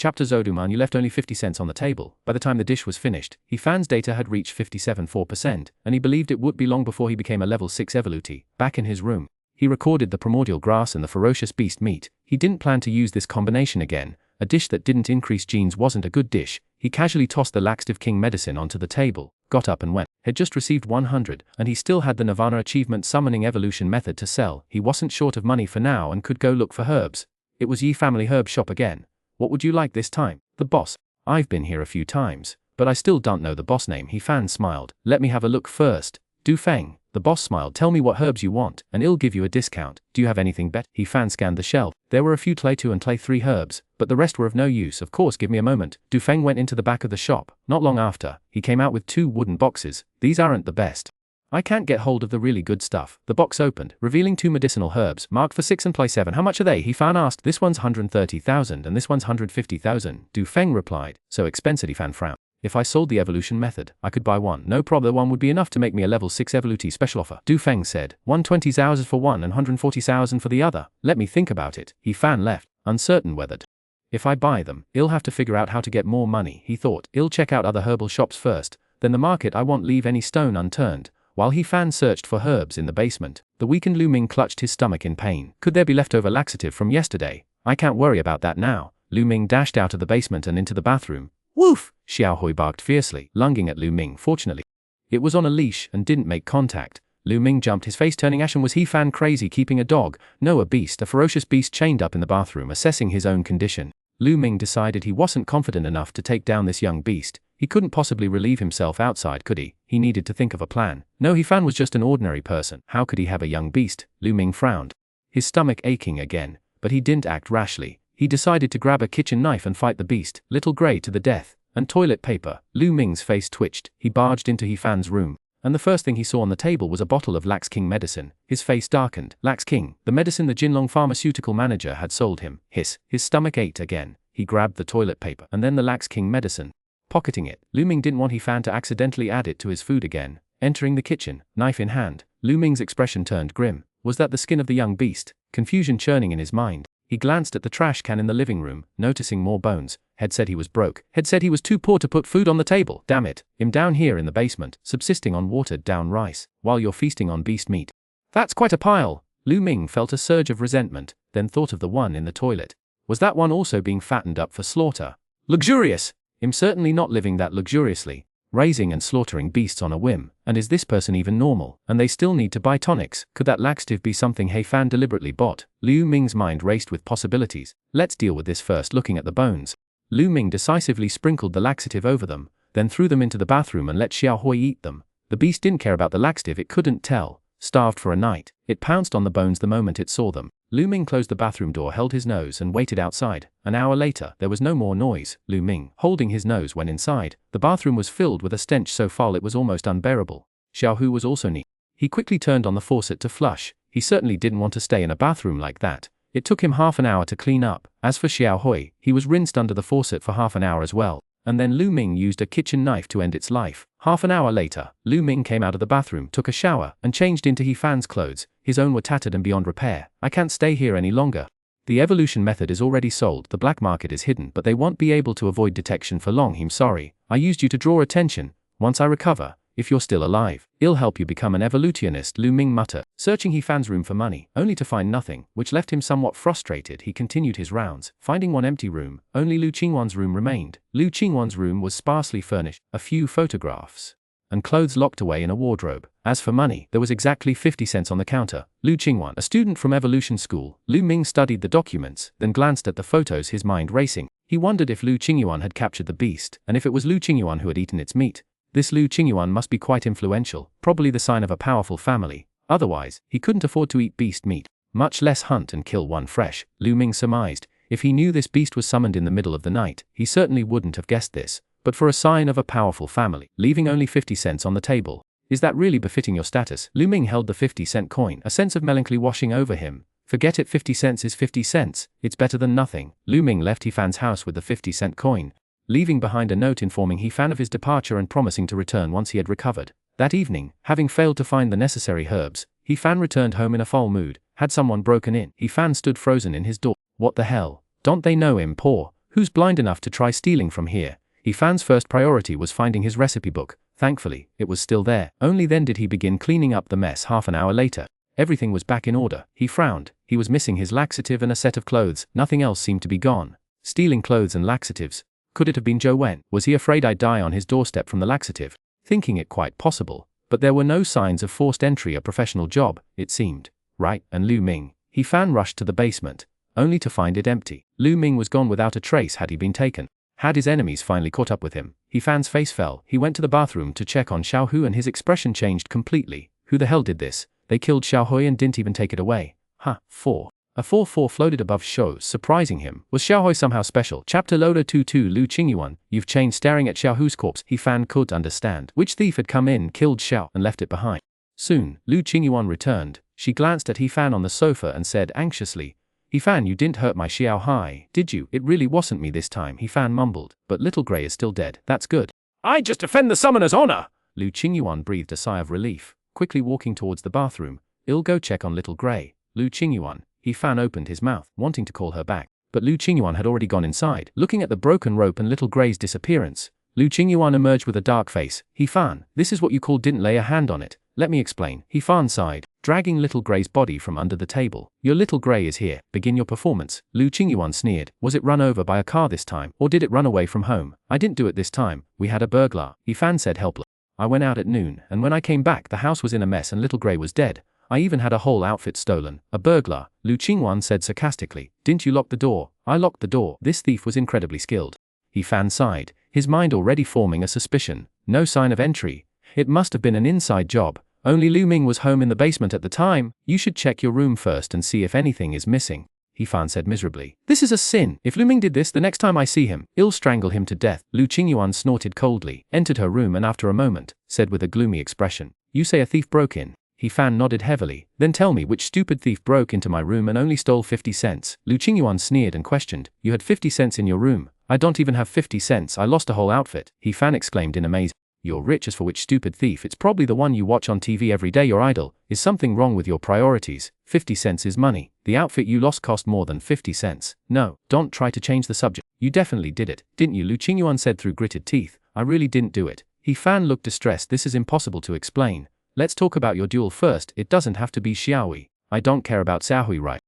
Chapter Xuanhuan, you left only 50 cents on the table. By the time the dish was finished, Fan's data had reached 57.4%, and he believed it would be long before he became a level 6 Evolutee. Back in his room, he recorded the primordial grass and the ferocious beast meat. He didn't plan to use this combination again. A dish that didn't increase genes wasn't a good dish. He casually tossed the laxative king medicine onto the table, got up and went. Had just received 100, and he still had the Nirvana achievement summoning evolution method to sell. He wasn't short of money for now and could go look for herbs. It was Yi Family Herb Shop again. What would you like this time? The boss. I've been here a few times, but I still don't know the boss name. Fan smiled. Let me have a look first. Du Feng. The boss smiled. Tell me what herbs you want, and I'll give you a discount. Do you have anything better? Fan scanned the shelf. There were a few Clay 2 and Clay 3 herbs, but the rest were of no use. Of course, give me a moment. Du Feng went into the back of the shop. Not long after, he came out with 2 wooden boxes. These aren't the best. I can't get hold of the really good stuff. The box opened, revealing 2 medicinal herbs, marked for 6 and Clay 7. How much are they? Fan asked. This one's 130,000 and this one's 150,000. Du Feng replied. So expensive. Fan frowned. If I sold the evolution method, I could buy one. No problem. The one would be enough to make me a level 6 Evolutee. Special offer. Du Feng said. 120,000 for one and 140,000 for the other. Let me think about it. Fan left, uncertain whether to. If I buy them, I'll have to figure out how to get more money, he thought. I'll check out other herbal shops first, then the market. I won't leave any stone unturned. While Fan searched for herbs in the basement, the weakened Lu Ming clutched his stomach in pain. Could there be leftover laxative from yesterday? I can't worry about that now. Lu Ming dashed out of the basement and into the bathroom. Woof! Xuanhuan barked fiercely, lunging at Lu Ming. Fortunately, it was on a leash and didn't make contact. Lu Ming jumped, his face turning ashen. Was Fan crazy keeping a dog? No, a beast, a ferocious beast chained up in the bathroom. Assessing his own condition, Lu Ming decided he wasn't confident enough to take down this young beast. He couldn't possibly relieve himself outside, could he? He needed to think of a plan. No, Fan was just an ordinary person. How could he have a young beast? Lu Ming frowned, his stomach aching again, but he didn't act rashly. He decided to grab a kitchen knife and fight the beast. Little Grey to the death. And toilet paper. Lu Ming's face twitched. He barged into Fan's room, and the first thing he saw on the table was a bottle of Lax King medicine. His face darkened. Lax King, the medicine the Jinlong pharmaceutical manager had sold him. His stomach ached again. He grabbed the toilet paper and then the Lax King medicine. Pocketing it, Lu Ming didn't want Fan to accidentally add it to his food again. Entering the kitchen, knife in hand, Lu Ming's expression turned grim. Was that the skin of the young beast? Confusion churning in his mind. He glanced at the trash can in the living room, noticing more bones. Had said he was broke. Had said he was too poor to put food on the table. Damn it. I'm down here in the basement, subsisting on watered down rice, while you're feasting on beast meat. That's quite a pile. Lu Ming felt a surge of resentment, then thought of the one in the toilet. Was that one also being fattened up for slaughter? Luxurious! I'm certainly not living that luxuriously. Raising and slaughtering beasts on a whim. And is this person even normal? And they still need to buy tonics. Could that laxative be something Fan deliberately bought? Lu Ming's mind raced with possibilities. Let's deal with this first. Looking at the bones, Lu Ming decisively sprinkled the laxative over them, then threw them into the bathroom and let Xuanhuan eat them. The beast didn't care about the laxative. It couldn't tell. Starved for a night, it pounced on the bones the moment it saw them. Lu Ming closed the bathroom door, held his nose and waited outside. An hour later, there was no more noise. Lu Ming, holding his nose, went inside. The bathroom was filled with a stench so foul it was almost unbearable. Xuanhuan was also neat. He quickly turned on the faucet to flush. He certainly didn't want to stay in a bathroom like that. It took him half an hour to clean up. As for Xuanhuan, he was rinsed under the faucet for half an hour as well. And then Lu Ming used a kitchen knife to end its life. Half an hour later, Lu Ming came out of the bathroom, took a shower, and changed into Fan's clothes. His own were tattered and beyond repair. I can't stay here any longer. The evolution method is already sold. The black market is hidden, but they won't be able to avoid detection for long. I'm sorry. I used you to draw attention. Once I recover, if you're still alive, I'll help you become an evolutionist, Lu Ming muttered, searching Fan's room for money, only to find nothing, which left him somewhat frustrated. He continued his rounds, finding one empty room. Only Lu Qingwan's room remained. Lu Qingwan's room was sparsely furnished, a few photographs, and clothes locked away in a wardrobe. As for money, there was exactly 50 cents on the counter. Lu Qingwan, a student from Evolution School. Lu Ming studied the documents, then glanced at the photos, his mind racing. He wondered if Lu Qingwan had captured the beast, and if it was Lu Qingwan who had eaten its meat. This Lu Qingwan must be quite influential, probably the sign of a powerful family. Otherwise, he couldn't afford to eat beast meat, much less hunt and kill one fresh. Lu Ming surmised. If he knew this beast was summoned in the middle of the night, he certainly wouldn't have guessed this. But for a sign of a powerful family, leaving only 50 cents on the table, is that really befitting your status? Lu Ming held the 50-cent coin, a sense of melancholy washing over him. Forget it, 50 cents is 50 cents. It's better than nothing. Lu Ming left Fan's house with the 50-cent coin, leaving behind a note informing Fan of his departure and promising to return once he had recovered. That evening, having failed to find the necessary herbs, Fan returned home in a foul mood. Had someone broken in? Fan stood frozen in his door. What the hell? Don't they know him? Poor Who's blind enough to try stealing from here? He Fan's first priority was finding his recipe book. Thankfully, it was still there. Only then did he begin cleaning up the mess. Half an hour later, everything was back in order. He frowned. He was missing his laxative and a set of clothes. Nothing else seemed to be gone. Stealing clothes and laxatives. Could it have been Xuanhuan? Was he afraid I'd die on his doorstep from the laxative? Thinking it quite possible. But there were no signs of forced entry, a professional job, it seemed. Right, and Lu Ming. He Fan rushed to the basement, only to find it empty. Lu Ming was gone without a trace. Had he been taken? Had his enemies finally caught up with him? He Fan's face fell. He went to the bathroom to check on Xuanhuan and his expression changed completely. Who the hell did this? They killed Xuanhuan and didn't even take it away. Huh, 4. A 4-4 floated above shows, surprising him. Was Xuanhuan somehow special? Chapter Loader 2-2 Lu Qingyuan, you've changed. Staring at Xiaohu's corpse, He Fan couldn't understand which thief had come in, killed Xiao, and left it behind. Soon, Lu Qingyuan returned. She glanced at He Fan on the sofa and said anxiously, He Fan, you didn't hurt my Xiao Hai, did you? It really wasn't me this time, He Fan mumbled. But Little Grey is still dead. That's good. I just defend the summoner's honor! Lu Qingyuan breathed a sigh of relief, quickly walking towards the bathroom. I'll go check on Little Grey. Lu Qingyuan. He Fan opened his mouth, wanting to call her back. But Lu Qingyuan had already gone inside. Looking at the broken rope and Little Grey's disappearance, Lu Qingyuan emerged with a dark face. He Fan, this is what you call didn't lay a hand on it. Let me explain. He Fan sighed, dragging Little Grey's body from under the table. Your Little Grey is here. Begin your performance. Lu Qingyuan sneered. Was it run over by a car this time? Or did it run away from home? I didn't do it this time. We had a burglar. He Fan said helpless. I went out at noon, and when I came back the house was in a mess and Little Grey was dead. I even had a whole outfit stolen. A burglar, Lu Qingyuan said sarcastically. Didn't you lock the door? I locked the door. This thief was incredibly skilled. He Fan sighed, his mind already forming a suspicion. No sign of entry. It must have been an inside job. Only Lu Ming was home in the basement at the time. You should check your room first and see if anything is missing. He Fan said miserably. This is a sin. If Lu Ming did this, the next time I see him, I'll strangle him to death. Lu Qingyuan snorted coldly, entered her room and after a moment, said with a gloomy expression. You say a thief broke in? He Fan nodded heavily. Then tell me which stupid thief broke into my room and only stole 50 cents. Lu Qingyuan sneered and questioned. You had 50 cents in your room. I don't even have 50 cents. I lost a whole outfit. He Fan exclaimed in amaze. You're rich. As for which stupid thief, it's probably the one you watch on TV every day. Your idol. Is something wrong with your priorities? 50 cents is money. The outfit you lost cost more than 50 cents. No, don't try to change the subject. You definitely did it, didn't you? Lu Qingyuan said through gritted teeth. I really didn't do it. He Fan looked distressed. This is impossible to explain. Let's talk about your duel first. It doesn't have to be Xiaohui. I don't care about Xiaohui, right?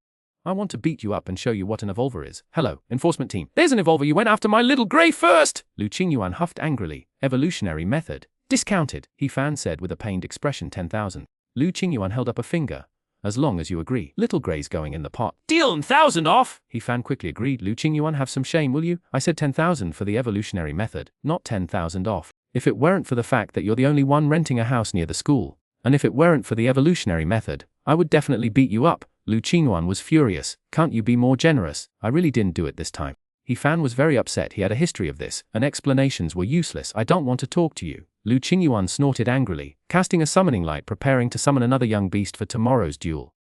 I want to beat you up and show you what an evolver is. Hello, enforcement team. There's an evolver. You went after my Little Grey first! Lu Qingyuan huffed angrily. Evolutionary method. Discounted, He Fan said with a pained expression. 10,000. Lu Qingyuan held up a finger. As long as you agree. Little Grey's going in the pot. Deal 1,000 off! He Fan quickly agreed. Lu Qingyuan, have some shame, will you? I said 10,000 for the evolutionary method, not 10,000 off. If it weren't for the fact that you're the only one renting a house near the school, and if it weren't for the evolutionary method, I would definitely beat you up. Lu Qingyuan was furious. Can't you be more generous? I really didn't do it this time. He Fan was very upset. He had a history of this, and explanations were useless. I don't want to talk to you. Lu Qingyuan snorted angrily, casting a summoning light, preparing to summon another young beast for tomorrow's duel.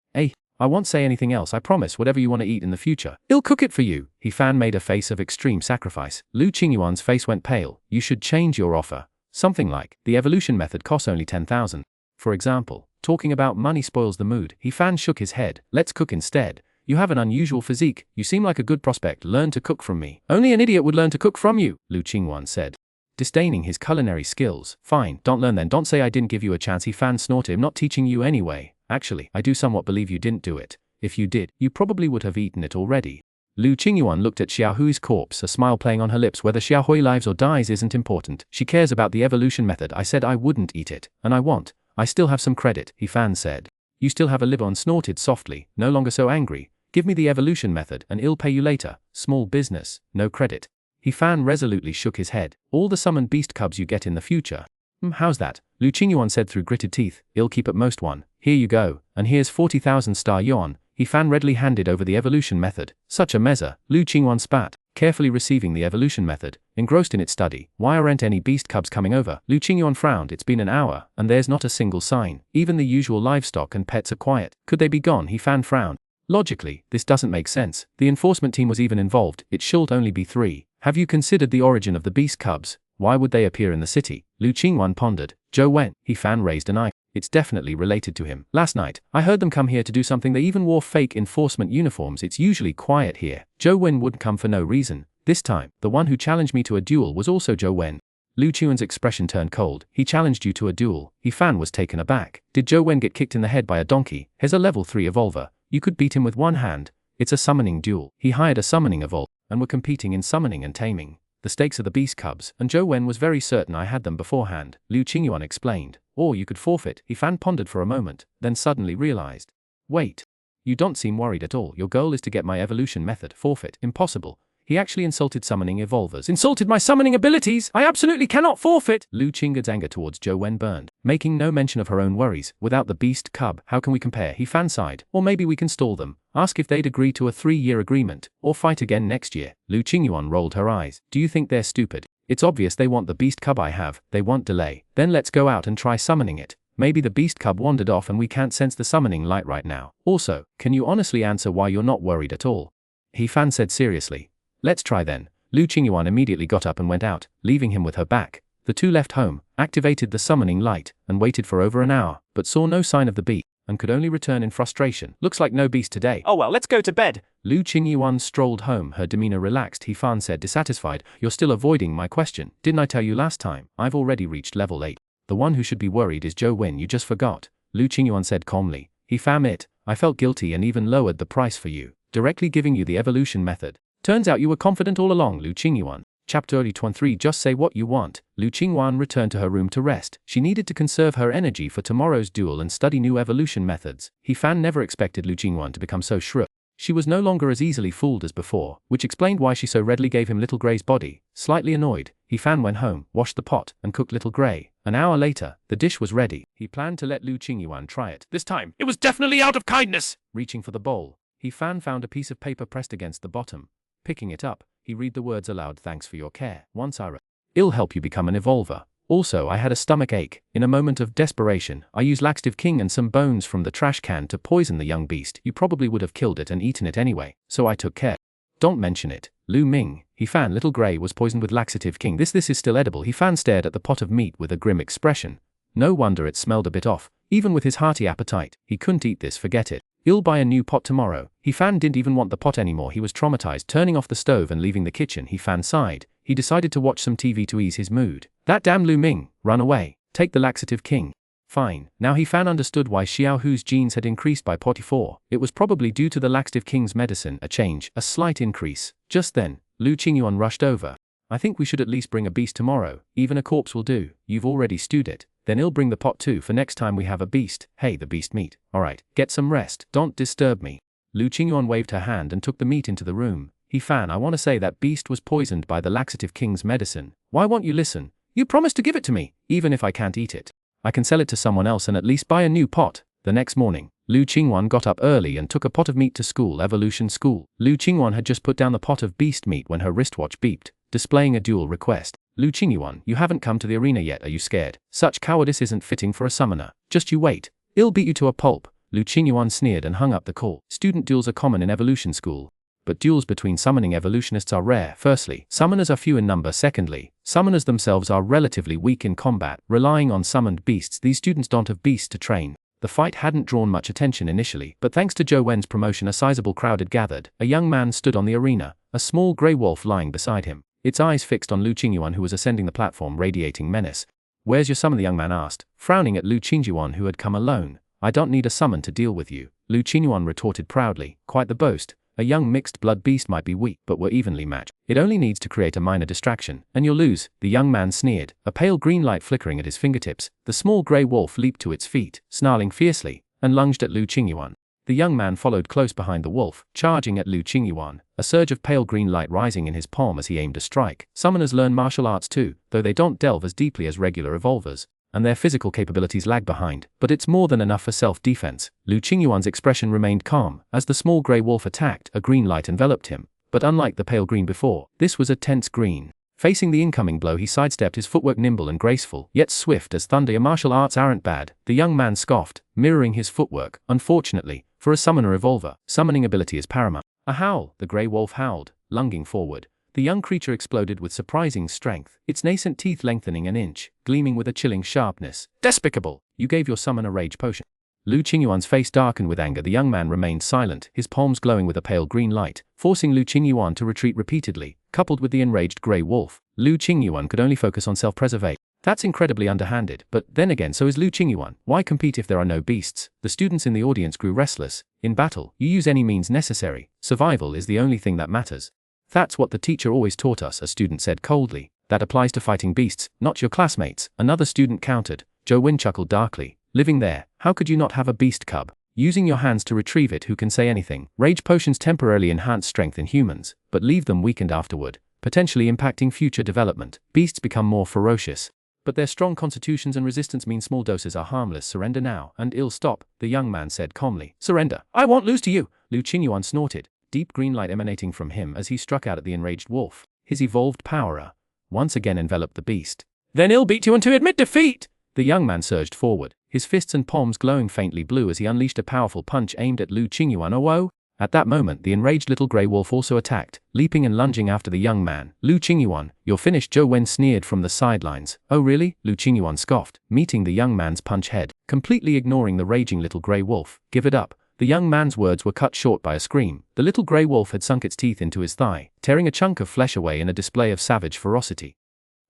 I won't say anything else. I promise. Whatever you want to eat in the future, I'll cook it for you. He Fan made a face of extreme sacrifice. Lu Qingyuan's face went pale. You should change your offer. Something like, the evolution method costs only 10,000. For example, talking about money spoils the mood. He Fan shook his head. Let's cook instead. You have an unusual physique. You seem like a good prospect. Learn to cook from me. Only an idiot would learn to cook from you, Lu Qingyuan said, disdaining his culinary skills. Fine, don't learn then. Don't say I didn't give you a chance. He Fan snorted. I'm not teaching you anyway. Actually, I do somewhat believe you didn't do it. If you did, you probably would have eaten it already. Lu Qingyuan looked at Xiaohui's corpse, a smile playing on her lips. Whether Xiaohui lives or dies isn't important. She cares about the evolution method. I said I wouldn't eat it, and I won't. I still have some credit, He Fan said. You still have a liver on, snorted softly, no longer so angry. Give me the evolution method and I'll pay you later. Small business, no credit. He Fan resolutely shook his head. All the summoned beast cubs you get in the future. How's that? Lu Qingyuan said through gritted teeth. I'll keep at most one. Here you go, and here's 40,000 star yuan. He Fan readily handed over the evolution method. Such a measure, Lu Qingyuan spat, carefully receiving the evolution method, engrossed in its study. Why aren't any beast cubs coming over? Lu Qingyuan frowned. It's been an hour, and there's not a single sign. Even the usual livestock and pets are quiet. Could they be gone? He Fan frowned. Logically, this doesn't make sense. The enforcement team was even involved. It should only be 3. Have you considered the origin of the beast cubs? Why would they appear in the city? Lu Qingyuan pondered. Xuanhuan. He Fan raised an eye. It's definitely related to him. Last night, I heard them come here to do something. They even wore fake enforcement uniforms. It's usually quiet here. Xuanhuan wouldn't come for no reason. This time, the one who challenged me to a duel was also Zhou Wen. Lu Qiuan's expression turned cold. He challenged you to a duel. He Fan was taken aback. Did Zhou Wen get kicked in the head by a donkey? He's a level 3 evolver. You could beat him with one hand. It's a summoning duel. He hired a summoning evolver, and were competing in summoning and taming. The stakes are the beast cubs, and Zhou Wen was very certain I had them beforehand, Lu Qingyuan explained. Or you could forfeit. He Fan pondered for a moment, then suddenly realized. Wait. You don't seem worried at all. Your goal is to get my evolution method. Forfeit. Impossible. He actually insulted summoning evolvers. Insulted my summoning abilities! I absolutely cannot forfeit! Lu Qing's anger towards Zhou Wen burned. Making no mention of her own worries. Without the beast cub, how can we compare? He Fan sighed. Or maybe we can stall them. Ask if they'd agree to a 3-year agreement, or fight again next year. Lu Qingyuan rolled her eyes. Do you think they're stupid? It's obvious they want the beast cub I have. They want delay. Then let's go out and try summoning it. Maybe the beast cub wandered off and we can't sense the summoning light right now. Also, can you honestly answer why you're not worried at all? He Fan said seriously. Let's try then. Lu Qingyuan immediately got up and went out, leaving him with her back. The two left home, activated the summoning light, and waited for over an hour, but saw no sign of the beast, and could only return in frustration. Looks like no beast today. Oh well, let's go to bed. Lu Qingyuan strolled home, her demeanor relaxed. He Fan said dissatisfied. You're still avoiding my question. Didn't I tell you last time? I've already reached level 8. The one who should be worried is Zhou Wen. You just forgot. Lu Qingyuan said calmly. He Fan it. I felt guilty and even lowered the price for you, directly giving you the evolution method. Turns out you were confident all along, Lu Qingyuan. Chapter 23. Just say what you want. Lu Qingyuan returned to her room to rest. She needed to conserve her energy for tomorrow's duel and study new evolution methods. He Fan never expected Lu Qingyuan to become so shrewd. She was no longer as easily fooled as before, which explained why she so readily gave him Little Grey's body. Slightly annoyed, He Fan went home, washed the pot, and cooked Little Grey. An hour later, the dish was ready. He planned to let Lu Qingyuan try it. This time, it was definitely out of kindness! Reaching for the bowl, He Fan found a piece of paper pressed against the bottom. Picking it up, he read the words aloud. Thanks for your care. Once I'll help you become an evolver. Also, I had a stomach ache. In a moment of desperation, I used Laxative King and some bones from the trash can to poison the young beast. You probably would have killed it and eaten it anyway, so I took care. Don't mention it. Lu Ming. He Fan. Little Grey was poisoned with Laxative King. This is still edible. He Fan stared at the pot of meat with a grim expression. No wonder it smelled a bit off. Even with his hearty appetite, he couldn't eat this. Forget it. I'll buy a new pot tomorrow. He Fan didn't even want the pot anymore. He was traumatized. Turning off the stove and leaving the kitchen, He Fan sighed. He decided to watch some TV to ease his mood. That damn Lu Ming. Run away. Take the Laxative King. Fine. Now He Fan understood why Xiao Hu's genes had increased by 44. It was probably due to the Laxative King's medicine. A slight increase. Just then, Lu Qingyuan rushed over. I think we should at least bring a beast tomorrow. Even a corpse will do. You've already stewed it. Then I'll bring the pot too for next time we have a beast. Hey, the beast meat. Alright, get some rest. Don't disturb me. Lu Qingyuan waved her hand and took the meat into the room. He Fan, I want to say that beast was poisoned by the Laxative King's medicine. Why won't you listen? You promised to give it to me, even if I can't eat it. I can sell it to someone else and at least buy a new pot. The next morning, Lu Qingyuan got up early and took a pot of meat to school. Evolution School. Lu Qingyuan had just put down the pot of beast meat when her wristwatch beeped, displaying a duel request. Lu Qingyuan, you haven't come to the arena yet. Are you scared? Such cowardice isn't fitting for a summoner. Just you wait. I'll beat you to a pulp. Lu Qingyuan sneered and hung up the call. Student duels are common in Evolution School, but duels between summoning evolutionists are rare. Firstly, summoners are few in number. Secondly, summoners themselves are relatively weak in combat. Relying on summoned beasts, these students don't have beasts to train. The fight hadn't drawn much attention initially, but thanks to Zhou Wen's promotion a sizable crowd had gathered. A young man stood on the arena, a small grey wolf lying beside him, its eyes fixed on Lu Qingyuan, who was ascending the platform, radiating menace. Where's your summon? The young man asked, frowning at Lu Qingyuan, who had come alone. I don't need a summon to deal with you, Lu Qingyuan retorted proudly. Quite the boast. A young mixed-blood beast might be weak, but we're evenly matched. It only needs to create a minor distraction, and you'll lose, the young man sneered, a pale green light flickering at his fingertips. The small grey wolf leaped to its feet, snarling fiercely, and lunged at Lu Qingyuan. The young man followed close behind the wolf, charging at Lu Qingyuan, a surge of pale green light rising in his palm as he aimed a strike. Summoners learn martial arts too, though they don't delve as deeply as regular evolvers, and their physical capabilities lag behind, but it's more than enough for self-defense. Lu Qingyuan's expression remained calm. As the small grey wolf attacked, a green light enveloped him, but unlike the pale green before, this was a tense green. Facing the incoming blow, he sidestepped, his footwork nimble and graceful, yet swift as thunder. Your martial arts aren't bad, the young man scoffed, mirroring his footwork. Unfortunately, for a summoner evolver, summoning ability is paramount. A howl, the grey wolf howled, lunging forward. The young creature exploded with surprising strength, its nascent teeth lengthening an inch, gleaming with a chilling sharpness. Despicable! You gave your summon a rage potion. Lu Qingyuan's face darkened with anger. The young man remained silent, his palms glowing with a pale green light, forcing Lu Qingyuan to retreat repeatedly. coupled with the enraged grey wolf, Lu Qingyuan could only focus on self-preservation. That's incredibly underhanded, but then again so is Lu Qingyuan. Why compete if there are no beasts? The students in the audience grew restless. In battle, you use any means necessary. Survival is the only thing that matters. That's what the teacher always taught us, a student said coldly. That applies to fighting beasts, not your classmates, another student countered. Xuanhuan chuckled darkly. Living there, how could you not have a beast cub? Using your hands to retrieve it, who can say anything? Rage potions temporarily enhance strength in humans, but leave them weakened afterward, potentially impacting future development. Beasts become more ferocious, but their strong constitutions and resistance mean small doses are harmless. Surrender now, and it'll stop, the young man said calmly. Surrender. I won't lose to you, Lu Qingyuan snorted, deep green light emanating from him as he struck out at the enraged wolf. His evolved power once again enveloped the beast. Then he'll beat you until you admit defeat! The young man surged forward, his fists and palms glowing faintly blue as he unleashed a powerful punch aimed at Lu Qingyuan. Oh! At that moment, the enraged little grey wolf also attacked, leaping and lunging after the young man. Lu Qingyuan, you're finished, Xuanhuan sneered from the sidelines. Oh really? Lu Qingyuan scoffed, meeting the young man's punch head, completely ignoring the raging little grey wolf. Give it up. The young man's words were cut short by a scream. The little grey wolf had sunk its teeth into his thigh, tearing a chunk of flesh away in a display of savage ferocity.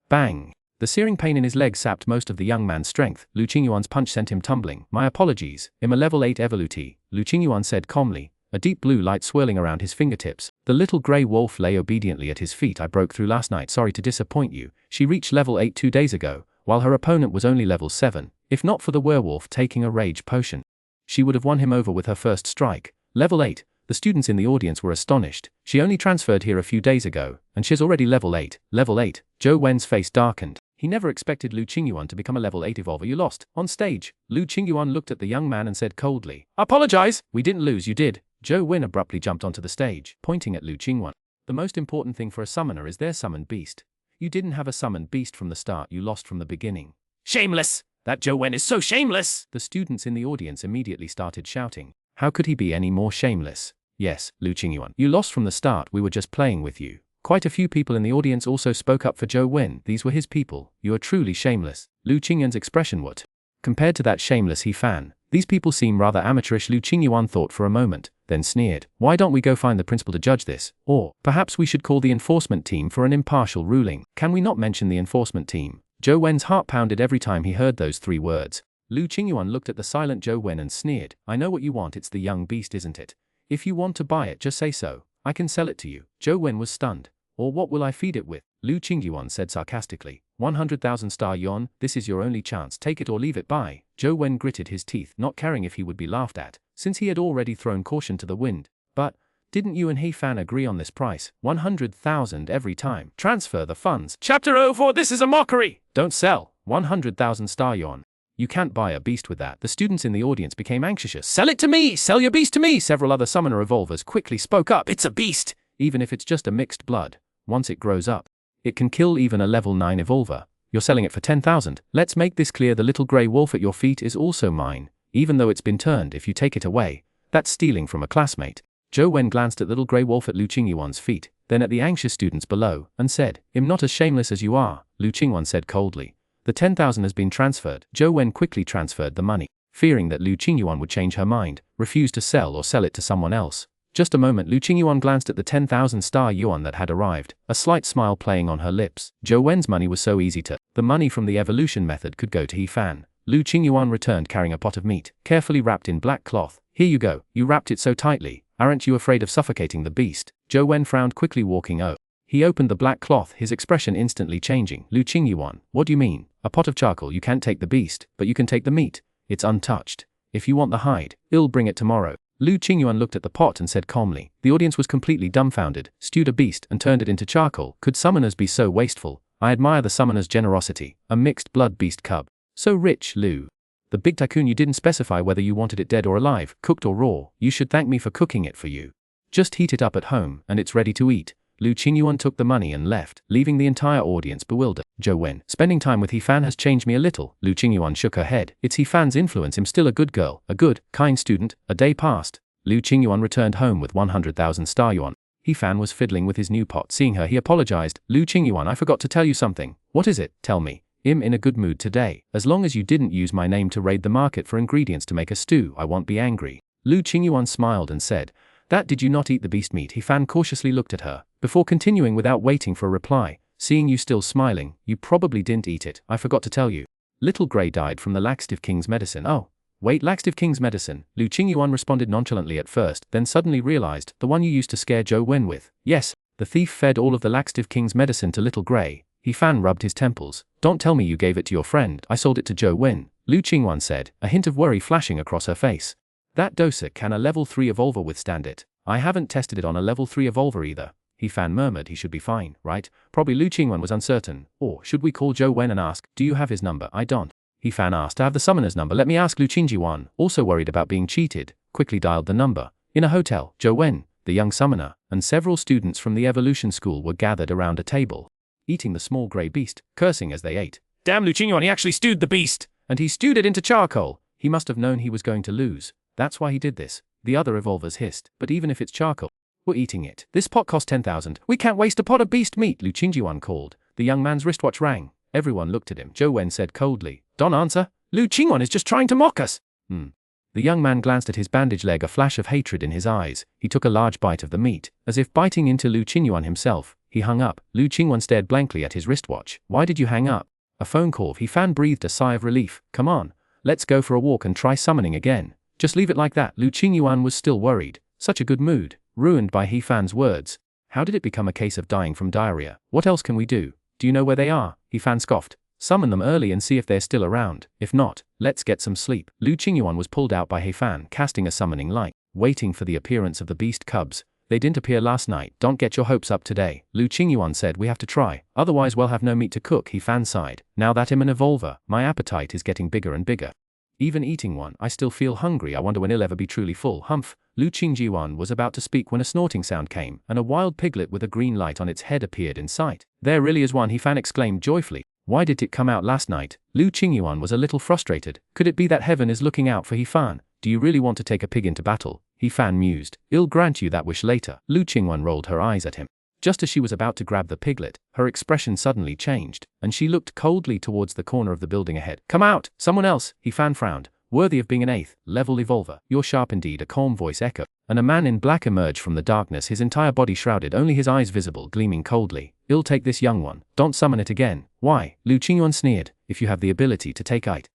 Bang! The searing pain in his leg sapped most of the young man's strength. Lu Qingyuan's punch sent him tumbling. My apologies. I'm a level 8 Evolutionizer, Lu Qingyuan said calmly, a deep blue light swirling around his fingertips. The little grey wolf lay obediently at his feet. I broke through last night. Sorry to disappoint you. She reached level 8 2 days ago, while her opponent was only level 7. If not for the werewolf taking a rage potion, she would have won him over with her first strike. Level 8. The students in the audience were astonished. She only transferred here a few days ago, and she's already level 8. Level 8. Xuanhuan's face darkened. He never expected Lu Qingyuan to become a level 8 evolver. You lost. On stage, Lu Qingyuan looked at the young man and said coldly, Apologize! We didn't lose, you did. Xuanhuan abruptly jumped onto the stage, pointing at Lu Qingyuan. The most important thing for a summoner is their summoned beast. You didn't have a summoned beast from the start, you lost from the beginning. Shameless! That Xuanhuan is so shameless! The students in the audience immediately started shouting. How could he be any more shameless? Yes, Lu Qingyuan. You lost from the start, we were just playing with you. Quite a few people in the audience also spoke up for Xuanhuan. These were his people. You are truly shameless. Lu Qingyuan's expression what? Compared to that shameless he fan, these people seem rather amateurish. Lu Qingyuan thought for a moment, then sneered. Why don't we go find the principal to judge this? Or, perhaps we should call the enforcement team for an impartial ruling. Can we not mention the enforcement team? Xuanhuan's heart pounded every time he heard those 3 words. Lu Qingyuan looked at the silent Xuanhuan and sneered. I know what you want, it's the young beast, isn't it? If you want to buy it, just say so. I can sell it to you. Xuanhuan was stunned. Or what will I feed it with? Lu Qingyuan said sarcastically. 100,000 star yuan, this is your only chance, take it or leave it. Buy. Xuanhuan gritted his teeth, not caring if he would be laughed at, since he had already thrown caution to the wind. But, didn't you and he fan agree on this price? 100,000 every time. Transfer the funds. Chapter 04, this is a mockery! Don't sell. 100,000 star yuan. You can't buy a beast with that. The students in the audience became anxious. Sell it to me! Sell your beast to me! Several other summoner evolvers quickly spoke up. It's a beast! Even if it's just a mixed blood. Once it grows up, it can kill even a level 9 evolver. You're selling it for 10,000. Let's make this clear, the little grey wolf at your feet is also mine, even though it's been turned. If you take it away, that's stealing from a classmate. Xuanhuan glanced at little grey wolf at Lu Qingyuan's feet, then at the anxious students below, and said, I'm not as shameless as you are, Lu Qingyuan said coldly. The 10,000 has been transferred. Xuanhuan quickly transferred the money, fearing that Lu Qingyuan would change her mind, refuse to sell or sell it to someone else. Just a moment, Lu Qingyuan glanced at the 10,000 star yuan that had arrived, a slight smile playing on her lips. Xuanhuan's money was so easy to. The money from the evolution method could go to he fan. Lu Qingyuan returned carrying a pot of meat, carefully wrapped in black cloth. Here you go, you wrapped it so tightly. Aren't you afraid of suffocating the beast? Xuanhuan frowned quickly, walking over. He opened the black cloth, his expression instantly changing. Lu Qingyuan, what do you mean? A pot of charcoal, you can't take the beast, but you can take the meat. It's untouched. If you want the hide, I'll bring it tomorrow. Lu Qingyuan looked at the pot and said calmly. The audience was completely dumbfounded. Stewed a beast and turned it into charcoal. Could summoners be so wasteful? I admire the summoner's generosity. A mixed blood beast cub. So rich, Lu. The big tycoon, you didn't specify whether you wanted it dead or alive, cooked or raw. You should thank me for cooking it for you. Just heat it up at home, and it's ready to eat. Lu Qingyuan took the money and left, leaving the entire audience bewildered. Xuanhuan, spending time with He-fan has changed me a little. Lu Qingyuan shook her head. It's He-fan's influence. I'm still a good girl, a good, kind student. A day passed. Lu Qingyuan returned home with 100,000 star yuan. He-fan was fiddling with his new pot. Seeing her, he apologized. Lu Qingyuan, I forgot to tell you something. What is it? Tell me. I'm in a good mood today. As long as you didn't use my name to raid the market for ingredients to make a stew, I won't be angry. Lu Qingyuan smiled and said, that did you not eat the beast meat? He-fan cautiously looked at her, before continuing without waiting for a reply. Seeing you still smiling, you probably didn't eat it, I forgot to tell you. Little Grey died from the laxative king's medicine. Oh. Wait, laxative king's medicine? Lu Qingyuan responded nonchalantly at first, then suddenly realized, the one you used to scare Xuanhuan with. Yes, the thief fed all of the laxative king's medicine to Little Grey. He fan rubbed his temples. Don't tell me you gave it to your friend. I sold it to Xuanhuan, Lu Qingyuan said, a hint of worry flashing across her face. That dosa, can a level 3 evolver withstand it? I haven't tested it on a level 3 evolver either. He fan murmured he should be fine, right? Probably Lu Qingyuan was uncertain. Or should we call Xuanhuan and ask, do you have his number? I don't. He fan asked, I have the summoner's number, let me ask. Lu Qingyuan, also worried about being cheated, quickly dialed the number. In a hotel, Xuanhuan, the young summoner, and several students from the evolution school were gathered around a table, eating the small grey beast, cursing as they ate. Damn Lu Qingyuan, he actually stewed the beast! And he stewed it into charcoal! He must have known he was going to lose. That's why he did this. The other evolvers hissed. But even if it's charcoal, we're eating it. This pot cost 10,000. We can't waste a pot of beast meat, Lu Qingyuan called. The young man's wristwatch rang. Everyone looked at him. Xuanhuan said coldly, don't answer. Lu Qingyuan is just trying to mock us. The young man glanced at his bandaged leg, a flash of hatred in his eyes. He took a large bite of the meat, as if biting into Lu Qingyuan himself. He hung up. Lu Qingyuan stared blankly at his wristwatch. Why did you hang up? A phone call. He fan breathed a sigh of relief. Come on. Let's go for a walk and try summoning again. Just leave it like that. Lu Qingyuan was still worried. Such a good mood. Ruined by He Fan's words. How did it become a case of dying from diarrhea? What else can we do? Do you know where they are? He fan scoffed. Summon them early and see if they're still around. If not, let's get some sleep. Lu Qingyuan was pulled out by He Fan, casting a summoning light, waiting for the appearance of the beast cubs. They didn't appear last night. Don't get your hopes up today. Lu Qingyuan said we have to try, otherwise we'll have no meat to cook. He Fan sighed. Now that I'm an evolver, my appetite is getting bigger and bigger. Even eating one, I still feel hungry. I wonder when he'll ever be truly full. Humph. Lu Qingyuan was about to speak when a snorting sound came, and a wild piglet with a green light on its head appeared in sight. There really is one, He Fan exclaimed joyfully. Why did it come out last night? Lu Qingyuan was a little frustrated. Could it be that heaven is looking out for He Fan? Do you really want to take a pig into battle? He Fan mused. I'll grant you that wish later. Lu Qingyuan rolled her eyes at him. Just as she was about to grab the piglet, her expression suddenly changed, and she looked coldly towards the corner of the building ahead. Come out! Someone else! He Fan frowned. Worthy of being an 8th level evolver. You're sharp indeed, a calm voice echoed, and a man in black emerged from the darkness, his entire body shrouded, only his eyes visible, gleaming coldly. I'll take this young one. Don't summon it again. Why? Lu Qingyuan sneered. If you have the ability to take it,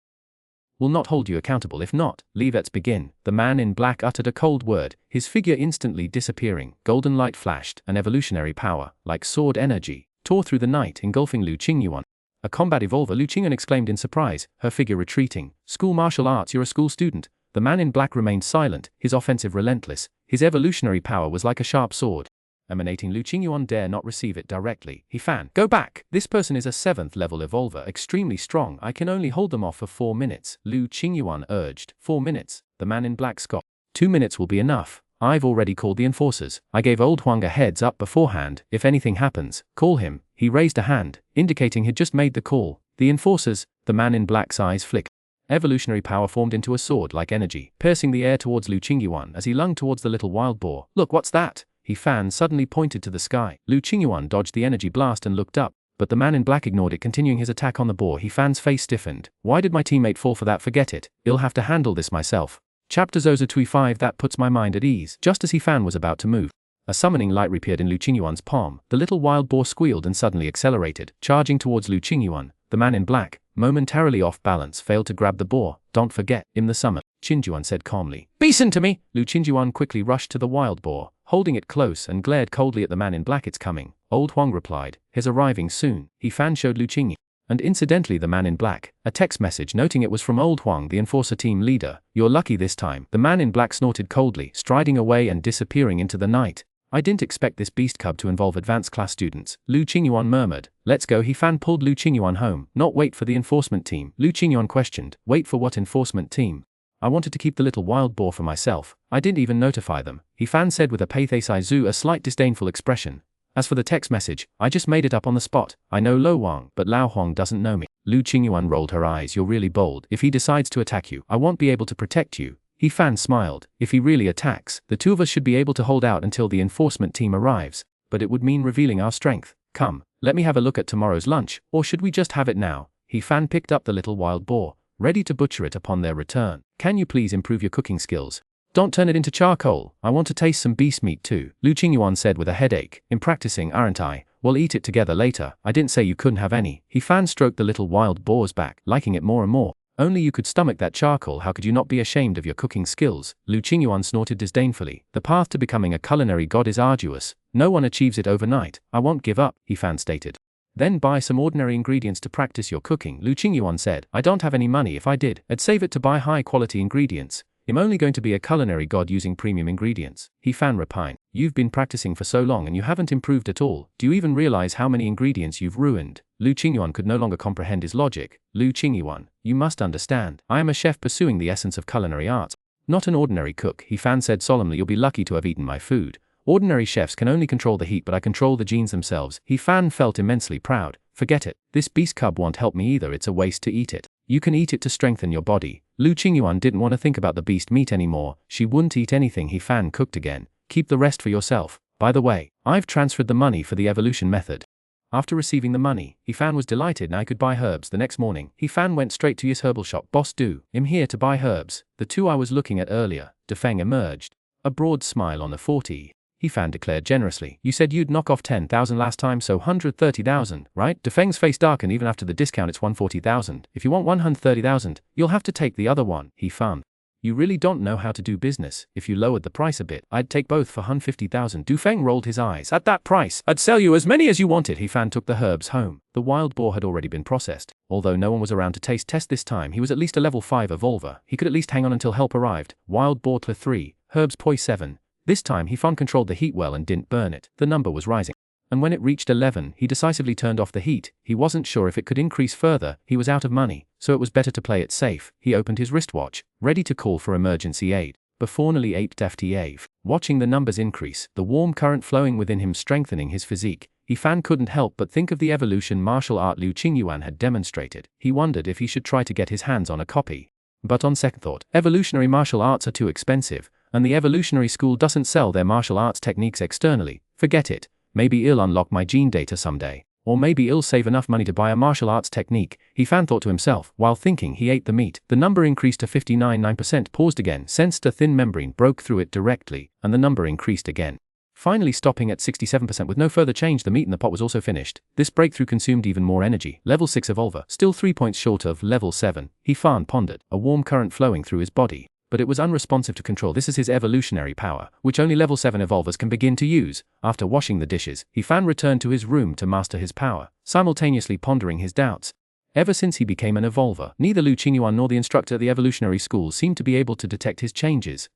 we'll not hold you accountable. If not, let's begin. The man in black uttered a cold word, his figure instantly disappearing. Golden light flashed, and evolutionary power, like sword energy, tore through the night, engulfing Lu Qingyuan. A combat evolver, Lu Qingyuan exclaimed in surprise, her figure retreating. School martial arts, you're a school student. The man in black remained silent, his offensive relentless. His evolutionary power was like a sharp sword, emanating. Lu Qingyuan dare not receive it directly. He Fan, go back! This person is a 7th level evolver, extremely strong. I can only hold them off for 4 minutes. Lu Qingyuan urged. 4 minutes? The man in black scoffed. 2 minutes will be enough. I've already called the enforcers. I gave Old Huang a heads up beforehand. If anything happens, call him. He raised a hand, indicating he'd just made the call. The enforcers. The man in black's eyes flickered. Evolutionary power formed into a sword-like energy, piercing the air towards Lu Qingyuan as he lunged towards the little wild boar. Look, what's that? He Fan suddenly pointed to the sky. Lu Qingyuan dodged the energy blast and looked up, but the man in black ignored it, continuing his attack on the boar. He Fan's face stiffened. Why did my teammate fall for that? Forget it. I'll have to handle this myself. Chapter Zoza 25. That puts my mind at ease. Just as He Fan was about to move, a summoning light reappeared in Lu Qingyuan's palm. The little wild boar squealed and suddenly accelerated, charging towards Lu Qingyuan. The man in black, momentarily off balance, failed to grab the boar. Don't forget, I'm the summon, Qingyuan said calmly. Beeson to me! Lu Qingyuan quickly rushed to the wild boar, holding it close, and glared coldly at the man in black. It's coming. Old Huang replied. His arriving soon. He Fan showed Lu Qingyuan, and incidentally the man in black, a text message noting it was from Old Huang, the enforcer team leader. You're lucky this time. The man in black snorted coldly, striding away and disappearing into the night. I didn't expect this beast cub to involve advanced class students, Lu Qingyuan murmured. Let's go. He Fan pulled Lu Qingyuan home. Not wait for the enforcement team, Lu Qingyuan questioned. Wait for what enforcement team? I wanted to keep the little wild boar for myself. I didn't even notify them, He Fan said with a pathesizu, a slight disdainful expression. As for the text message, I just made it up on the spot. I know Lo Wang, but Lao Huang doesn't know me. Lu Qingyuan rolled her eyes. You're really bold. If he decides to attack you, I won't be able to protect you. He Fan smiled. If he really attacks, the two of us should be able to hold out until the enforcement team arrives. But it would mean revealing our strength. Come, let me have a look at tomorrow's lunch, or should we just have it now? He Fan picked up the little wild boar, ready to butcher it upon their return. Can you please improve your cooking skills? Don't turn it into charcoal. I want to taste some beast meat too, Lu Qingyuan said with a headache. I'm practicing, aren't I? We'll eat it together later. I didn't say you couldn't have any. He fan stroked the little wild boar's back, liking it more and more. Only you could stomach that charcoal, how could you not be ashamed of your cooking skills? Lu Qingyuan snorted disdainfully. The path to becoming a culinary god is arduous. No one achieves it overnight. I won't give up, He fan stated. Then buy some ordinary ingredients to practice your cooking, Lu Qingyuan said. I don't have any money. If I did, I'd save it to buy high quality ingredients. I'm only going to be a culinary god using premium ingredients. He fan repined. You've been practicing for so long and you haven't improved at all. Do you even realize how many ingredients you've ruined? Lu Qingyuan could no longer comprehend his logic. Lu Qingyuan, you must understand. I am a chef pursuing the essence of culinary arts. Not an ordinary cook, He fan said solemnly. You'll be lucky to have eaten my food. Ordinary chefs can only control the heat, but I control the genes themselves. He fan felt immensely proud. Forget it. This beast cub won't help me either. It's a waste to eat it. You can eat it to strengthen your body. Lu Qingyuan didn't want to think about the beast meat anymore. She wouldn't eat anything He fan cooked again. Keep the rest for yourself. By the way, I've transferred the money for the evolution method. After receiving the money, He fan was delighted and I could buy herbs. The next morning, He fan went straight to his herbal shop. Boss do. I'm here to buy herbs. The two I was looking at earlier. Defeng emerged. A broad smile on the 40. He fan declared generously. You said you'd knock off 10,000 last time, so 130,000, right? Defeng's face darkened. Even after the discount it's 140,000. If you want 130,000, you'll have to take the other one, He fan. You really don't know how to do business. If you lowered the price a bit, I'd take both for 150,000. Dufeng rolled his eyes. At that price, I'd sell you as many as you wanted. He fan took the herbs home. The wild boar had already been processed. Although no one was around to taste test this time, he was at least a level 5 evolver. He could at least hang on until help arrived. Wild boar Tla 3, herbs poi 7. This time He fan controlled the heat well and didn't burn it. The number was rising. And when it reached 11, he decisively turned off the heat. He wasn't sure if it could increase further. He was out of money, so it was better to play it safe. He opened his wristwatch, ready to call for emergency aid. Before nearly 8 FTAV. Watching the numbers increase, the warm current flowing within him strengthening his physique, He fan couldn't help but think of the evolution martial art Lu Qingyuan had demonstrated. He wondered if he should try to get his hands on a copy. But on second thought, evolutionary martial arts are too expensive, and the evolutionary school doesn't sell their martial arts techniques externally. Forget it. Maybe I'll unlock my gene data someday. Or maybe I'll save enough money to buy a martial arts technique, He fan thought to himself. While thinking, he ate the meat. The number increased to 59.9%, paused again, sensed a thin membrane broke through it directly, and the number increased again. Finally stopping at 67% with no further change. The meat in the pot was also finished. This breakthrough consumed even more energy. Level 6 evolver, still 3 points short of level 7. He fan pondered, a warm current flowing through his body. But it was unresponsive to control. This is his evolutionary power, which only level 7 evolvers can begin to use. After washing the dishes, He fan returned to his room to master his power, simultaneously pondering his doubts. Ever since he became an evolver, neither Lu Qingyuan nor the instructor at the evolutionary school seemed to be able to detect his changes.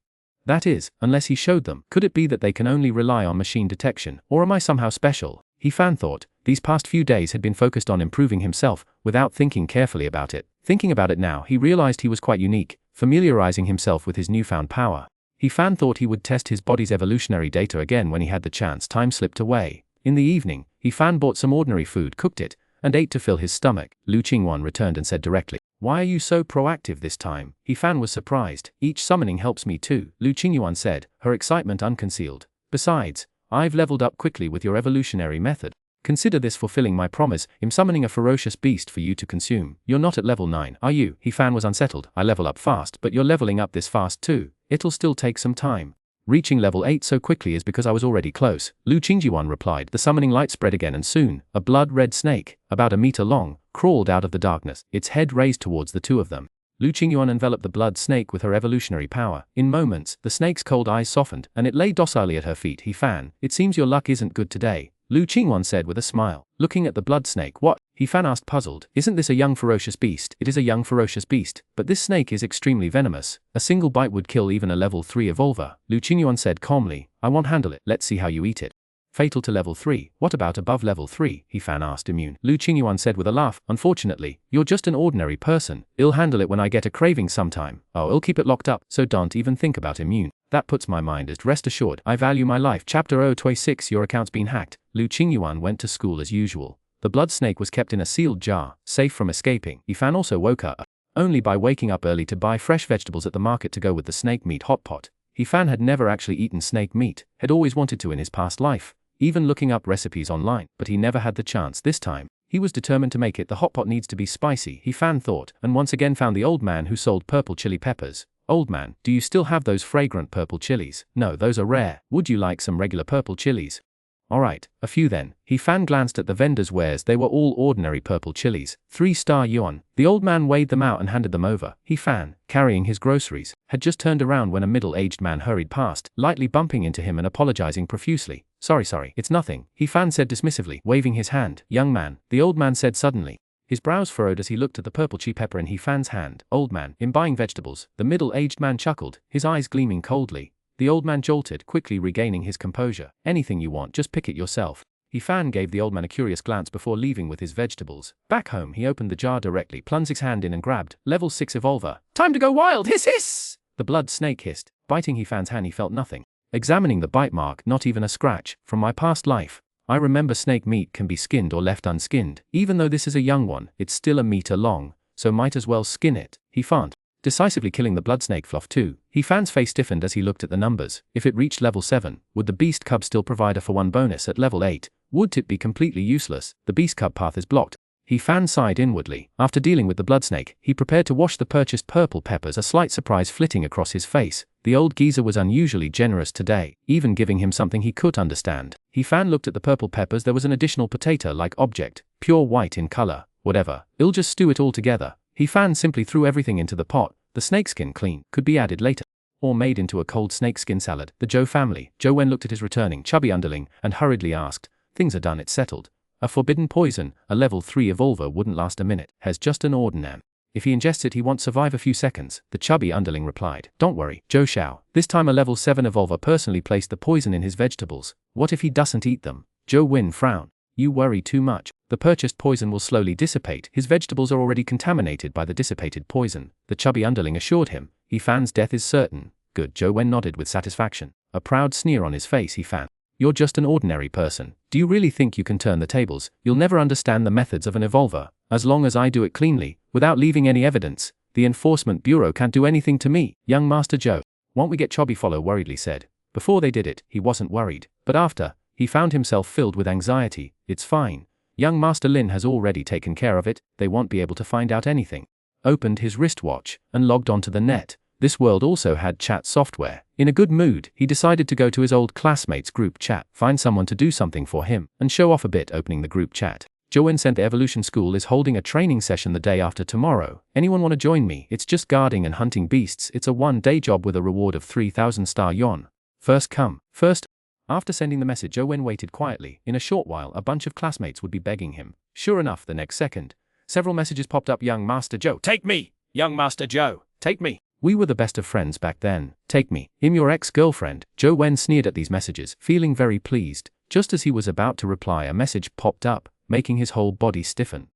That is, unless he showed them. Could it be that they can only rely on machine detection, or am I somehow special? He fan thought. These past few days had been focused on improving himself, without thinking carefully about it. Thinking about it now, he realized he was quite unique, familiarizing himself with his newfound power. He fan thought he would test his body's evolutionary data again when he had the chance. Time slipped away. In the evening, He fan bought some ordinary food, cooked it, and ate to fill his stomach. Lu Qingyuan returned and said directly, "Why are you so proactive this time?" He fan was surprised. "Each summoning helps me too," Lu Qingyuan said, her excitement unconcealed. "Besides, I've leveled up quickly with your evolutionary method. Consider this fulfilling my promise. I'm summoning a ferocious beast for you to consume. You're not at level 9, are you?" He fan was unsettled. "I level up fast, but you're leveling up this fast too. It'll still take some time. Reaching level 8 so quickly is because I was already close," Lu Qingyuan replied. The summoning light spread again and soon, a blood-red snake, about a meter long, crawled out of the darkness, its head raised towards the two of them. Lu Qingyuan enveloped the blood snake with her evolutionary power. In moments, the snake's cold eyes softened, and it lay docilely at her feet. He fan, "It seems your luck isn't good today," Lu Qingyuan said with a smile. Looking at the blood snake, "What?" He fan asked, puzzled. "Isn't this a young ferocious beast?" "It is a young ferocious beast, but this snake is extremely venomous. A single bite would kill even a level 3 evolver," Lu Qingyuan said calmly. "I won't handle it. Let's see how you eat it." "Fatal to level 3. What about above level 3? He fan asked. "Immune," Lu Qingyuan said with a laugh. "Unfortunately, you're just an ordinary person. I'll handle it when I get a craving sometime. Oh, I'll keep it locked up, so don't even think about immune. That puts my mind at rest. Assured, I value my life." Chapter 026. Your account's been hacked. Lu Qingyuan went to school as usual. The blood snake was kept in a sealed jar, safe from escaping. He fan also woke up, only by waking up early to buy fresh vegetables at the market to go with the snake meat hot pot. He fan had never actually eaten snake meat, had always wanted to in his past life, even looking up recipes online, but he never had the chance. This time, he was determined to make it. The hot pot needs to be spicy, he fan thought, and once again found the old man who sold purple chili peppers. Old man, do you still have those fragrant purple chilies? No, those are rare. Would you like some regular purple chilies? Alright, a few then. He fan glanced at the vendor's wares. They were all ordinary purple chilies. 3-star yuan. The old man weighed them out and handed them over. He fan, carrying his groceries, had just turned around when a middle-aged man hurried past, lightly bumping into him and apologizing profusely. Sorry, it's nothing, He fan said dismissively, waving his hand. Young man, the old man said suddenly. His brows furrowed as he looked at the purple chili pepper in He fan's hand. Old man, in buying vegetables, the middle-aged man chuckled, his eyes gleaming coldly. The old man jolted, quickly regaining his composure. Anything you want, just pick it yourself. He fan gave the old man a curious glance before leaving with his vegetables. Back home, he opened the jar directly, plunged his hand in and grabbed. Level 6 Evolver. Time to go wild, hiss hiss! The blood snake hissed. Biting He fan's hand, he felt nothing. Examining the bite mark, not even a scratch. From my past life, I remember snake meat can be skinned or left unskinned. Even though this is a young one, it's still a meter long, so might as well skin it. He fanned, decisively killing the blood snake fluff too. He fan's face stiffened as he looked at the numbers. If it reached level 7, would the beast cub still provide a for 1 bonus at level 8? Would it be completely useless? The beast cub path is blocked. He fan sighed inwardly. After dealing with the blood snake, he prepared to wash the purchased purple peppers, a slight surprise flitting across his face. The old geezer was unusually generous today, even giving him something he could understand. He fan looked at the purple peppers. There was an additional potato-like object, pure white in color. Whatever, I'll just stew it all together. He fan simply threw everything into the pot. The snakeskin clean, could be added later, or made into a cold snakeskin salad. The Zhou family. Xuanhuan looked at his returning chubby underling and hurriedly asked, things are done, it's settled. A forbidden poison, a level 3 evolver wouldn't last a minute, has just an ordinary. If he ingests it he won't survive a few seconds, the chubby underling replied. Don't worry, Zhou Xiao. This time a level 7 evolver personally placed the poison in his vegetables. What if he doesn't eat them? Xuanhuan frowned. You worry too much. The purchased poison will slowly dissipate. His vegetables are already contaminated by the dissipated poison. The chubby underling assured him. He fan's death is certain. Good. Xuanhuan nodded with satisfaction. A proud sneer on his face. He fan. You're just an ordinary person. Do you really think you can turn the tables? You'll never understand the methods of an evolver. As long as I do it cleanly, without leaving any evidence, the Enforcement Bureau can't do anything to me. Young Master Zhou. Won't we get Chobby Follow worriedly said. Before they did it, he wasn't worried. But after, he found himself filled with anxiety. It's fine. Young Master Lin has already taken care of it. They won't be able to find out anything. Opened his wristwatch and logged onto the net. This world also had chat software. In a good mood, he decided to go to his old classmates' group chat, find someone to do something for him, and show off a bit. Opening the group chat. Xuanhuan sent the Evolution School is holding a training session the day after tomorrow. Anyone want to join me? It's just guarding and hunting beasts. It's a 1-day job with a reward of 3,000 star yuan. First come, first. After sending the message, Xuanhuan waited quietly. In a short while, a bunch of classmates would be begging him. Sure enough, the next second, several messages popped up. Young Master Zhou. Take me! Young Master Zhou. Take me! We were the best of friends back then. Take me. I'm your ex-girlfriend. Xuanhuan sneered at these messages, feeling very pleased. Just as he was about to reply, a message popped up, making his whole body stiffen.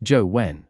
Xuanhuan.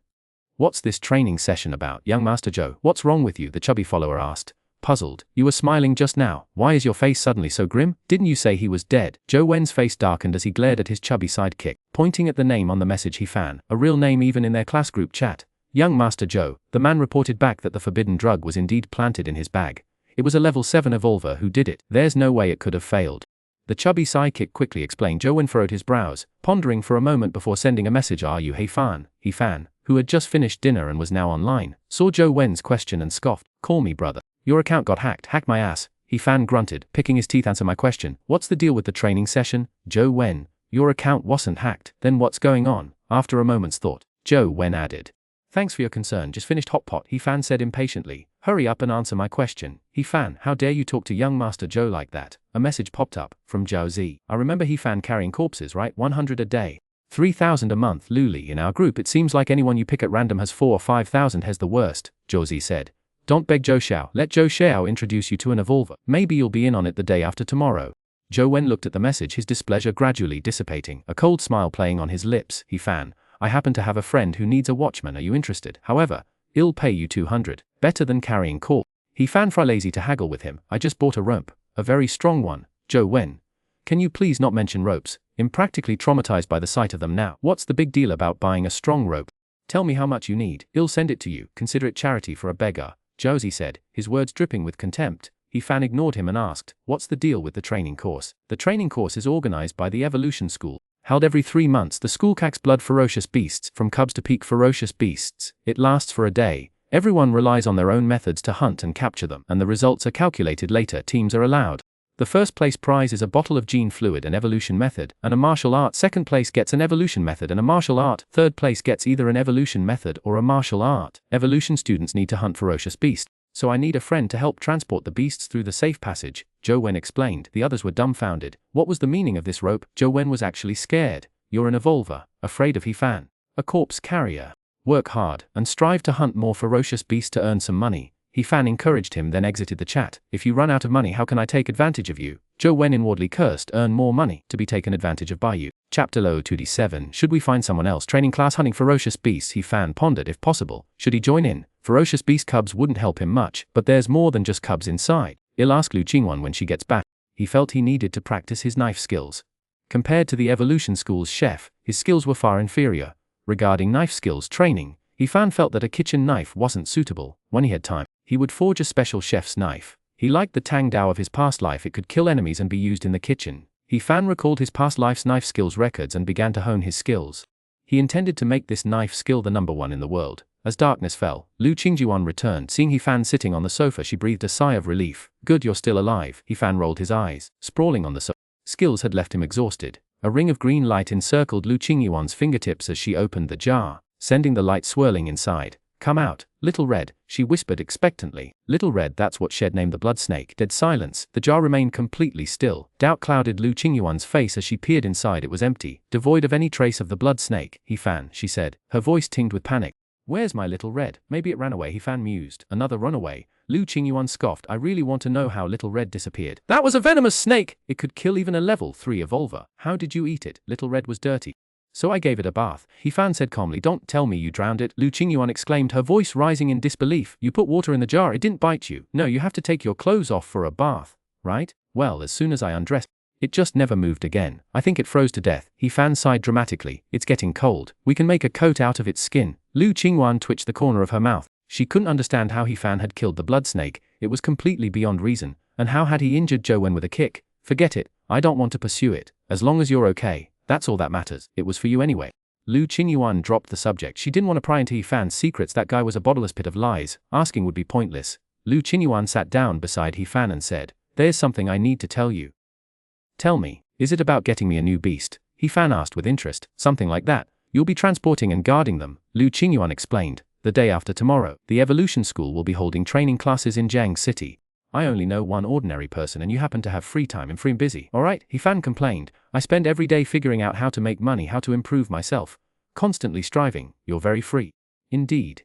What's this training session about? Young Master Zhou. What's wrong with you? The chubby follower asked. Puzzled. You were smiling just now. Why is your face suddenly so grim? Didn't you say he was dead? Xuanhuan's face darkened as he glared at his chubby sidekick, pointing at the name on the message. He fan. A real name even in their class group chat. Young Master Zhou. The man reported back that the forbidden drug was indeed planted in his bag. It was a level 7 evolver who did it. There's no way it could have failed. The chubby sidekick quickly explained. Xuanhuan furrowed his brows, pondering for a moment before sending a message. Are you He fan, who had just finished dinner and was now online, saw Xuanhuan's question and scoffed. Call me brother. Your account got hacked. Hack my ass. He fan grunted, picking his teeth. Answer my question. What's the deal with the training session? Xuanhuan. Your account wasn't hacked. Then what's going on? After a moment's thought, Xuanhuan added. Thanks for your concern. Just finished hot pot. He fan said impatiently. Hurry up and answer my question. He fan. How dare you talk to young Master Zhou like that? A message popped up from Zhao Zi. I remember He fan carrying corpses, right? 100 a day. 3,000 a month. Luli, in our group it seems like anyone you pick at random has 4,000 or 5,000. Has the worst, Zhao Zi said. Don't beg Zhou Xiao. Let Zhou Xiao introduce you to an evolver. Maybe you'll be in on it the day after tomorrow. Xuanhuan looked at the message, his displeasure gradually dissipating, a cold smile playing on his lips. He fan. I happen to have a friend who needs a watchman. Are you interested? However, I'll pay you 200. Better than carrying corp. He fan fry lazy to haggle with him. I just bought a rope. A very strong one. Xuanhuan. Can you please not mention ropes? I'm practically traumatized by the sight of them now. What's the big deal about buying a strong rope? Tell me how much you need. I'll send it to you. Consider it charity for a beggar. Zhao Zi said, his words dripping with contempt. He fan ignored him and asked, what's the deal with the training course? The training course is organized by the Evolution School. Held every 3 months, the school cacks blood ferocious beasts, from cubs to peak ferocious beasts. It lasts for a day, Everyone relies on their own methods to hunt and capture them, and the results are calculated later. Teams are allowed. The first place prize is a bottle of gene fluid, an evolution method, and a martial art. Second place gets an evolution method and a martial art. Third place gets either an evolution method or a martial art. Evolution students need to hunt ferocious beasts, so I need a friend to help transport the beasts through the safe passage, Xuanhuan explained. The others were dumbfounded. What was the meaning of this rope? Xuanhuan was actually scared. You're an evolver, afraid of Hefan, a corpse carrier. Work hard, and strive to hunt more ferocious beasts to earn some money. Hefan encouraged him, then exited the chat. If you run out of money, how can I take advantage of you? Xuanhuan inwardly cursed. Earn more money to be taken advantage of by you. Chapter 2D7. Should we find someone else? Training class hunting ferocious beasts. Hefan pondered if possible. Should he join in? Ferocious beast cubs wouldn't help him much, but there's more than just cubs inside. I'll ask Xuanhuan when she gets back. He felt he needed to practice his knife skills. Compared to the evolution school's chef, his skills were far inferior. Regarding knife skills training, Hefan felt that a kitchen knife wasn't suitable. When he had time, he would forge a special chef's knife. He liked the Tang Dao of his past life. It could kill enemies and be used in the kitchen. Hefan recalled his past life's knife skills records and began to hone his skills. He intended to make this knife skill the #1 in the world. As darkness fell, Xuanhuan returned. Seeing Hefan sitting on the sofa, she breathed a sigh of relief. Good, you're still alive. Hefan rolled his eyes. Sprawling on the sofa, skills had left him exhausted. A ring of green light encircled Xuanhuan's fingertips as she opened the jar, sending the light swirling inside. Come out, Little Red, she whispered expectantly. Little Red, that's what Shed named the blood snake. Dead silence. The jar remained completely still. Doubt clouded Xuanhuan's face as she peered inside. It was empty, devoid of any trace of the blood snake. Hefan, she said, her voice tinged with panic. Where's my Little Red? Maybe it ran away, Hefan mused. Another runaway? Xuanhuan scoffed. I really want to know how Little Red disappeared. That was a venomous snake! It could kill even a level 3 evolver. How did you eat it? Little Red was dirty. So I gave it a bath, Hefan said calmly. Don't tell me you drowned it, Xuanhuan exclaimed, her voice rising in disbelief. You put water in the jar, it didn't bite you. No, you have to take your clothes off for a bath, right? Well, as soon as I undressed, it just never moved again. I think it froze to death. Hefan sighed dramatically. It's getting cold. We can make a coat out of its skin. Xuanhuan twitched the corner of her mouth. She couldn't understand how Hefan had killed the blood snake. It was completely beyond reason. And how had he injured Xuanhuan with a kick? Forget it. I don't want to pursue it. As long as you're okay. That's all that matters. It was for you anyway. Xuanhuan dropped the subject. She didn't want to pry into Hefan's secrets. That guy was a bottomless pit of lies. Asking would be pointless. Xuanhuan sat down beside Hefan and said, There's something I need to tell you. Tell me, is it about getting me a new beast? Hefan asked with interest. Something like that. You'll be transporting and guarding them, Xuanhuan explained. The day after tomorrow, the evolution school will be holding training classes in Jiang City. I only know one ordinary person and you happen to have free time and free and busy. Alright, Hefan complained. I spend every day figuring out how to make money, how to improve myself. Constantly striving. You're very free. Indeed.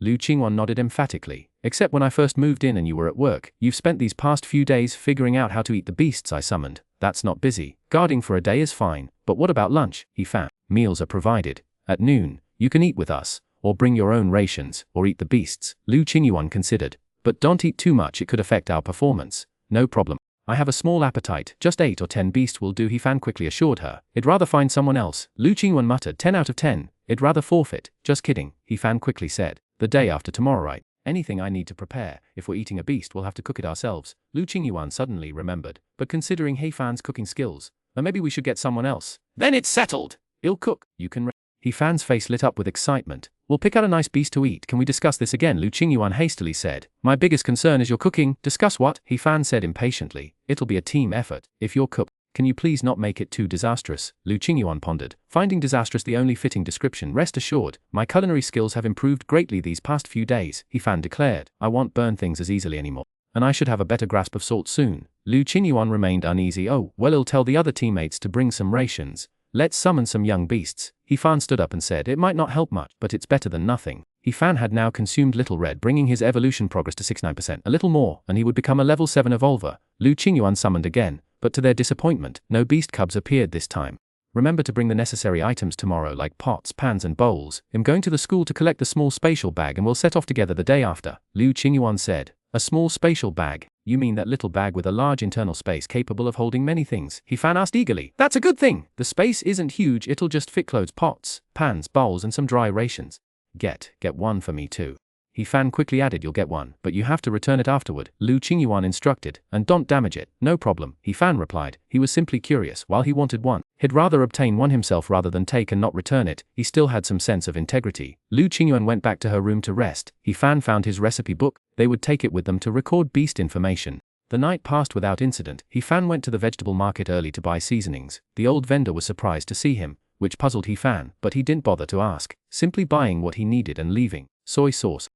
Xuanhuan nodded emphatically. Except when I first moved in and you were at work. You've spent these past few days figuring out how to eat the beasts I summoned. That's not busy. Guarding for a day is fine. But what about lunch? Hefan. Meals are provided. At noon, you can eat with us, or bring your own rations, or eat the beasts. Xuanhuan considered. But don't eat too much, it could affect our performance. No problem. I have a small appetite, just 8 or 10 beasts will do, Hefan quickly assured her. I'd rather find someone else. Xuanhuan muttered. 10 out of 10. I'd rather forfeit. Just kidding, Hefan quickly said. The day after tomorrow, right? Anything I need to prepare. If we're eating a beast, we'll have to cook it ourselves. Xuanhuan suddenly remembered. But considering Hefan's cooking skills, then maybe we should get someone else. Then it's settled. I'll cook. You can Hefan's face lit up with excitement. We'll pick out a nice beast to eat. Can we discuss this again? Xuanhuan hastily said. My biggest concern is your cooking. Discuss what? Hefan said impatiently. It'll be a team effort. If you're cook, can you please not make it too disastrous? Xuanhuan pondered, finding disastrous the only fitting description. Rest assured, my culinary skills have improved greatly these past few days, Hefan declared. I won't burn things as easily anymore. And I should have a better grasp of salt soon. Xuanhuan remained uneasy. Oh, well, I'll tell the other teammates to bring some rations. Let's summon some young beasts. Hefan stood up and said, it might not help much, but it's better than nothing. Hefan had now consumed Little Red, bringing his evolution progress to 69%. A little more, and he would become a level 7 evolver. Xuanhuan summoned again, but to their disappointment, no beast cubs appeared this time. Remember to bring the necessary items tomorrow like pots, pans and bowls. I'm going to the school to collect the small spatial bag and we'll set off together the day after. Xuanhuan said. A small spatial bag? You mean that little bag with a large internal space capable of holding many things? Hefan asked eagerly. That's a good thing. The space isn't huge, it'll just fit clothes, pots, pans, bowls and some dry rations. Get one for me too. He Fan quickly added, you'll get one, but you have to return it afterward, Lu Qingyuan instructed, and don't damage it. No problem, He Fan replied. He was simply curious. While he wanted one, he'd rather obtain one himself rather than take and not return it. He still had some sense of integrity. Lu Qingyuan went back to her room to rest. He Fan found his recipe book. They would take it with them to record beast information. The night passed without incident. He Fan went to the vegetable market early to buy seasonings. The old vendor was surprised to see him, which puzzled He Fan, but he didn't bother to ask, simply buying what he needed and leaving. Soy sauce,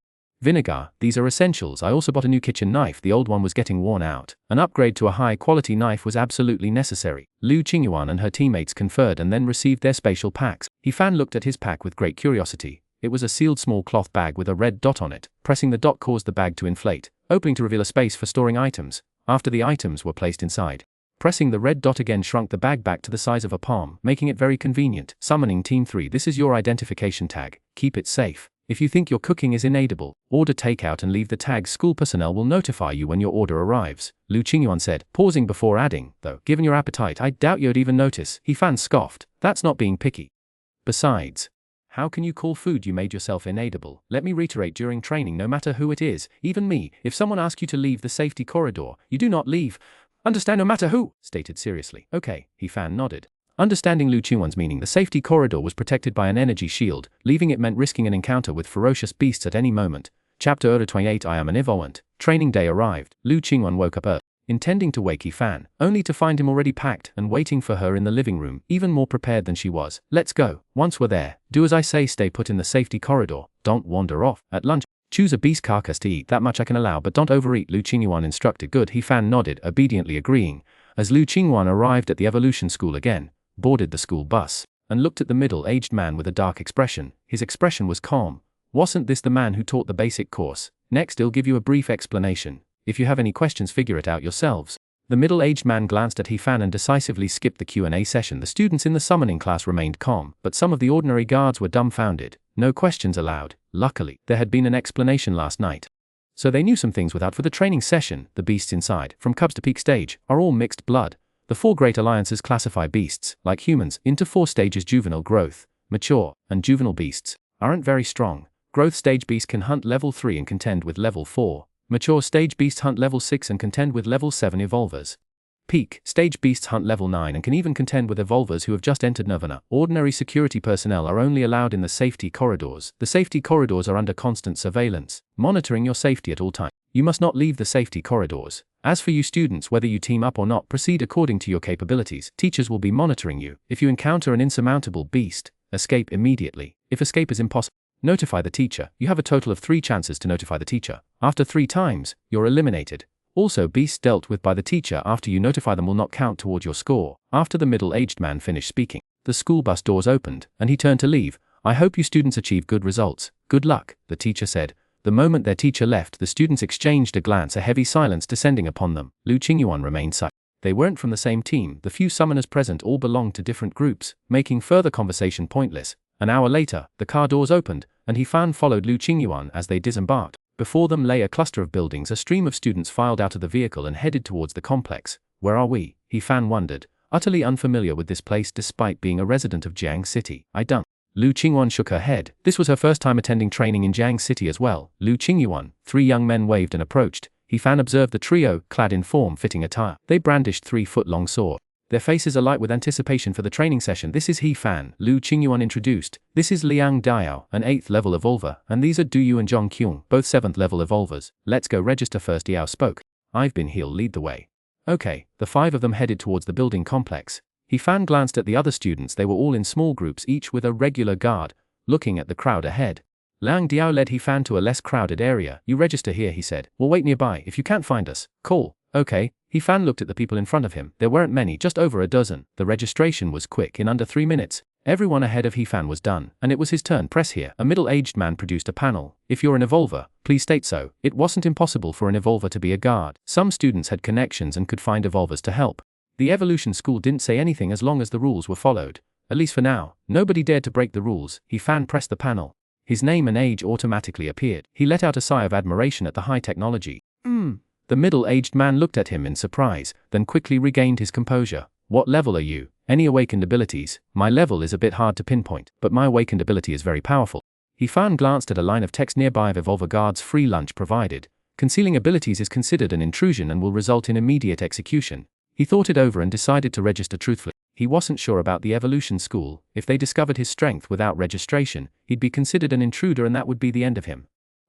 vinegar, these are essentials. I also bought a new kitchen knife. The old one was getting worn out. An upgrade to a high-quality knife was absolutely necessary. Lu Qingyuan and her teammates conferred and then received their spatial packs. He Fan looked at his pack with great curiosity. It was a sealed small cloth bag with a red dot on it. Pressing the dot caused the bag to inflate, opening to reveal a space for storing items, after the items were placed inside. Pressing the red dot again shrunk the bag back to the size of a palm, making it very convenient. Summoning Team 3, this is your identification tag. Keep it safe. If you think your cooking is inedible, order takeout and leave the tag. School personnel will notify you when your order arrives, Lu Qingyuan said, pausing before adding, though, given your appetite, I doubt you'd even notice. He Fan scoffed. That's not being picky. Besides, how can you call food you made yourself inedible? Let me reiterate, during training, no matter who it is, even me, if someone asks you to leave the safety corridor, you do not leave. Understand, no matter who? Stated seriously. Okay, He Fan nodded. Understanding Lu Qingyuan's meaning, the safety corridor was protected by an energy shield. Leaving it meant risking an encounter with ferocious beasts at any moment. Chapter 28. I am an Evolent. Training day arrived. Lu Qingyuan woke up early, intending to wake He Fan, only to find him already packed and waiting for her in the living room, even more prepared than she was. Let's go. Once we're there, do as I say, stay put in the safety corridor, don't wander off. At lunch, choose a beast carcass to eat. That much I can allow, but don't overeat, Lu Qingyuan instructed. Good, He Fan nodded, obediently agreeing. As Lu Qingyuan arrived at the evolution school again, boarded the school bus, and looked at the middle-aged man with a dark expression. His expression was calm. Wasn't this the man who taught the basic course? Next, he'll give you a brief explanation. If you have any questions, figure it out yourselves. The middle-aged man glanced at He Fan and decisively skipped the Q&A session. The students in the summoning class remained calm, but some of the ordinary guards were dumbfounded. No questions allowed. Luckily, there had been an explanation last night, so they knew some things without. For the training session, the beasts inside, from cubs to peak stage, are all mixed blood. The 4 great alliances classify beasts, like humans, into 4 stages: juvenile, growth, mature, and juvenile beasts aren't very strong. Growth stage beasts can hunt level 3 and contend with level 4. Mature stage beasts hunt level 6 and contend with level 7 evolvers. Peak stage beasts hunt level 9 and can even contend with evolvers who have just entered Nirvana. Ordinary security personnel are only allowed in the safety corridors. The safety corridors are under constant surveillance, monitoring your safety at all times. You must not leave the safety corridors. As for you students, whether you team up or not, proceed according to your capabilities. Teachers will be monitoring you. If you encounter an insurmountable beast, escape immediately. If escape is impossible, notify the teacher. You have a total of 3 chances to notify the teacher. After 3 times, you're eliminated. Also, beasts dealt with by the teacher after you notify them will not count toward your score. After the middle-aged man finished speaking, the school bus doors opened, and he turned to leave. I hope you students achieve good results. Good luck, the teacher said. The moment their teacher left, the students exchanged a glance, a heavy silence descending upon them. Lu Qingyuan remained silent. They weren't from the same team. The few summoners present all belonged to different groups, making further conversation pointless. An hour later, the car doors opened, and He Fan followed Lu Qingyuan as they disembarked. Before them lay a cluster of buildings. A stream of students filed out of the vehicle and headed towards the complex. Where are we? He Fan wondered, utterly unfamiliar with this place despite being a resident of Jiang City. I don't. Lu Qingyuan shook her head. This was her first time attending training in Jiang City as well. Lu Qingyuan. 3 young men waved and approached. He Fan observed the trio, clad in form-fitting attire. They brandished 3-foot-long swords. Their faces alight with anticipation for the training session. This is He Fan, Lu Qingyuan introduced. This is Liang Diao, an 8th level evolver, and these are Du Yu and Zhong Kyung, both 7th level evolvers. Let's go register first, Diao spoke. I've been. He'll lead the way. Okay, the 5 of them headed towards the building complex. He Fan glanced at the other students. They were all in small groups, each with a regular guard, looking at the crowd ahead. Liang Diao led He Fan to a less crowded area. You register here, he said. We'll wait nearby. If you can't find us, call. Okay. He Fan looked at the people in front of him. There weren't many, just over a dozen. The registration was quick. In under 3 minutes, everyone ahead of He Fan was done, and it was his turn. Press here. A middle-aged man produced a panel. If you're an evolver, please state so. It wasn't impossible for an evolver to be a guard. Some students had connections and could find evolvers to help. The evolution school didn't say anything as long as the rules were followed. At least for now. Nobody dared to break the rules. He Fan pressed the panel. His name and age automatically appeared. He let out a sigh of admiration at the high technology. The middle-aged man looked at him in surprise, then quickly regained his composure. What level are you? Any awakened abilities? My level is a bit hard to pinpoint, but my awakened ability is very powerful. He Fan glanced at a line of text nearby of Evolver Guard's free lunch provided. Concealing abilities is considered an intrusion and will result in immediate execution. He thought it over and decided to register truthfully. He wasn't sure about the evolution school. If they discovered his strength without registration, he'd be considered an intruder and that would be the end of him.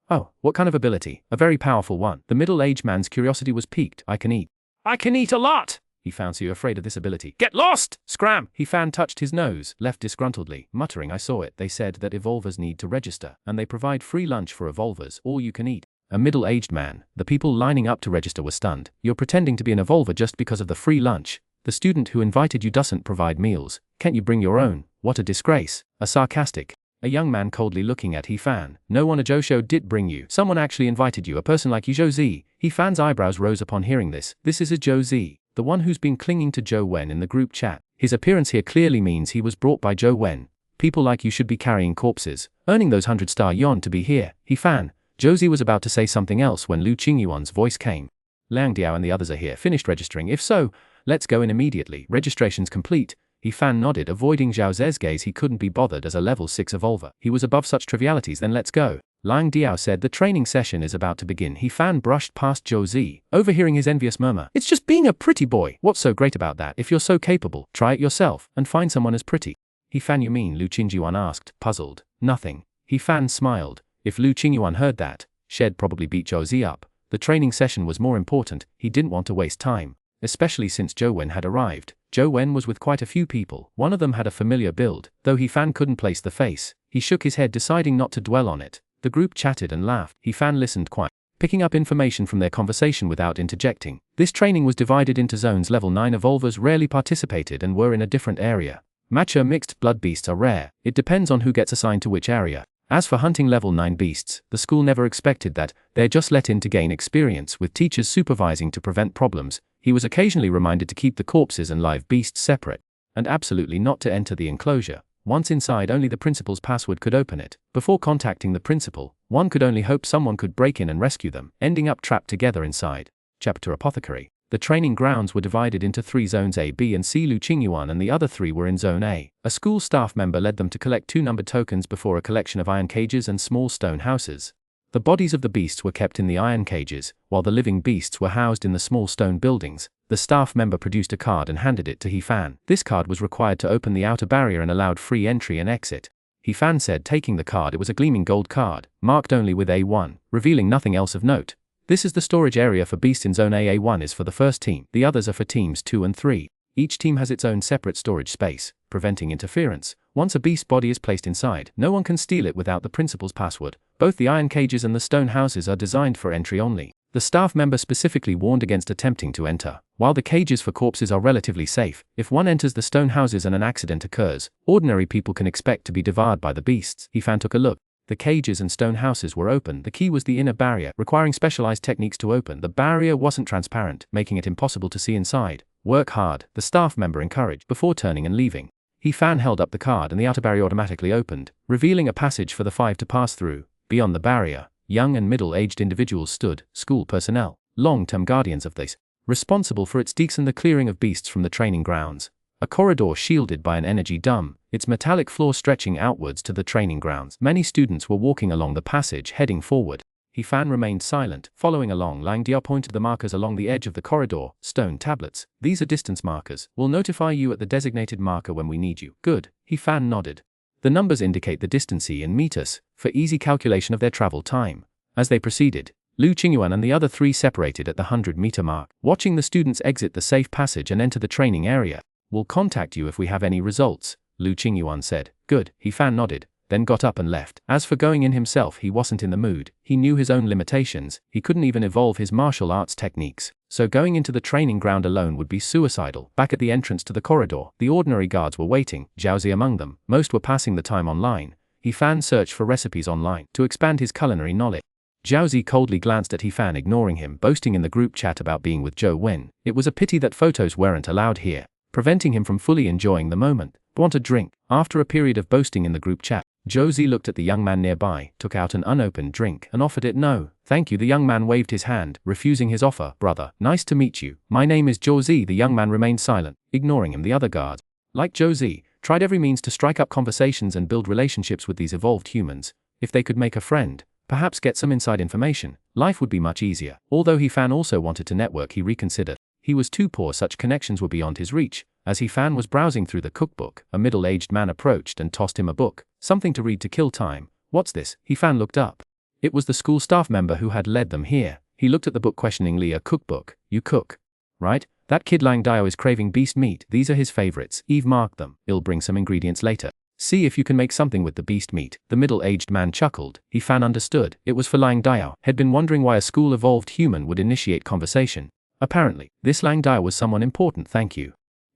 Oh, what kind of ability? A very powerful one. The middle-aged man's curiosity was piqued. I can eat. I can eat a lot! He found so afraid of this ability. Get lost! Scram! He Fan touched his nose, left disgruntledly, muttering, I saw it. They said that evolvers need to register, and they provide free lunch for evolvers, all you can eat. A middle-aged man. The people lining up to register were stunned. You're pretending to be an evolver just because of the free lunch. The student who invited you doesn't provide meals. Can't you bring your own? What a disgrace. A sarcastic. A young man coldly looking at He Fan. No one a Josho did bring you. Someone actually invited you, a person like you, Josie. He Fan's eyebrows rose upon hearing this. This is a Josie. The one who's been clinging to Zhou Wen in the group chat. His appearance here clearly means he was brought by Zhou Wen. People like you should be carrying corpses, earning those 100-star yuan to be here. He Fan. Josie was about to say something else when Lu Qingyuan's voice came. Liang Diao and the others are here. Finished registering? If so, let's go in immediately. Registration's complete. He Fan nodded, avoiding Zhao Ze's gaze. He couldn't be bothered as a level 6 evolver. He was above such trivialities. Then let's go. Liang Diao said the training session is about to begin. He Fan brushed past Zhou Zi, overhearing his envious murmur. It's just being a pretty boy. What's so great about that? If you're so capable, try it yourself, and find someone as pretty. He Fan, you mean? Lu Qingyuan asked, puzzled. Nothing. He Fan smiled. If Lu Qingyuan heard that, she'd probably beat Zhou Zi up. The training session was more important. He didn't want to waste time, especially since Zhou Wen had arrived. Zhou Wen was with quite a few people. One of them had a familiar build, though He Fan couldn't place the face. He shook his head, deciding not to dwell on it. The group chatted and laughed. He Fan listened quietly, picking up information from their conversation without interjecting. This training was divided into zones. Level 9 evolvers rarely participated and were in a different area. Mature mixed blood beasts are rare. It depends on who gets assigned to which area. As for hunting level 9 beasts, the school never expected that. They're just let in to gain experience, with teachers supervising to prevent problems. He was occasionally reminded to keep the corpses and live beasts separate, and absolutely not to enter the enclosure. Once inside, only the principal's password could open it. Before contacting the principal, one could only hope someone could break in and rescue them, ending up trapped together inside. Chapter Apothecary. The training grounds were divided into 3 zones A, B and C. Lu Qingyuan and the other 3 were in Zone A. A school staff member led them to collect 2 numbered tokens before a collection of iron cages and small stone houses. The bodies of the beasts were kept in the iron cages, while the living beasts were housed in the small stone buildings. The staff member produced a card and handed it to He Fan. This card was required to open the outer barrier and allowed free entry and exit. He Fan said, taking the card. It was a gleaming gold card, marked only with A1, revealing nothing else of note. This is the storage area for beasts in Zone A. A1 is for the first team. The others are for teams 2 and 3. Each team has its own separate storage space, preventing interference. Once a beast body is placed inside, no one can steal it without the principal's password. Both the iron cages and the stone houses are designed for entry only. The staff member specifically warned against attempting to enter. While the cages for corpses are relatively safe, if one enters the stone houses and an accident occurs, ordinary people can expect to be devoured by the beasts. He Fan took a look. The cages and stone houses were open. The key was the inner barrier, requiring specialized techniques to open. The barrier wasn't transparent, making it impossible to see inside. Work hard, the staff member encouraged, before turning and leaving. He Fan held up the card and the outer barrier automatically opened, revealing a passage for the 5 to pass through. Beyond the barrier, young and middle-aged individuals stood, school personnel, long-term guardians of this, responsible for its deeks and the clearing of beasts from the training grounds. A corridor shielded by an energy dome, its metallic floor stretching outwards to the training grounds. Many students were walking along the passage heading forward. He Fan remained silent, following along. Liang Diao pointed the markers along the edge of the corridor, stone tablets. These are distance markers. We'll notify you at the designated marker when we need you. Good. He Fan nodded. The numbers indicate the distance in meters, for easy calculation of their travel time. As they proceeded, Lu Qingyuan and the other 3 separated at the 100-meter mark, watching the students exit the safe passage and enter the training area. We'll contact you if we have any results, Lu Qingyuan said. Good. He Fan nodded, then got up and left. As for going in himself, he wasn't in the mood. He knew his own limitations. He couldn't even evolve his martial arts techniques. So going into the training ground alone would be suicidal. Back at the entrance to the corridor, the ordinary guards were waiting, Zhaozi among them. Most were passing the time online. He Fan searched for recipes online to expand his culinary knowledge. Zhaozi coldly glanced at He Fan, ignoring him, boasting in the group chat about being with Zhou Wen. It was a pity that photos weren't allowed here, preventing him from fully enjoying the moment. Want a drink? After a period of boasting in the group chat, Zhou looked at the young man nearby, took out an unopened drink, and offered it. No, thank you. The young man waved his hand, refusing his offer. Brother, nice to meet you. My name is Zhou. The young man remained silent, ignoring him. The other guards, like Zhou, tried every means to strike up conversations and build relationships with these evolved humans. If they could make a friend, perhaps get some inside information, life would be much easier. Although He-fan also wanted to network, he reconsidered. He was too poor, such connections were beyond his reach. As He-fan was browsing through the cookbook, a middle-aged man approached and tossed him a book. Something to read to kill time. What's this? He-fan looked up. It was the school staff member who had led them here. He looked at the book questioningly. A cookbook. You cook, right? That kid Lang Dio is craving beast meat. These are his favorites. Eve marked them. I'll bring some ingredients later. See if you can make something with the beast meat. The middle-aged man chuckled. He-fan understood. It was for Lang Dio. Had been wondering why a school-evolved human would initiate conversation. Apparently, this Lang Dio was someone important. Thank you.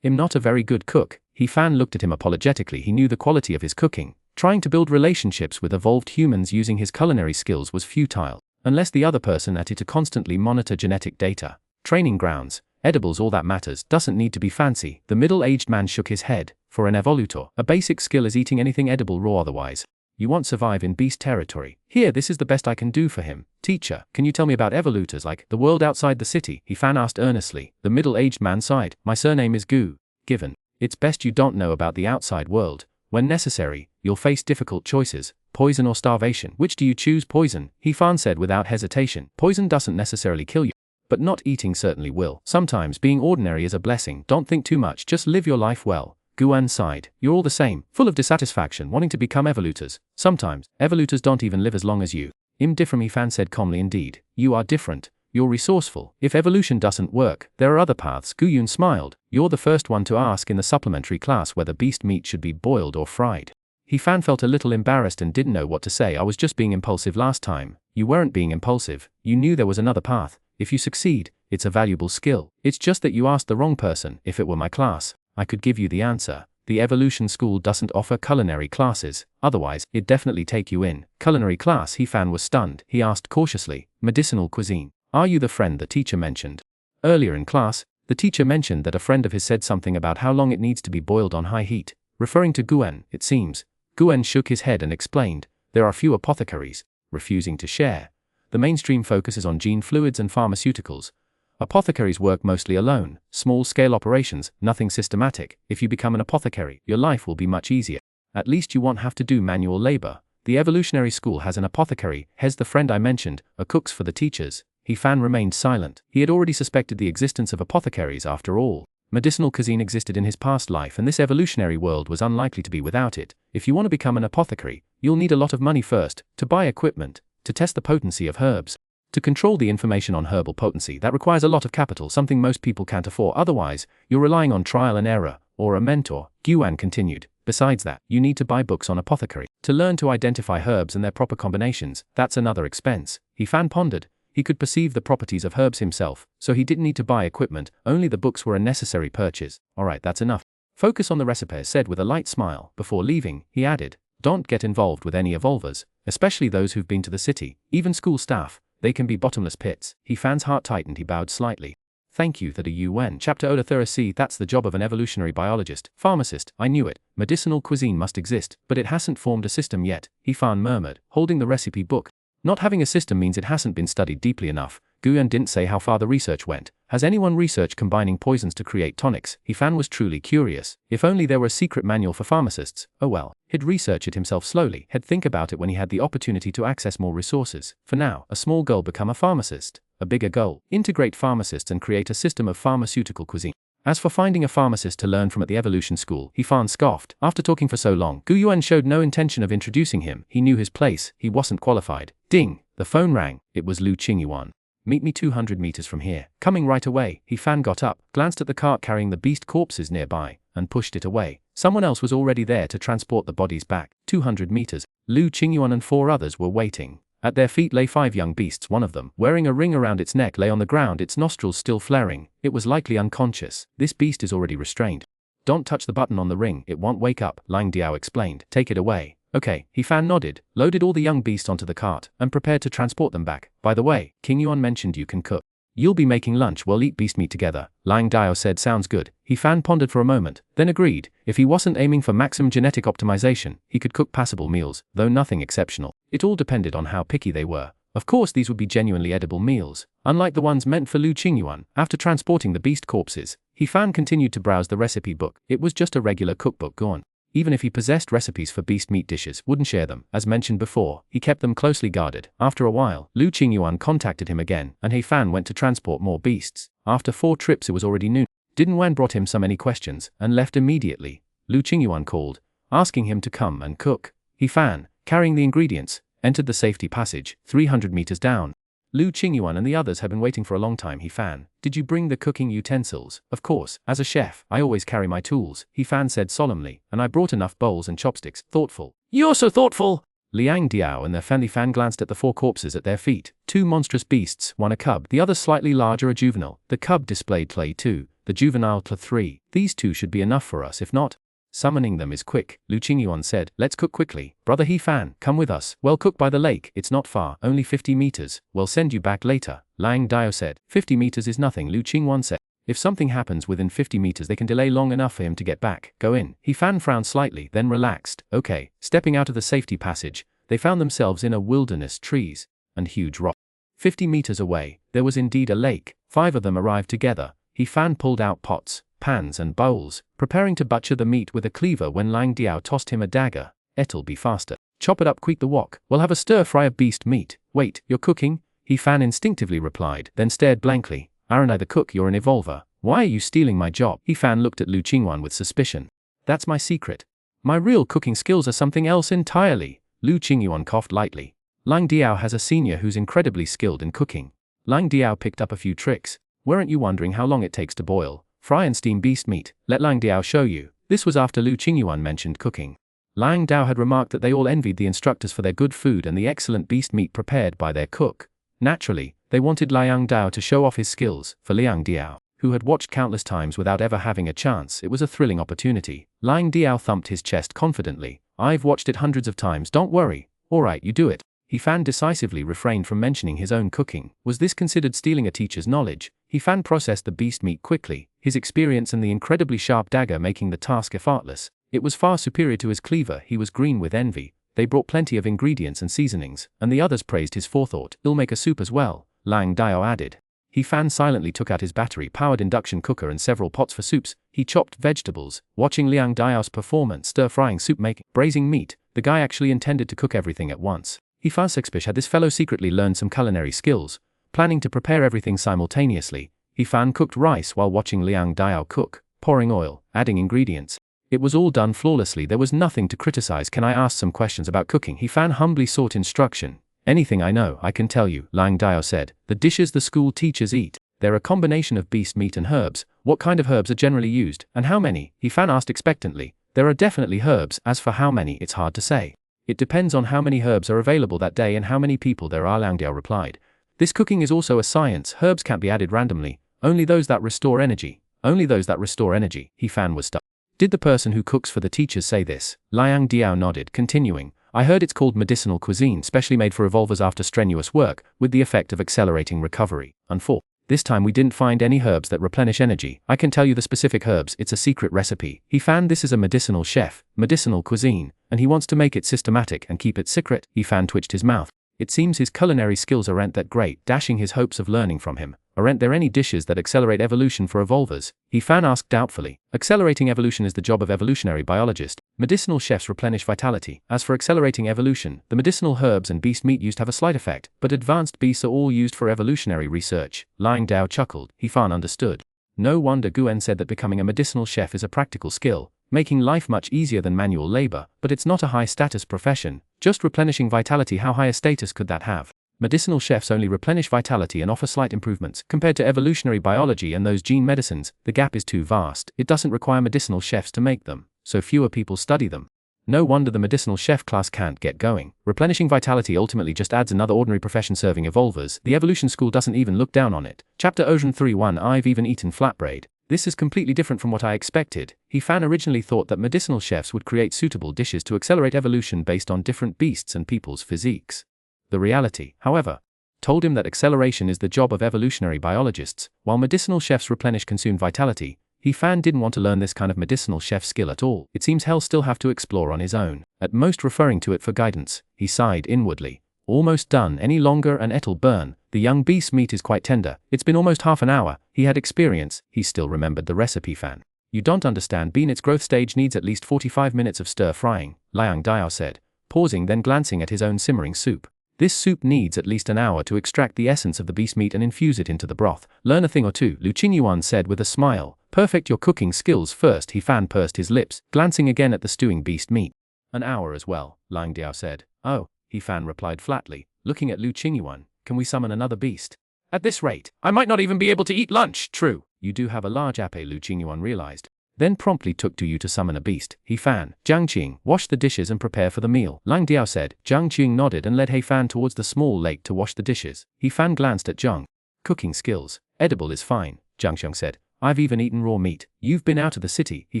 I'm not a very good cook. He-fan looked at him apologetically. He knew the quality of his cooking. Trying to build relationships with evolved humans using his culinary skills was futile. Unless the other person at it to constantly monitor genetic data. Training grounds. Edibles, all that matters doesn't need to be fancy. The middle-aged man shook his head. For an evolutor, a basic skill is eating anything edible raw. Otherwise, you won't survive in beast territory. Here, this is the best I can do for him. Teacher, can you tell me about evolutors like the world outside the city? He-fan asked earnestly. The middle-aged man sighed. My surname is Gu. Given. It's best you don't know about the outside world. When necessary, you'll face difficult choices. Poison or starvation. Which do you choose? Poison, He-fan said without hesitation. Poison doesn't necessarily kill you. But not eating certainly will. Sometimes being ordinary is a blessing. Don't think too much, just live your life well. Xuanhuan sighed. You're all the same, full of dissatisfaction, wanting to become evolutors. Sometimes, evolutors don't even live as long as you. I'm different, He-fan said calmly. Indeed, you are different. You're resourceful. If evolution doesn't work, there are other paths. Xuanhuan smiled. You're the first one to ask in the supplementary class whether beast meat should be boiled or fried. He-fan felt a little embarrassed and didn't know what to say. I was just being impulsive last time. You weren't being impulsive. You knew there was another path. If you succeed, it's a valuable skill. It's just that you asked the wrong person. If it were my class, I could give you the answer. The evolution school doesn't offer culinary classes, otherwise, it'd definitely take you in. Culinary class? He-fan was stunned. He asked cautiously. Medicinal cuisine. Are you the friend the teacher mentioned? Earlier in class, the teacher mentioned that a friend of his said something about how long it needs to be boiled on high heat. Referring to Xuanhuan, it seems. Xuanhuan shook his head and explained. There are few apothecaries. Refusing to share. The mainstream focus is on gene fluids and pharmaceuticals. Apothecaries work mostly alone, small-scale operations, nothing systematic. If you become an apothecary, your life will be much easier. At least you won't have to do manual labor. The evolutionary school has an apothecary, has the friend I mentioned, a cooks for the teachers. He-fan remained silent. He had already suspected the existence of apothecaries after all. Medicinal cuisine existed in his past life and this evolutionary world was unlikely to be without it. If you want to become an apothecary, you'll need a lot of money first, to buy equipment, to test the potency of herbs. To control the information on herbal potency, that requires a lot of capital, something most people can't afford. Otherwise, you're relying on trial and error, or a mentor. Xuanhuan continued. Besides that, you need to buy books on apothecary. To learn to identify herbs and their proper combinations, that's another expense. He-fan pondered. He could perceive the properties of herbs himself, so he didn't need to buy equipment, only the books were a necessary purchase. Alright, that's enough. Focus on the recipes, said with a light smile. Before leaving, he added, don't get involved with any evolvers, especially those who've been to the city, even school staff. They can be bottomless pits. He-fan's heart tightened. He bowed slightly. Thank you, that Xuanhuan. Chapter Olathuracy. That's the job of an evolutionary biologist. Pharmacist. I knew it. Medicinal cuisine must exist, but it hasn't formed a system yet. He-fan murmured, holding the recipe book. Not having a system means it hasn't been studied deeply enough. Xuanhuan didn't say how far the research went. Has anyone researched combining poisons to create tonics? He-fan was truly curious. If only there were a secret manual for pharmacists. Oh well. He'd research it himself slowly. He'd think about it when he had the opportunity to access more resources. For now, a small goal: become a pharmacist. A bigger goal: integrate pharmacists and create a system of pharmaceutical cuisine. As for finding a pharmacist to learn from at the evolution school, He-fan scoffed. After talking for so long, Xuanhuan showed no intention of introducing him. He knew his place. He wasn't qualified. Ding! The phone rang. It was Xuanhuan. Meet me 200 meters from here. Coming right away. He-fan got up, glanced at the cart carrying the beast corpses nearby, and pushed it away. Someone else was already there to transport the bodies back. 200 meters. Xuanhuan and 4 others were waiting. At their feet lay 5 young beasts. One of them, wearing a ring around its neck, lay on the ground, its nostrils still flaring. It was likely unconscious. This beast is already restrained. Don't touch the button on the ring, it won't wake up, Lang Dio explained. Take it away. Okay, He-fan nodded, loaded all the young beasts onto the cart, and prepared to transport them back. By the way, Xuanhuan mentioned you can cook. You'll be making lunch, we'll eat beast meat together. Lang Dio said sounds good. He-fan pondered for a moment, then agreed. If he wasn't aiming for maximum genetic optimization, he could cook passable meals, though nothing exceptional. It all depended on how picky they were. Of course these would be genuinely edible meals, unlike the ones meant for Xuanhuan. After transporting the beast corpses, He-fan continued to browse the recipe book. It was just a regular cookbook. Gone. Even if he possessed recipes for beast meat dishes, wouldn't share them. As mentioned before, he kept them closely guarded. After a while, Lu Qingyuan contacted him again, and He Fan went to transport more beasts. After 4 trips it was already noon. Dyna brought him so many questions, and left immediately. Lu Qingyuan called, asking him to come and cook. He Fan, carrying the ingredients, entered the safety passage, 300 meters down. Lu Qingyuan and the others had been waiting for a long time. He Fan, did you bring the cooking utensils? Of course, as a chef, I always carry my tools, He Fan said solemnly, and I brought enough bowls and chopsticks. Thoughtful. You're so thoughtful! Liang Diao and their family Fan glanced at the 4 corpses at their feet. 2 monstrous beasts, one a cub, the other slightly larger, a juvenile. The cub displayed clay 2, the juvenile 3. These 2 should be enough for us, if not. Summoning them is quick, Lu Qingyuan said. Let's cook quickly. Brother He Fan, come with us. Well, cook by the lake. It's not far, only 50 meters. We'll send you back later, Liang Diao said. 50 meters is nothing, Lu Qingyuan said. If something happens within 50 meters, they can delay long enough for him to get back. Go in. He Fan frowned slightly, then relaxed. Okay. Stepping out of the safety passage, they found themselves in a wilderness, trees and huge rock. 50 meters away, there was indeed a lake. 5 of them arrived together. He Fan pulled out pots, pans and bowls, preparing to butcher the meat with a cleaver when Liang Diao tossed him a dagger. It'll be faster. Chop it up quick, the wok. We'll have a stir-fry of beast meat. Wait, you're cooking? He Fan instinctively replied, then stared blankly. Aren't I the cook? You're an evolver. Why are you stealing my job? He Fan looked at Lu Qingyuan with suspicion. That's my secret. My real cooking skills are something else entirely. Lu Qingyuan coughed lightly. Liang Diao has a senior who's incredibly skilled in cooking. Liang Diao picked up a few tricks. Weren't you wondering how long it takes to boil, fry and steam beast meat? Let Liang Diao show you. This was after Lu Qingyuan mentioned cooking. Liang Diao had remarked that they all envied the instructors for their good food and the excellent beast meat prepared by their cook. Naturally, they wanted Liang Diao to show off his skills. For Liang Diao, who had watched countless times without ever having a chance, it was a thrilling opportunity. Liang Diao thumped his chest confidently. I've watched it hundreds of times, don't worry. Alright, you do it. He Fan decisively refrained from mentioning his own cooking. Was this considered stealing a teacher's knowledge? He Fan processed the beast meat quickly, his experience and the incredibly sharp dagger making the task effortless. It was far superior to his cleaver. He was green with envy. They brought plenty of ingredients and seasonings, and the others praised his forethought. He'll make a soup as well, Liang Diao added. He Fan silently took out his battery-powered induction cooker and several pots for soups. He chopped vegetables, watching Liang Diao's performance stir-frying soup making, braising meat. The guy actually intended to cook everything at once. He Fan suspicious had this fellow secretly learned some culinary skills, planning to prepare everything simultaneously. He Fan cooked rice while watching Liang Diao cook, pouring oil, adding ingredients. It was all done flawlessly. There was nothing to criticize. Can I ask some questions about cooking? He Fan humbly sought instruction. Anything I know, I can tell you, Liang Diao said. The dishes the school teachers eat. They're a combination of beast meat and herbs. What kind of herbs are generally used, and how many? He Fan asked expectantly. There are definitely herbs. As for how many, it's hard to say. It depends on how many herbs are available that day and how many people there are, Liang Diao replied. This cooking is also a science. Herbs can't be added randomly. Only those that restore energy. Only those that restore energy. He Fan was stuck. Did the person who cooks for the teachers say this? Liang Diao nodded, continuing. I heard it's called medicinal cuisine, specially made for evolvers after strenuous work, with the effect of accelerating recovery. Unfortunately, this time we didn't find any herbs that replenish energy. I can tell you the specific herbs. It's a secret recipe. He Fan, this is a medicinal chef, medicinal cuisine, and he wants to make it systematic and keep it secret. He Fan twitched his mouth. It seems his culinary skills aren't that great, dashing his hopes of learning from him. Aren't there any dishes that accelerate evolution for evolvers? He Fan asked doubtfully. Accelerating evolution is the job of evolutionary biologist. Medicinal chefs replenish vitality. As for accelerating evolution, the medicinal herbs and beast meat used have a slight effect, but advanced beasts are all used for evolutionary research. Liang Diao chuckled. He Fan understood. No wonder Guen said that becoming a medicinal chef is a practical skill, making life much easier than manual labor, but it's not a high-status profession. Just replenishing vitality, how high a status could that have? Medicinal chefs only replenish vitality and offer slight improvements. Compared to evolutionary biology and those gene medicines, the gap is too vast. It doesn't require medicinal chefs to make them, so fewer people study them. No wonder the medicinal chef class can't get going. Replenishing vitality ultimately just adds another ordinary profession serving evolvers. The evolution school doesn't even look down on it. Chapter Ocean 3:1 I've even eaten flatbread. This is completely different from what I expected. He Fan originally thought that medicinal chefs would create suitable dishes to accelerate evolution based on different beasts and people's physiques. The reality, however, told him that acceleration is the job of evolutionary biologists, while medicinal chefs replenish consumed vitality. He Fan didn't want to learn this kind of medicinal chef skill at all. It seems he'll still have to explore on his own, at most referring to it for guidance. He sighed inwardly. Almost done. Any longer and it'll burn. The young beast's meat is quite tender. It's been almost half an hour. He had experience. He still remembered the recipe. Fan. You don't understand, bean its growth stage needs at least 45 minutes of stir-frying, Liang Diao said, pausing then glancing at his own simmering soup. This soup needs at least an hour to extract the essence of the beast meat and infuse it into the broth. Learn a thing or two, Xuanhuan said with a smile. Perfect your cooking skills first. He fan pursed his lips, glancing again at the stewing beast meat. An hour as well, Liang Diao said. Oh, He fan replied flatly, looking at Xuanhuan. Can we summon another beast? At this rate, I might not even be able to eat lunch. True. You do have a large appetite, Xuanhuan realized. Then promptly took to you to summon a beast. He fan, Zhang Qing, wash the dishes and prepare for the meal. Liang Diao said. Zhang Qing nodded and led He fan towards the small lake to wash the dishes. He fan glanced at Zhang. Cooking skills. Edible is fine, Zhang Xiong said. I've even eaten raw meat. You've been out of the city. He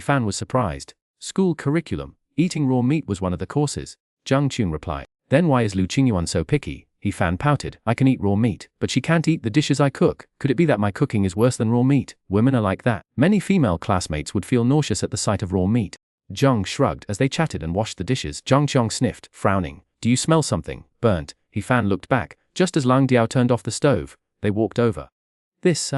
fan was surprised. School curriculum. Eating raw meat was one of the courses. Zhang Qing replied. Then why is Xuanhuan so picky? He fan pouted. I can eat raw meat, but she can't eat the dishes I cook. Could it be that my cooking is worse than raw meat? Women are like that. Many female classmates would feel nauseous at the sight of raw meat. Zhang shrugged as they chatted and washed the dishes. Zhang Qiong sniffed, frowning. Do you smell something? Burnt. He fan looked back. Just as Liang Diao turned off the stove, they walked over. This,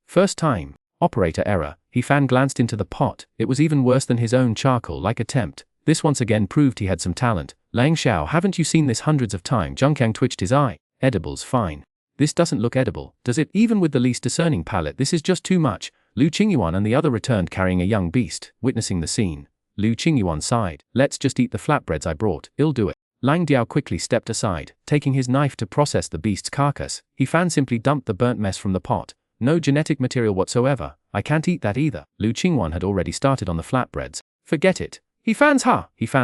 first time. Operator error. He fan glanced into the pot. It was even worse than his own charcoal-like attempt. This once again proved he had some talent. Lang Xiao, haven't you seen this hundreds of times? Zhang Qiang twitched his eye. Edibles fine. This doesn't look edible, does it? Even with the least discerning palate, this is just too much. Xuanhuan and the other returned carrying a young beast. Witnessing the scene, Xuanhuan sighed. Let's just eat the flatbreads I brought. I'll do it. Liang Diao quickly stepped aside, taking his knife to process the beast's carcass. He fan simply dumped the burnt mess from the pot. No genetic material whatsoever. I can't eat that either. Xuanhuan had already started on the flatbreads. Forget it. He fan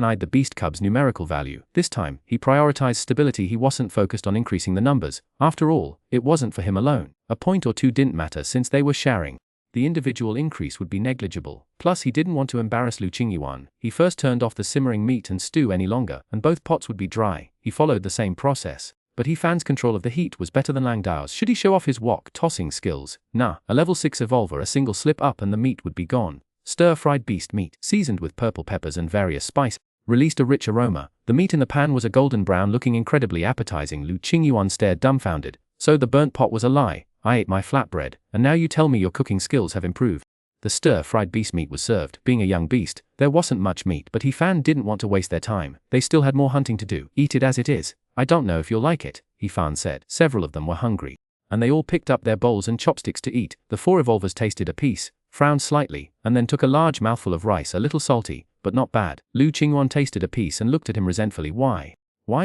eyed the beast cub's numerical value. This time, he prioritized stability. He wasn't focused on increasing the numbers. After all, it wasn't for him alone. A point or two didn't matter since they were sharing. The individual increase would be negligible. Plus he didn't want to embarrass Xuanhuan. He first turned off the simmering meat and stew any longer, and both pots would be dry. He followed the same process. But he fan's control of the heat was better than Lang Dao's. Should he show off his wok tossing skills? Nah, a level 6 evolver, a single slip up and the meat would be gone. Stir-fried beast meat, seasoned with purple peppers and various spices, released a rich aroma. The meat in the pan was a golden brown, looking incredibly appetizing. Xuanhuan stared dumbfounded. So the burnt pot was a lie. I ate my flatbread, and now you tell me your cooking skills have improved. The stir-fried beast meat was served. Being a young beast, there wasn't much meat, but he fan didn't want to waste their time. They still had more hunting to do. Eat it as it is. I don't know if you'll like it, he fan said. Several of them were hungry, and they all picked up their bowls and chopsticks to eat. The 4 evolvers tasted a piece, frowned slightly, and then took a large mouthful of rice, a little salty, but not bad. Xuanhuan tasted a piece and looked at him resentfully. Why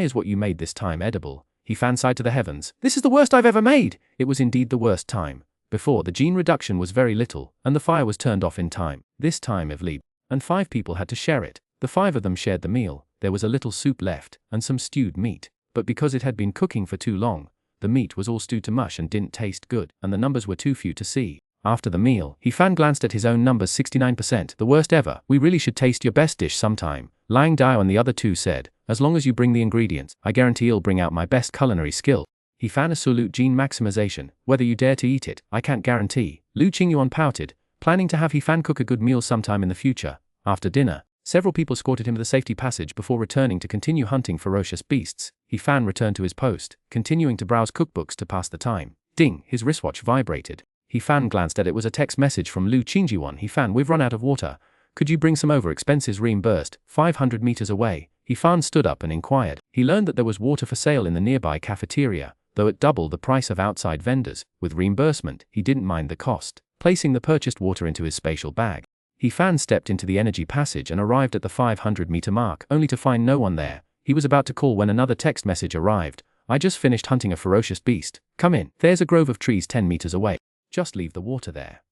is what you made this time edible? He fan sighed to the heavens. This is the worst I've ever made. It was indeed the worst time. Before, the gene reduction was very little, and the fire was turned off in time. This time Evli and 5 people had to share it. The 5 of them shared the meal. There was a little soup left, and some stewed meat. But because it had been cooking for too long, the meat was all stewed to mush and didn't taste good, and the numbers were too few to see. After the meal, he fan glanced at his own numbers. 69%, the worst ever. We really should taste your best dish sometime. Liang Diao and the other 2 said. As long as you bring the ingredients, I guarantee you'll bring out my best culinary skill. He fan a salute gene maximization. Whether you dare to eat it, I can't guarantee. Xuanhuan pouted, planning to have he fan cook a good meal sometime in the future. After dinner, several people escorted him to the safety passage before returning to continue hunting ferocious beasts. He fan returned to his post, continuing to browse cookbooks to pass the time. Ding, his wristwatch vibrated. He fan glanced at it. Was a text message from Xuanhuan. He fan, we've run out of water. Could you bring some over? Expenses reimbursed. 500 meters away. He fan stood up and inquired. He learned that there was water for sale in the nearby cafeteria, though it doubled the price of outside vendors. With reimbursement, he didn't mind the cost. Placing the purchased water into his spatial bag, he fan stepped into the energy passage and arrived at the 500-meter mark, only to find no one there. He was about to call when another text message arrived. I just finished hunting a ferocious beast. Come in. There's a grove of trees 10 meters away. Just leave the water there.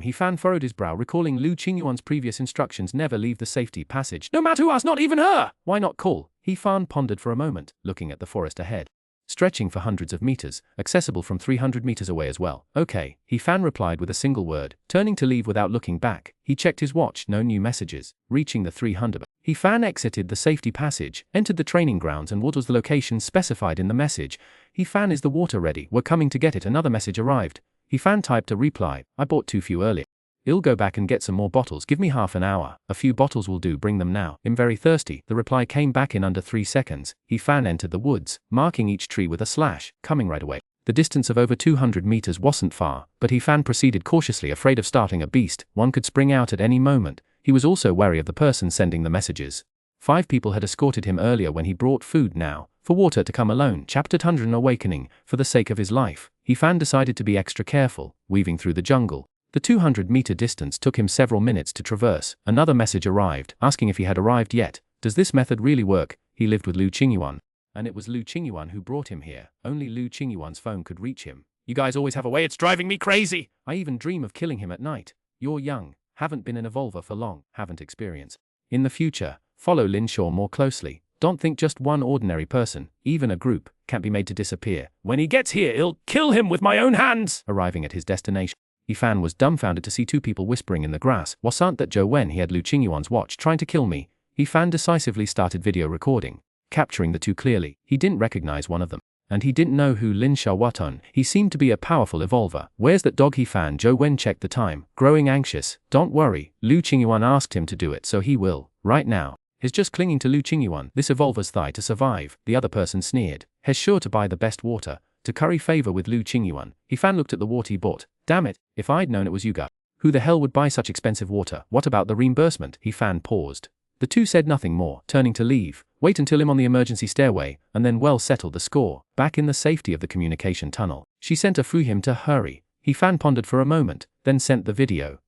He fan furrowed his brow, recalling Xuanhuan's previous instructions: never leave the safety passage. No matter who asks, not even her! Why not call? He fan pondered for a moment, looking at the forest ahead, stretching for hundreds of meters, accessible from 300 meters away as well. Okay, he fan replied with a single word, turning to leave without looking back. He checked his watch, no new messages. Reaching the 300, he fan exited the safety passage, entered the training grounds, and what was the location specified in the message? He fan, is the water ready? We're coming to get it. Another message arrived. He fan typed a reply. I bought too few earlier. I'll go back and get some more bottles. Give me half an hour. A few bottles will do. Bring them now. I'm very thirsty. The reply came back in under 3 seconds. He fan entered the woods, marking each tree with a slash. Coming right away. The distance of over 200 meters wasn't far, but He Fan proceeded cautiously, afraid of starting a beast. One could spring out at any moment. He was also wary of the person sending the messages. 5 people had escorted him earlier when he brought food now, for water to come alone. Chapter 100 Awakening. For the sake of his life, He Fan decided to be extra careful, weaving through the jungle. The 200-meter distance took him several minutes to traverse. Another message arrived, asking if he had arrived yet. Does this method really work? He lived with Lu Qingyuan. And it was Lu Qingyuan who brought him here. Only Lu Qingyuan's phone could reach him. You guys always have a way, it's driving me crazy. I even dream of killing him at night. You're young, haven't been an evolver for long, haven't experienced. In the future, follow Lin Shaw more closely. Don't think just one ordinary person, even a group, can't be made to disappear. When he gets here, I'll kill him with my own hands. Arriving at his destination, He Fan was dumbfounded to see 2 people whispering in the grass. Wasn't that Xuanhuan? He had Lu Qingyuan's watch trying to kill me. He Fan decisively started video recording, capturing the 2 clearly. He didn't recognize one of them, and he didn't know who Lin Shaowaton. He seemed to be a powerful evolver. Where's that dog? He Fan. Xuanhuan checked the time, growing anxious. Don't worry, Lu Qingyuan asked him to do it, so he will, right now. He's just clinging to Lu Qingyuan, this evolver's thigh to survive. The other person sneered. He's sure to buy the best water, to curry favor with Lu Qingyuan. He Fan looked at the water he bought. Damn it, if I'd known it was you guys. Who the hell would buy such expensive water? What about the reimbursement? He Fan paused. The 2 said nothing more, turning to leave. Wait until him on the emergency stairway, and then well settle the score. Back in the safety of the communication tunnel, she sent a for him to hurry. He Fan pondered for a moment, then sent the video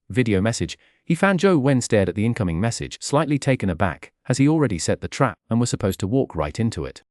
message. He Fan. Xuanhuan stared at the incoming message, slightly taken aback, as he already set the trap, and was supposed to walk right into it.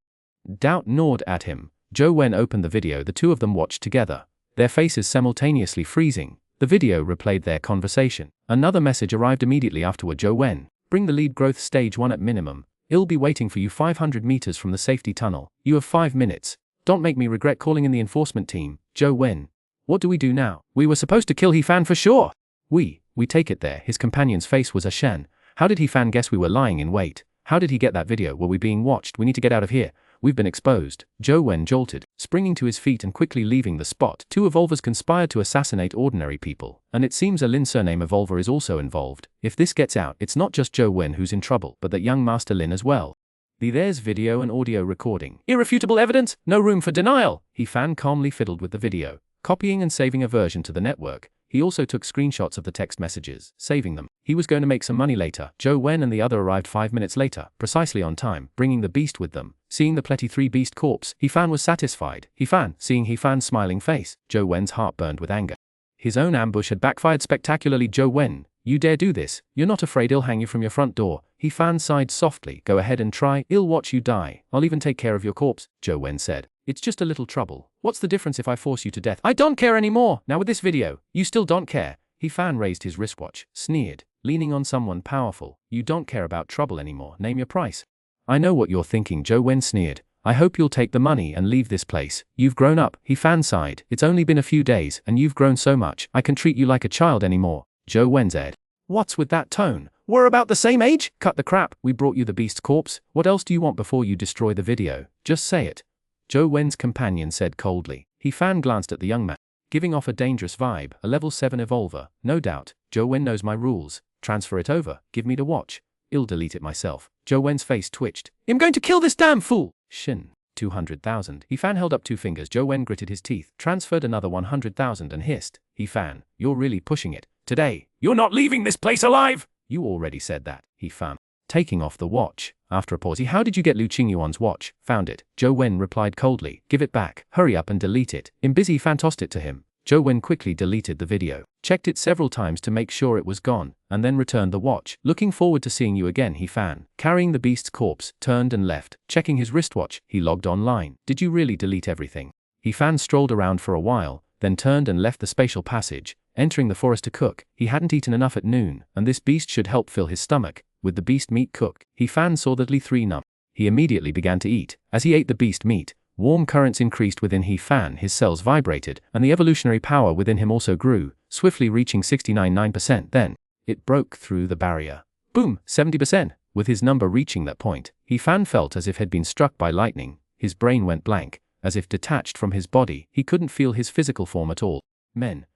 Doubt gnawed at him. Xuanhuan opened the video. The 2 of them watched together, their faces simultaneously freezing. The video replayed their conversation. Another message arrived immediately afterward. Xuanhuan, bring the lead growth stage 1 at minimum. I'll be waiting for you 500 meters from the safety tunnel. You have 5 minutes. Don't make me regret calling in the enforcement team. Xuanhuan, what do we do now? We were supposed to kill He Fan for sure. We take it there. His companion's face was ashen. How did He Fan guess we were lying in wait? How did he get that video? Were we being watched? We need to get out of here. We've been exposed. Xuanhuan jolted, springing to his feet and quickly leaving the spot. 2 evolvers conspired to assassinate ordinary people, and it seems a Lin surname evolver is also involved. If this gets out, it's not just Xuanhuan who's in trouble, but that young Master Lin as well. There's video and audio recording. Irrefutable evidence, no room for denial. He Fan calmly fiddled with the video, copying and saving a version to the network. He also took screenshots of the text messages, saving them. He was going to make some money later. Xuanhuan and the other arrived 5 minutes later, precisely on time, bringing the beast with them. Seeing the Pletty 3 beast corpse, He Fan was satisfied. He Fan, seeing He Fan's smiling face, Xuanhuan's heart burned with anger. His own ambush had backfired spectacularly. Xuanhuan, you dare do this? You're not afraid I'll hang you from your front door? He Fan sighed softly. Go ahead and try. I'll watch you die. I'll even take care of your corpse, Xuanhuan said. It's just a little trouble. What's the difference if I force you to death? I don't care anymore. Now with this video, you still don't care. He Fan raised his wristwatch, sneered, leaning on someone powerful. You don't care about trouble anymore. Name your price. I know what you're thinking. Xuanhuan sneered. I hope you'll take the money and leave this place. You've grown up. He Fan sighed. It's only been a few days, and you've grown so much. I can treat you like a child anymore. Xuanhuan said. What's with that tone? We're about the same age? Cut the crap. We brought you the beast's corpse. What else do you want before you destroy the video? Just say it. Xuanhuan's companion said coldly. He Fan glanced at the young man, giving off a dangerous vibe. A level 7 evolver, no doubt. Xuanhuan knows my rules. Transfer it over. Give me the watch. I'll delete it myself. Xuanhuan's face twitched. I'm going to kill this damn fool. Shin. 200,000. He Fan held up 2 fingers. Xuanhuan gritted his teeth, transferred another 100,000 and hissed. He Fan, you're really pushing it. Today, you're not leaving this place alive. You already said that. He Fan, taking off the watch. After a pause, how did you get Lu Qingyuan's watch? Found it. Xuanhuan replied coldly. Give it back. Hurry up and delete it. In busy, Fan tossed it to him. Xuanhuan quickly deleted the video, checked it several times to make sure it was gone, and then returned the watch. Looking forward to seeing you again. He Fan, carrying the beast's corpse, turned and left. Checking his wristwatch, he logged online. Did you really delete everything? He Fan strolled around for a while, then turned and left the spatial passage, entering the forest to cook. He hadn't eaten enough at noon, and this beast should help fill his stomach. With the beast meat cooked, He Fan saw that Li 3 numb. He immediately began to eat. As he ate the beast meat, warm currents increased within He Fan. His cells vibrated, and the evolutionary power within him also grew, swiftly reaching 69.9%. Then, it broke through the barrier. Boom, 70%. With his number reaching that point, He Fan felt as if had been struck by lightning. His brain went blank, as if detached from his body. He couldn't feel his physical form at all.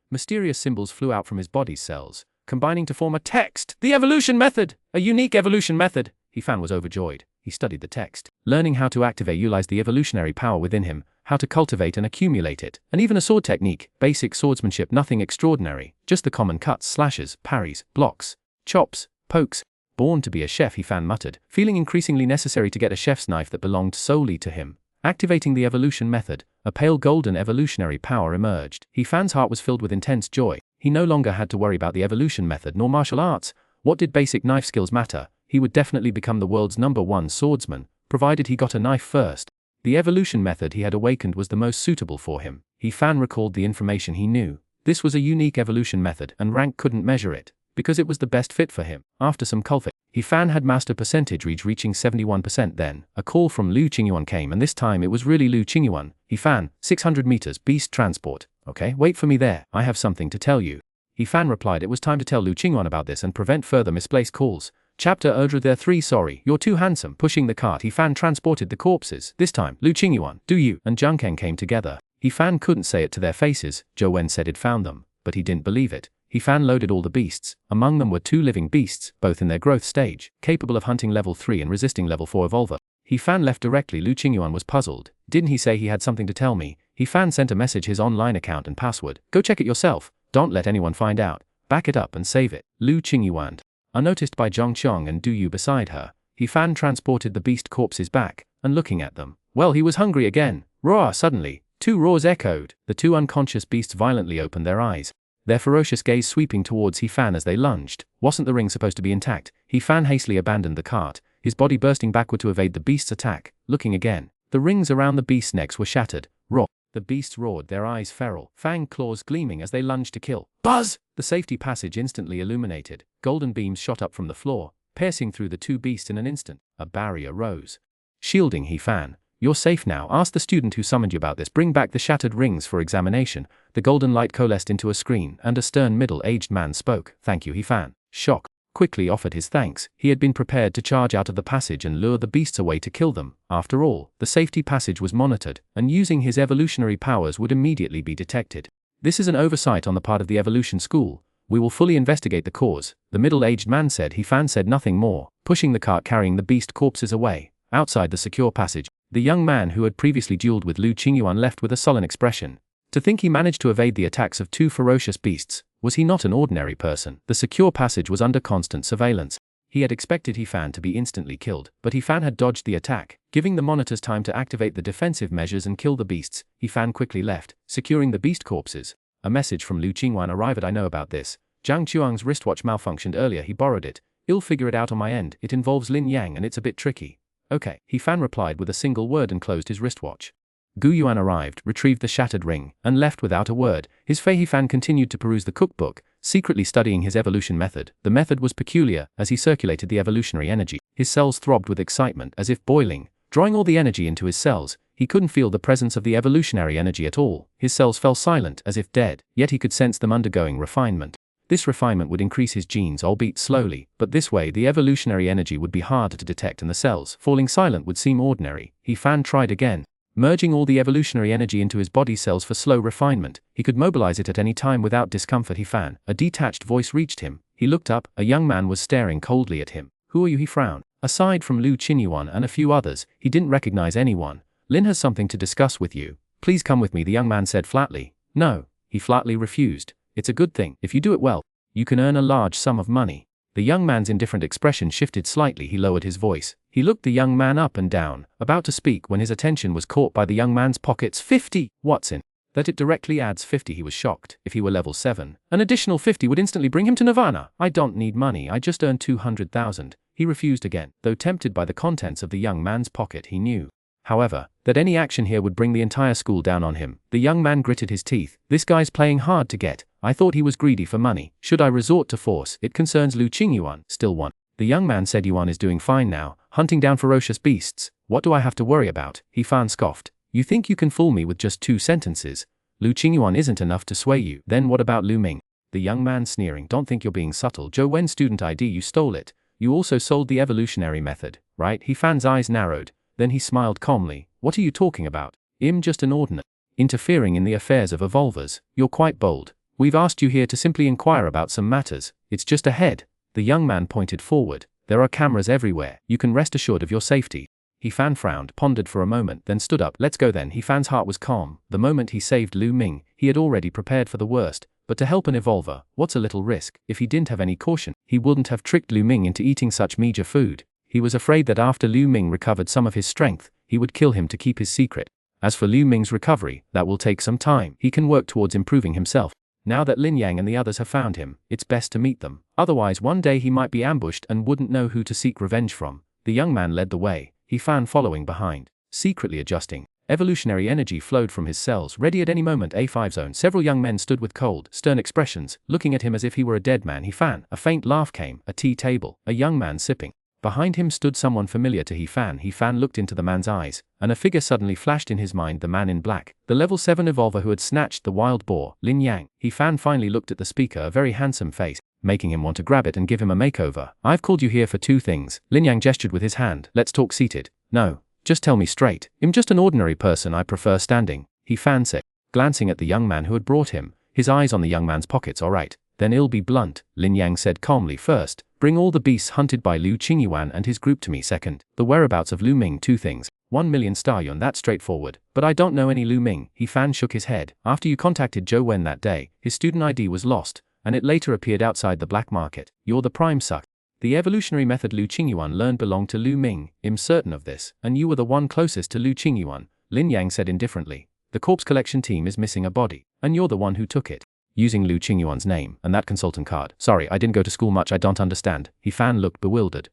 Mysterious symbols flew out from his body's cells, combining to form a text. The evolution method! A unique evolution method! He Fan was overjoyed. He studied the text, learning how to utilize the evolutionary power within him, how to cultivate and accumulate it, and even a sword technique, basic swordsmanship, nothing extraordinary, just the common cuts, slashes, parries, blocks, chops, pokes. Born to be a chef, He-Fan muttered, feeling increasingly necessary to get a chef's knife that belonged solely to him. Activating the evolution method, a pale golden evolutionary power emerged. He-Fan's heart was filled with intense joy. He no longer had to worry about the evolution method nor martial arts. What did basic knife skills matter? He would definitely become the world's #1 swordsman, provided he got a knife first. The evolution method he had awakened was the most suitable for him. He-Fan recalled the information he knew. This was a unique evolution method, and rank couldn't measure it, because it was the best fit for him. After some cultivation, He-Fan had mastered percentage reaching 71%. Then, a call from Lu Qingyuan came, and this time it was really Lu Qingyuan. He-Fan, 600 meters, beast transport. Okay, wait for me there, I have something to tell you. He-Fan replied it was time to tell Lu Qingyuan about this and prevent further misplaced calls. Chapter Erdra there 3 Sorry, you're too handsome. Pushing the cart, He-Fan transported the corpses. This time, Lu Qingyuan, do you and Zhangkeng came together. He-Fan couldn't say it to their faces. Xuanhuan said it found them, but he didn't believe it. He-Fan loaded all the beasts. Among them were 2 living beasts, both in their growth stage, capable of hunting level 3 and resisting level 4 evolver. He-Fan left directly. Lu Qingyuan was puzzled. Didn't he say he had something to tell me? He-Fan sent a message, his online account and password. Go check it yourself. Don't let anyone find out. Back it up and save it. Lu Qingyuan. Unnoticed by Zhongqiang and Du Yu beside her, He-Fan transported the beast corpses back, and looking at them, well, he was hungry again. Roar! Suddenly, 2 roars echoed. The 2 unconscious beasts violently opened their eyes, their ferocious gaze sweeping towards He-Fan as they lunged. Wasn't the ring supposed to be intact? He-Fan hastily abandoned the cart, his body bursting backward to evade the beast's attack. Looking again, the rings around the beast's necks were shattered. Roar! The beasts roared, their eyes feral, fang claws gleaming as they lunged to kill. Buzz! The safety passage instantly illuminated. Golden beams shot up from the floor, piercing through the 2 beasts in an instant. A barrier rose, shielding He-Fan. You're safe now. Ask the student who summoned you about this. Bring back the shattered rings for examination. The golden light coalesced into a screen, and a stern middle-aged man spoke. Thank you, He-Fan. Shock quickly offered his thanks. He had been prepared to charge out of the passage and lure the beasts away to kill them. After all, the safety passage was monitored, and using his evolutionary powers would immediately be detected. This is an oversight on the part of the evolution school. We will fully investigate the cause, the middle-aged man said. He-Fan said nothing more, pushing the cart carrying the beast corpses away. Outside the secure passage, the young man who had previously dueled with Lu Qingyuan left with a sullen expression. To think he managed to evade the attacks of 2 ferocious beasts. Was he not an ordinary person? The secure passage was under constant surveillance. He had expected He-Fan to be instantly killed, but He-Fan had dodged the attack, giving the monitors time to activate the defensive measures and kill the beasts. He-Fan quickly left, securing the beast corpses. A message from Lu Qingyuan arrived. I know about this. Zhang Chuang's wristwatch malfunctioned earlier. He borrowed it. I'll figure it out on my end. It involves Lin Yang and it's a bit tricky. Okay, He-Fan replied with a single word and closed his wristwatch. Gu Yuan arrived, retrieved the shattered ring, and left without a word. His He-Fan continued to peruse the cookbook, secretly studying his evolution method. The method was peculiar, as he circulated the evolutionary energy. His cells throbbed with excitement, as if boiling. Drawing all the energy into his cells, he couldn't feel the presence of the evolutionary energy at all. His cells fell silent, as if dead, yet he could sense them undergoing refinement. This refinement would increase his genes, albeit slowly, but this way the evolutionary energy would be harder to detect and the cells, falling silent, would seem ordinary. He-Fan tried again, merging all the evolutionary energy into his body cells for slow refinement. He could mobilize it at any time without discomfort. He-Fan, a detached voice reached him. He looked up. A young man was staring coldly at him. Who are you? He frowned. Aside from Lu Qingyuan and a few others, he didn't recognize anyone. Lin has something to discuss with you. Please come with me, the young man said flatly. No, he flatly refused. It's a good thing. If you do it well, you can earn a large sum of money. The young man's indifferent expression shifted slightly. He lowered his voice. He looked the young man up and down, about to speak when his attention was caught by the young man's pockets. 50! What's in that? It directly adds 50. He was shocked. If he were level 7, an additional 50 would instantly bring him to Nirvana. I don't need money, I just earned 200,000. He refused again, though tempted by the contents of the young man's pocket. He knew, however, that any action here would bring the entire school down on him. The young man gritted his teeth. This guy's playing hard to get. I thought he was greedy for money. Should I resort to force? It concerns Lu Qingyuan. Still one. The young man said Yuan is doing fine now, hunting down ferocious beasts. What do I have to worry about? He-Fan scoffed. You think you can fool me with just 2 sentences? Lu Qingyuan isn't enough to sway you. Then what about Lu Ming? The young man sneering. Don't think you're being subtle. Xuanhuan student ID, you stole it. You also sold the evolutionary method, right? He-Fan's eyes narrowed. Then he smiled calmly. What are you talking about? I'm just an ordinary. Interfering in the affairs of evolvers. You're quite bold. We've asked you here to simply inquire about some matters. It's just ahead. The young man pointed forward. There are cameras everywhere. You can rest assured of your safety. He Fan frowned, pondered for a moment, then stood up. Let's go then. He Fan's heart was calm. The moment he saved Lu Ming, he had already prepared for the worst. But to help an evolver, what's a little risk? If he didn't have any caution, he wouldn't have tricked Lu Ming into eating such meager food. He was afraid that after Lu Ming recovered some of his strength, he would kill him to keep his secret. As for Lu Ming's recovery, that will take some time. He can work towards improving himself. Now that Lin Yang and the others have found him, it's best to meet them. Otherwise one day he might be ambushed and wouldn't know who to seek revenge from. The young man led the way, He Fan following behind, secretly adjusting. Evolutionary energy flowed from his cells, ready at any moment. A5 zone. Several young men stood with cold, stern expressions, looking at him as if he were a dead man. He Fan. A faint laugh came. A tea table. A young man sipping. Behind him stood someone familiar to He Fan. He Fan looked into the man's eyes, and a figure suddenly flashed in his mind. The man in black. The level 7 evolver who had snatched the wild boar, Lin Yang. He Fan finally looked at the speaker, a very handsome face, making him want to grab it and give him a makeover. I've called you here for two things. Lin Yang gestured with his hand. Let's talk seated. No. Just tell me straight. I'm just an ordinary person. I prefer standing, He Fan said, glancing at the young man who had brought him, his eyes on the young man's pockets. All right, then I'll be blunt, Lin Yang said calmly. First, bring all the beasts hunted by Xuanhuan and his group to me. Second, the whereabouts of Lu Ming. Two things. 1 million star yuan. That's straightforward. But I don't know any Lu Ming. He Fan shook his head. After you contacted Xuanhuan that day, his student ID was lost, and it later appeared outside the black market. You're the prime suck. The evolutionary method Xuanhuan learned belonged to Lu Ming. I'm certain of this, and you were the one closest to Xuanhuan, Lin Yang said indifferently. The corpse collection team is missing a body, and you're the one who took it. Using Xuanhuan's name and that consultant card. Sorry, I didn't go to school much. I don't understand. He Fan looked bewildered.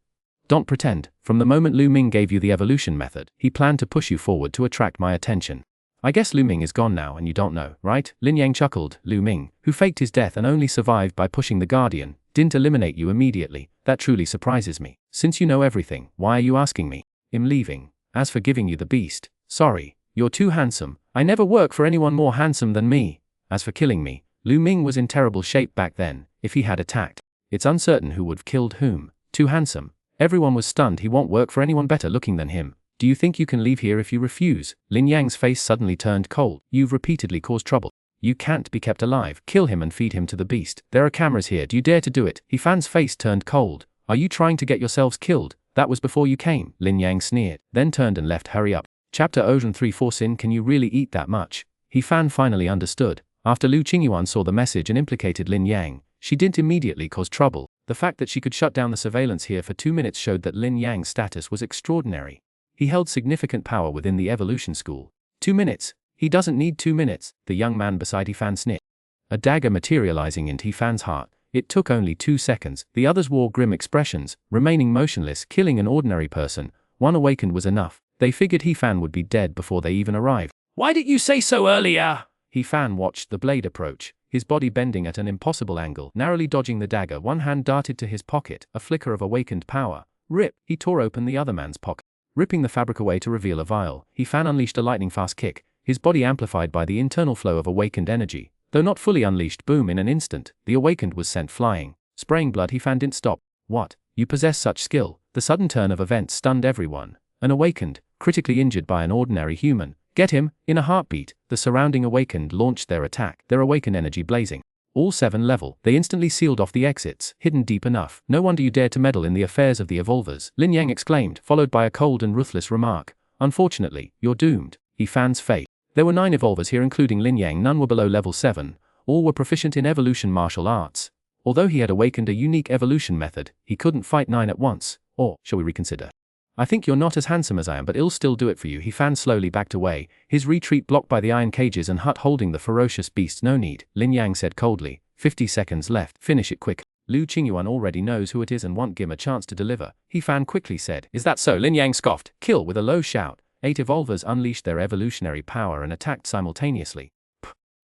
Don't pretend. From the moment Lu Ming gave you the evolution method, he planned to push you forward to attract my attention. I guess Lu Ming is gone now and you don't know, right? Lin Yang chuckled. Lu Ming, who faked his death and only survived by pushing the Guardian, didn't eliminate you immediately. That truly surprises me. Since you know everything, why are you asking me? I'm leaving. As for giving you the beast, sorry, you're too handsome. I never work for anyone more handsome than me. As for killing me, Lu Ming was in terrible shape back then. If he had attacked, it's uncertain who would have killed whom. Too handsome. Everyone was stunned. He won't work for anyone better looking than him. Do you think you can leave here if you refuse? Lin Yang's face suddenly turned cold. You've repeatedly caused trouble. You can't be kept alive. Kill him and feed him to the beast. There are cameras here. Do you dare to do it? He Fan's face turned cold. Are you trying to get yourselves killed? That was before you came. Lin Yang sneered, then turned and left. Hurry up. Chapter Ocean 3 Force in. Can you really eat that much? He Fan finally understood. After Xuanhuan saw the message and implicated Lin Yang, she didn't immediately cause trouble. The fact that she could shut down the surveillance here for 2 minutes showed that Lin Yang's status was extraordinary. He held significant power within the evolution school. 2 minutes? He doesn't need 2 minutes, the young man beside He Fan sniffed. A dagger materializing into He Fan's heart. It took only 2 seconds. The others wore grim expressions, remaining motionless. Killing an ordinary person, one awakened, was enough. They figured He Fan would be dead before they even arrived. Why didn't you say so earlier? He Fan watched the blade approach, his body bending at an impossible angle. Narrowly dodging the dagger, one hand darted to his pocket, a flicker of awakened power. Rip! He tore open the other man's pocket. Ripping the fabric away to reveal a vial, He Fan unleashed a lightning-fast kick, his body amplified by the internal flow of awakened energy. Though not fully unleashed, boom, in an instant, the awakened was sent flying. Spraying blood, He Fan didn't stop. What? You possess such skill? The sudden turn of events stunned everyone. An awakened, critically injured by an ordinary human. Get him! In a heartbeat, the surrounding awakened launched their attack, their awakened energy blazing. All 7 level, they instantly sealed off the exits, hidden deep enough. No wonder you dared to meddle in the affairs of the evolvers, Lin Yang exclaimed, followed by a cold and ruthless remark. Unfortunately, you're doomed. He Fan's fate. There were 9 evolvers here including Lin Yang. None were below level 7. All were proficient in evolution martial arts. Although he had awakened a unique evolution method, he couldn't fight 9 at once. Or, shall we reconsider? I think you're not as handsome as I am, but I'll still do it for you. He Fan slowly backed away, his retreat blocked by the iron cages and hut holding the ferocious beasts. No need, Lin Yang said coldly. 50 seconds left. Finish it quick. Xuanhuan already knows who it is and won't give him a chance to deliver, He Fan quickly said. Is that so? Lin Yang scoffed. Kill! With a low shout, 8 evolvers unleashed their evolutionary power and attacked simultaneously.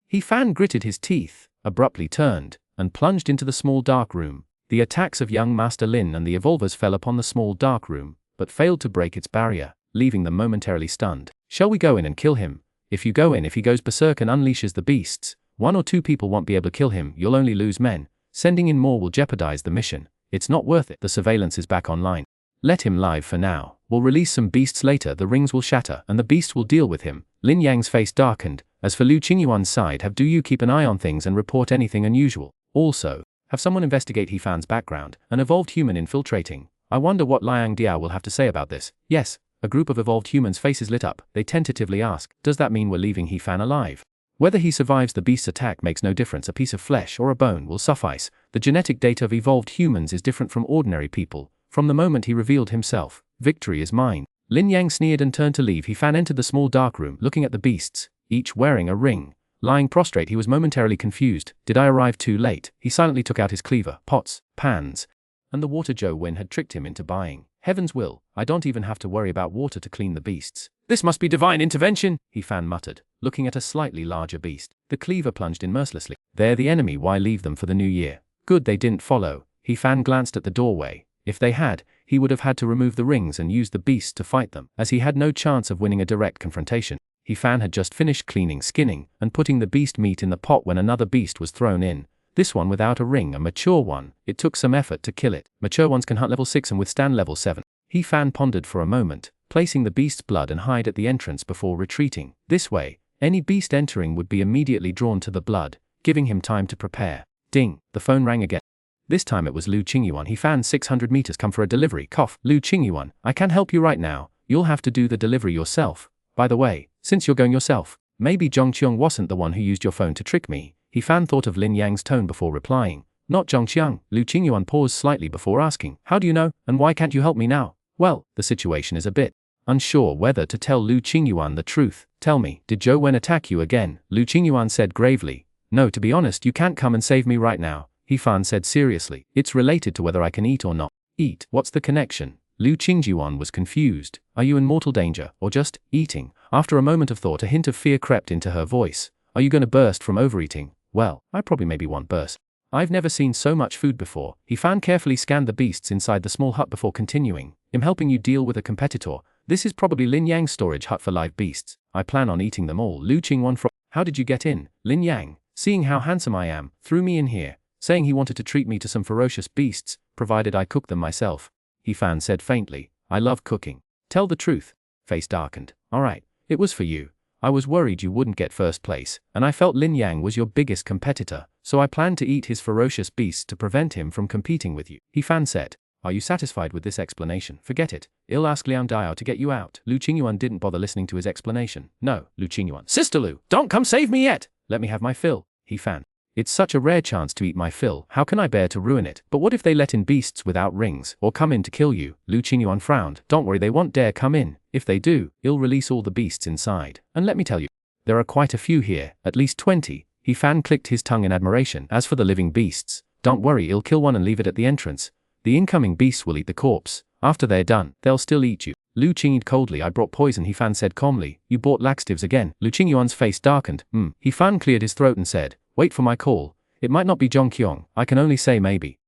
He Fan gritted his teeth, abruptly turned, and plunged into the small dark room. The attacks of young Master Lin and the evolvers fell upon the small dark room, but failed to break its barrier, leaving them momentarily stunned. Shall we go in and kill him? If you go in, if he goes berserk and unleashes the beasts, 1 or 2 people won't be able to kill him. You'll only lose men. Sending in more will jeopardize the mission. It's not worth it. The surveillance is back online. Let him live for now. We'll release some beasts later. The rings will shatter and the beast will deal with him. Lin Yang's face darkened. As for Xuanhuan's side, do you keep an eye on things and report anything unusual. Also, have someone investigate He Fan's background, an evolved human infiltrating. I wonder what Liang Diao will have to say about this. Yes, A group of evolved humans' faces lit up. They tentatively ask, does that mean we're leaving He-Fan alive? Whether he survives the beast's attack makes no difference. A piece of flesh or a bone will suffice. The genetic data of evolved humans is different from ordinary people. From the moment he revealed himself, victory is mine. Lin Yang sneered and turned to leave. He-Fan entered the small dark room, looking at the beasts, each wearing a ring. Lying prostrate, he was momentarily confused. Did I arrive too late? He silently took out his cleaver, pots, pans, and the water Xuanhuan had tricked him into buying. Heaven's will, I don't even have to worry about water to clean the beasts. This must be divine intervention, He-Fan muttered, looking at a slightly larger beast. The cleaver plunged in mercilessly. They're the enemy, why leave them for the new year? Good they didn't follow. He-Fan glanced at the doorway. If they had, he would have had to remove the rings and use the beasts to fight them, as he had no chance of winning a direct confrontation. He-Fan had just finished cleaning, skinning, and putting the beast meat in the pot when another beast was thrown in. This one without a ring, a mature one. It took some effort to kill it. Mature ones can hunt level 6 and withstand level 7. He-Fan pondered for a moment, placing the beast's blood and hide at the entrance before retreating. This way, any beast entering would be immediately drawn to the blood, giving him time to prepare. Ding, the phone rang again. This time it was Lu Qingyuan. He-Fan 600 meters come for a delivery. Cough. Lu Qingyuan, I can't help you right now. You'll have to do the delivery yourself. By the way, since you're going yourself, maybe Zhongqiang wasn't the one who used your phone to trick me. He-Fan thought of Lin Yang's tone before replying. Not Zhongqiang. Lu Qingyuan paused slightly before asking, how do you know, and why can't you help me now? Well, the situation is a bit unsure whether to tell Lu Qingyuan the truth. Tell me, did Xuanhuan attack you again? Lu Qingyuan said gravely. No, to be honest, you can't come and save me right now. He-Fan said seriously. It's related to whether I can eat or not. Eat? What's the connection? Lu Qingyuan was confused. Are you in mortal danger, or just eating? After a moment of thought, a hint of fear crept into her voice. Are you going to burst from overeating? Well, I probably maybe won't burst. I've never seen so much food before. He-Fan carefully scanned the beasts inside the small hut before continuing. I'm helping you deal with a competitor. This is probably Lin Yang's storage hut for live beasts. I plan on eating them all. Lu Qingyuan How did you get in? Lin Yang, seeing how handsome I am, threw me in here, saying he wanted to treat me to some ferocious beasts, provided I cook them myself. He-Fan said faintly, I love cooking. Tell the truth. Face darkened. Alright, it was for you. I was worried you wouldn't get first place, and I felt Lin Yang was your biggest competitor, so I planned to eat his ferocious beasts to prevent him from competing with you. He-Fan said. Are you satisfied with this explanation? Forget it. I'll ask Liang Diao to get you out. Lu Qingyuan didn't bother listening to his explanation. No, Lu Qingyuan. Sister Lu, don't come save me yet! Let me have my fill. He-Fan. It's such a rare chance to eat my fill, how can I bear to ruin it? But what if they let in beasts without rings, or come in to kill you? Lu Qingyuan frowned. Don't worry, they won't dare come in. If they do, I'll release all the beasts inside. And let me tell you, there are quite a few here, at least 20. He-Fan clicked his tongue in admiration. As for the living beasts, don't worry, I'll kill one and leave it at the entrance. The incoming beasts will eat the corpse. After they're done, they'll still eat you. Lu Qingyuan coldly. I brought poison. He-Fan said calmly. You bought laxatives again. Lu Qingyuan's face darkened. He-Fan cleared his throat and said, wait for my call. It might not be Zhongqiang, I can only say maybe.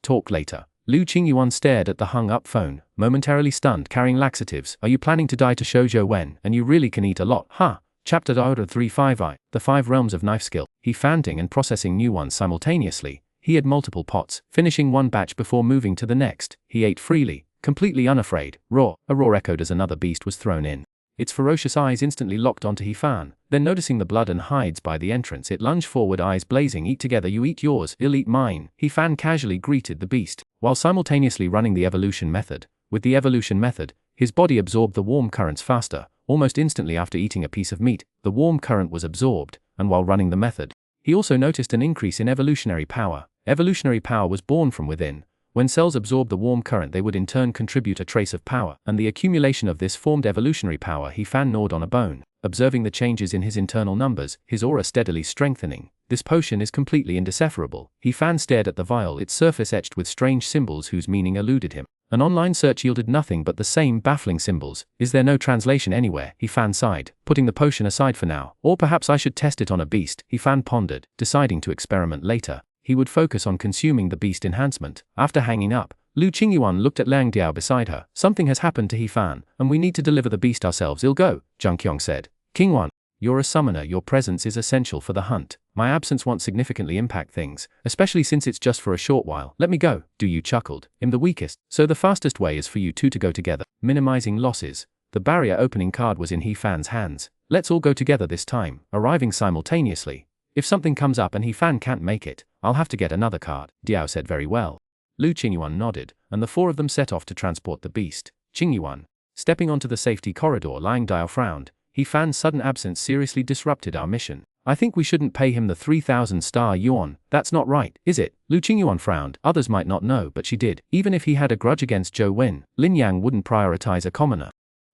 Talk later. Lu Qingyuan stared at the hung-up phone, momentarily stunned. Carrying laxatives. Are you planning to die to show Xuanhuan, and you really can eat a lot? Huh. Chapter 35I. The 5 realms of knife skill. He-Fanting and processing new ones simultaneously. He had multiple pots, finishing one batch before moving to the next. He ate freely, completely unafraid. Roar. A roar echoed as another beast was thrown in. Its ferocious eyes instantly locked onto He-Fan. Then noticing the blood and hides by the entrance, it lunged forward, eyes blazing. Eat together, you eat yours, I'll eat mine. He-Fan casually greeted the beast, while simultaneously running the evolution method. With the evolution method, his body absorbed the warm currents faster. Almost instantly after eating a piece of meat, the warm current was absorbed, and while running the method, he also noticed an increase in evolutionary power. Evolutionary power was born from within. When cells absorbed the warm current, they would in turn contribute a trace of power, and the accumulation of this formed evolutionary power. He-Fan gnawed on a bone, observing the changes in his internal numbers, his aura steadily strengthening. This potion is completely indecipherable. He-Fan stared at the vial, its surface etched with strange symbols whose meaning eluded him. An online search yielded nothing but the same baffling symbols. Is there no translation anywhere? He-Fan sighed, putting the potion aside for now. Or perhaps I should test it on a beast. He-Fan pondered, deciding to experiment later. He would focus on consuming the beast enhancement. After hanging up, Lu Qingyuan looked at Liang Diao beside her. Something has happened to He-Fan, and we need to deliver the beast ourselves. I'll go, Zhongqiang said. Qingyuan, you're a summoner, your presence is essential for the hunt. My absence won't significantly impact things, especially since it's just for a short while. Let me go. Du Yu chuckled. I'm the weakest, so the fastest way is for you two to go together. Minimizing losses. The barrier opening card was in He-Fan's hands. Let's all go together this time, arriving simultaneously. If something comes up and He-Fan can't make it, I'll have to get another card. Diao said very well. Lu Qingyuan nodded, and the 4 of them set off to transport the beast. Qingyuan, Stepping onto the safety corridor, Liang Dao frowned. He Fan's sudden absence seriously disrupted our mission. I think we shouldn't pay him the 3,000 star yuan. That's not right, is it? Lu Qingyuan frowned. Others might not know, but she did. Even if he had a grudge against Zhou Wen, Lin Yang wouldn't prioritize a commoner.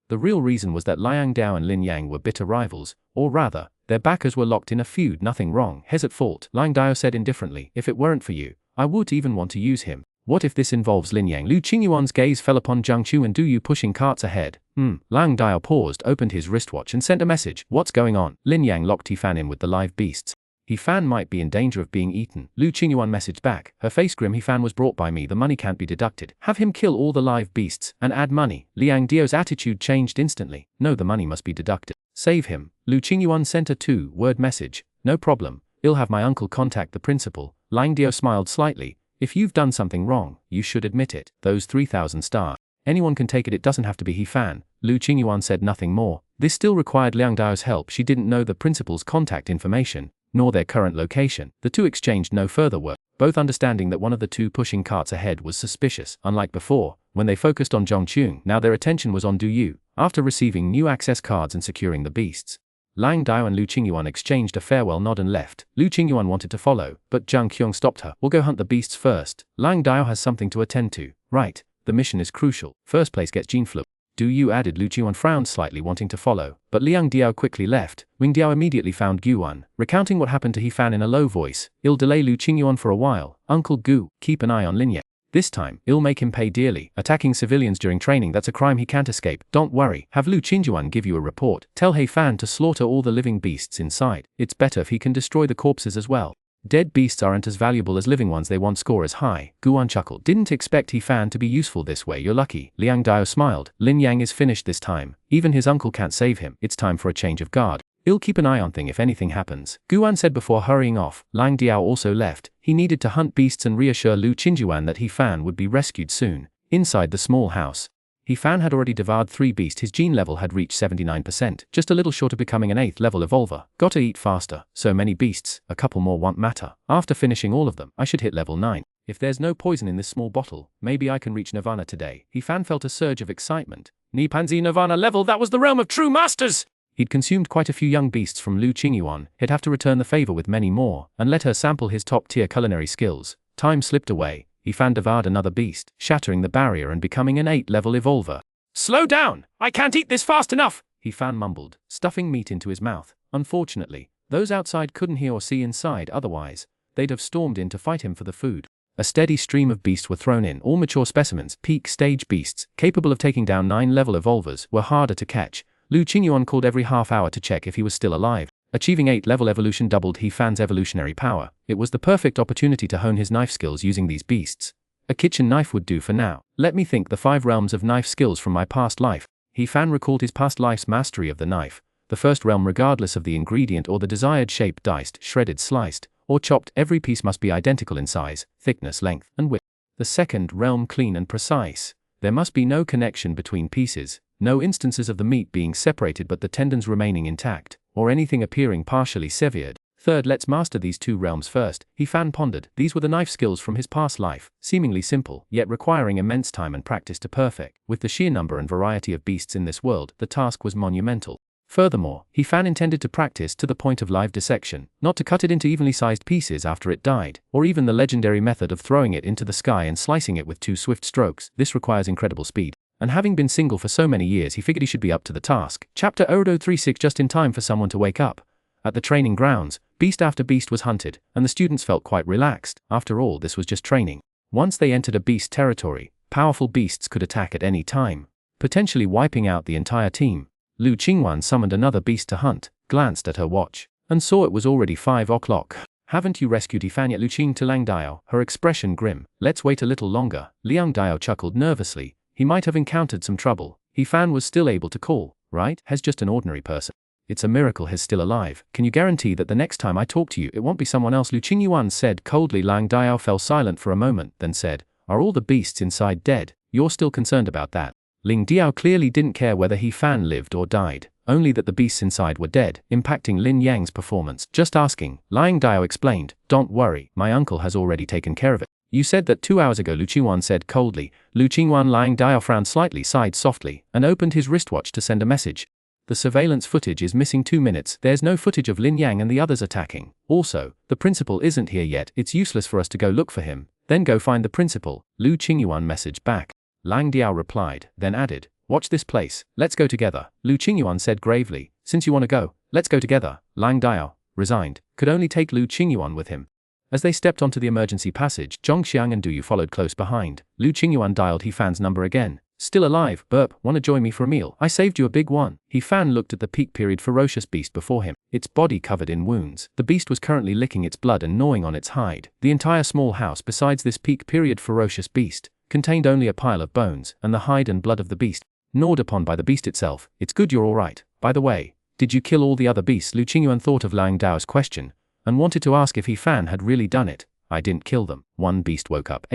The real reason was that Liang Dao and Lin Yang were bitter rivals, or rather, their backers were locked in a feud. Nothing wrong. He's at fault, Liang Dao said indifferently. If it weren't for you, I wouldn't even want to use him. What if this involves Lin Yang? Lu Qingyuan's gaze fell upon Zhang Chu and Do You pushing carts ahead. Liang Dao paused, opened his wristwatch and sent a message. What's going on? Lin Yang locked He Fan in with the live beasts. He Fan might be in danger of being eaten. Lu Qingyuan messaged back. Her face grim. He Fan was brought by me. The money can't be deducted. Have him kill all the live beasts and add money. Liang Dao's attitude changed instantly. No, the money must be deducted. Save him. Lu Qingyuan sent a 2-word message. No problem. I'll have my uncle contact the principal. Liang Dao smiled slightly. If you've done something wrong, you should admit it. Those 3,000 star. Anyone can take it. It doesn't have to be He Fan. Lu Qingyuan said nothing more. This still required Liang Dao's help. She didn't know the principal's contact information, nor their current location. The two exchanged no further word, both understanding that one of the two pushing carts ahead was suspicious. Unlike before, when they focused on Zhongqing, now their attention was on Du Yu. After receiving new access cards and securing the beasts, Liang Dao and Lu Qingyuan exchanged a farewell nod and left. Lu Qingyuan wanted to follow, but Zhang Qiong stopped her. We'll go hunt the beasts first. Liang Dao has something to attend to. Right, the mission is crucial. First place gets gene flu. Du Yu added. Lu Qingyuan frowned slightly, wanting to follow, but Liang Dao quickly left. Wing Dao immediately found Guan, recounting what happened to He Fan in a low voice. I'll delay Lu Qingyuan for a while. Uncle Gu, keep an eye on Lin Yang. This time, I'll make him pay dearly. Attacking civilians during training, that's a crime he can't escape. Don't worry, have Lu Qingyuan give you a report. Tell He Fan to slaughter all the living beasts inside. It's better if he can destroy the corpses as well. Dead beasts aren't as valuable as living ones, they won't score as high. Guan chuckled. Didn't expect He Fan to be useful this way, you're lucky. Liang Dao smiled. Lin Yang is finished this time. Even his uncle can't save him. It's time for a change of guard. I'll keep an eye on thing if anything happens, Guan said before hurrying off. Liang Dao also left. He needed to hunt beasts and reassure Lu Qingyuan that He Fan would be rescued soon. Inside the small house, He Fan had already devoured 3 beasts. His gene level had reached 79%, just a little short of becoming an 8th level evolver. Gotta eat faster. So many beasts, a couple more won't matter. After finishing all of them, I should hit level 9. If there's no poison in this small bottle, maybe I can reach Nirvana today. He Fan felt a surge of excitement. Nipanzi Nirvana level, that was the realm of true masters! He'd consumed quite a few young beasts from Lu Qingyuan. He'd have to return the favor with many more, and let her sample his top-tier culinary skills. Time slipped away. He Fan devoured another beast, shattering the barrier and becoming an 8th-level evolver. Slow down! I can't eat this fast enough! He Fan mumbled, stuffing meat into his mouth. Unfortunately, those outside couldn't hear or see inside, otherwise, they'd have stormed in to fight him for the food. A steady stream of beasts were thrown in. All mature specimens, peak stage beasts, capable of taking down 9-level evolvers, were harder to catch. Lu Qingyuan called every half hour to check if he was still alive. Achieving 8th-level evolution doubled He Fan's evolutionary power. It was the perfect opportunity to hone his knife skills using these beasts. A kitchen knife would do for now. Let me think. The 5 realms of knife skills from my past life. He Fan recalled his past life's mastery of the knife. The first realm, regardless of the ingredient or the desired shape, diced, shredded, sliced, or chopped, every piece must be identical in size, thickness, length, and width. The second realm, clean and precise. There must be no connection between pieces, no instances of the meat being separated but the tendons remaining intact, or anything appearing partially severed. Third, let's master these 2 realms first, He Fan pondered. These were the knife skills from his past life, seemingly simple, yet requiring immense time and practice to perfect. With the sheer number and variety of beasts in this world, the task was monumental. Furthermore, He Fan intended to practice to the point of live dissection, not to cut it into evenly sized pieces after it died, or even the legendary method of throwing it into the sky and slicing it with 2 swift strokes. This requires incredible speed. And having been single for so many years, he figured he should be up to the task. Chapter 036, just in time for someone to wake up. At the training grounds, beast after beast was hunted, and the students felt quite relaxed. After all, this was just training. Once they entered a beast territory, powerful beasts could attack at any time, potentially wiping out the entire team. Lu Qingyuan summoned another beast to hunt, glanced at her watch, and saw it was already 5 o'clock. Haven't you rescued He Fan yet? Lu Qing to Liang Dao, her expression grim. Let's wait a little longer. Liang Dao chuckled nervously. He might have encountered some trouble. He Fan was still able to call, right? He's just an ordinary person. It's a miracle he's still alive. Can you guarantee that the next time I talk to you, it won't be someone else? Lu Qingyuan said coldly. Liang Dao fell silent for a moment, then said, Are all the beasts inside dead? You're still concerned about that? Ling Diao clearly didn't care whether He Fan lived or died, only that the beasts inside were dead, impacting Lin Yang's performance. Just asking, Liang Dao explained. Don't worry, my uncle has already taken care of it. You said that 2 hours ago, Lu Qinghuan said coldly. Lu Qinghuan, lying Dyna, frowned slightly, sighed softly, and opened his wristwatch to send a message. The surveillance footage is missing 2 minutes. There's no footage of Lin Yang and the others attacking. Also, the principal isn't here yet. It's useless for us to go look for him. Then go find the principal. Lu Qinghuan messaged back. Lang Diao replied, then added, watch this place. Let's go together. Lu Qinghuan said gravely, since you want to go, let's go together. Lang Diao, resigned, could only take Lu Qinghuan with him. As they stepped onto the emergency passage, Zhongxiang and Duyu followed close behind. Lu Qinghuan dialed He-Fan's number again. Still alive, burp, wanna join me for a meal? I saved you a big one. He-Fan looked at the peak period ferocious beast before him, its body covered in wounds. The beast was currently licking its blood and gnawing on its hide. The entire small house besides this peak period ferocious beast contained only a pile of bones and the hide and blood of the beast, gnawed upon by the beast itself. It's good you're alright. By the way, did you kill all the other beasts? Lu Qinghuan thought of Lang Dao's question and wanted to ask if He-Fan had really done it. I didn't kill them. One beast woke up.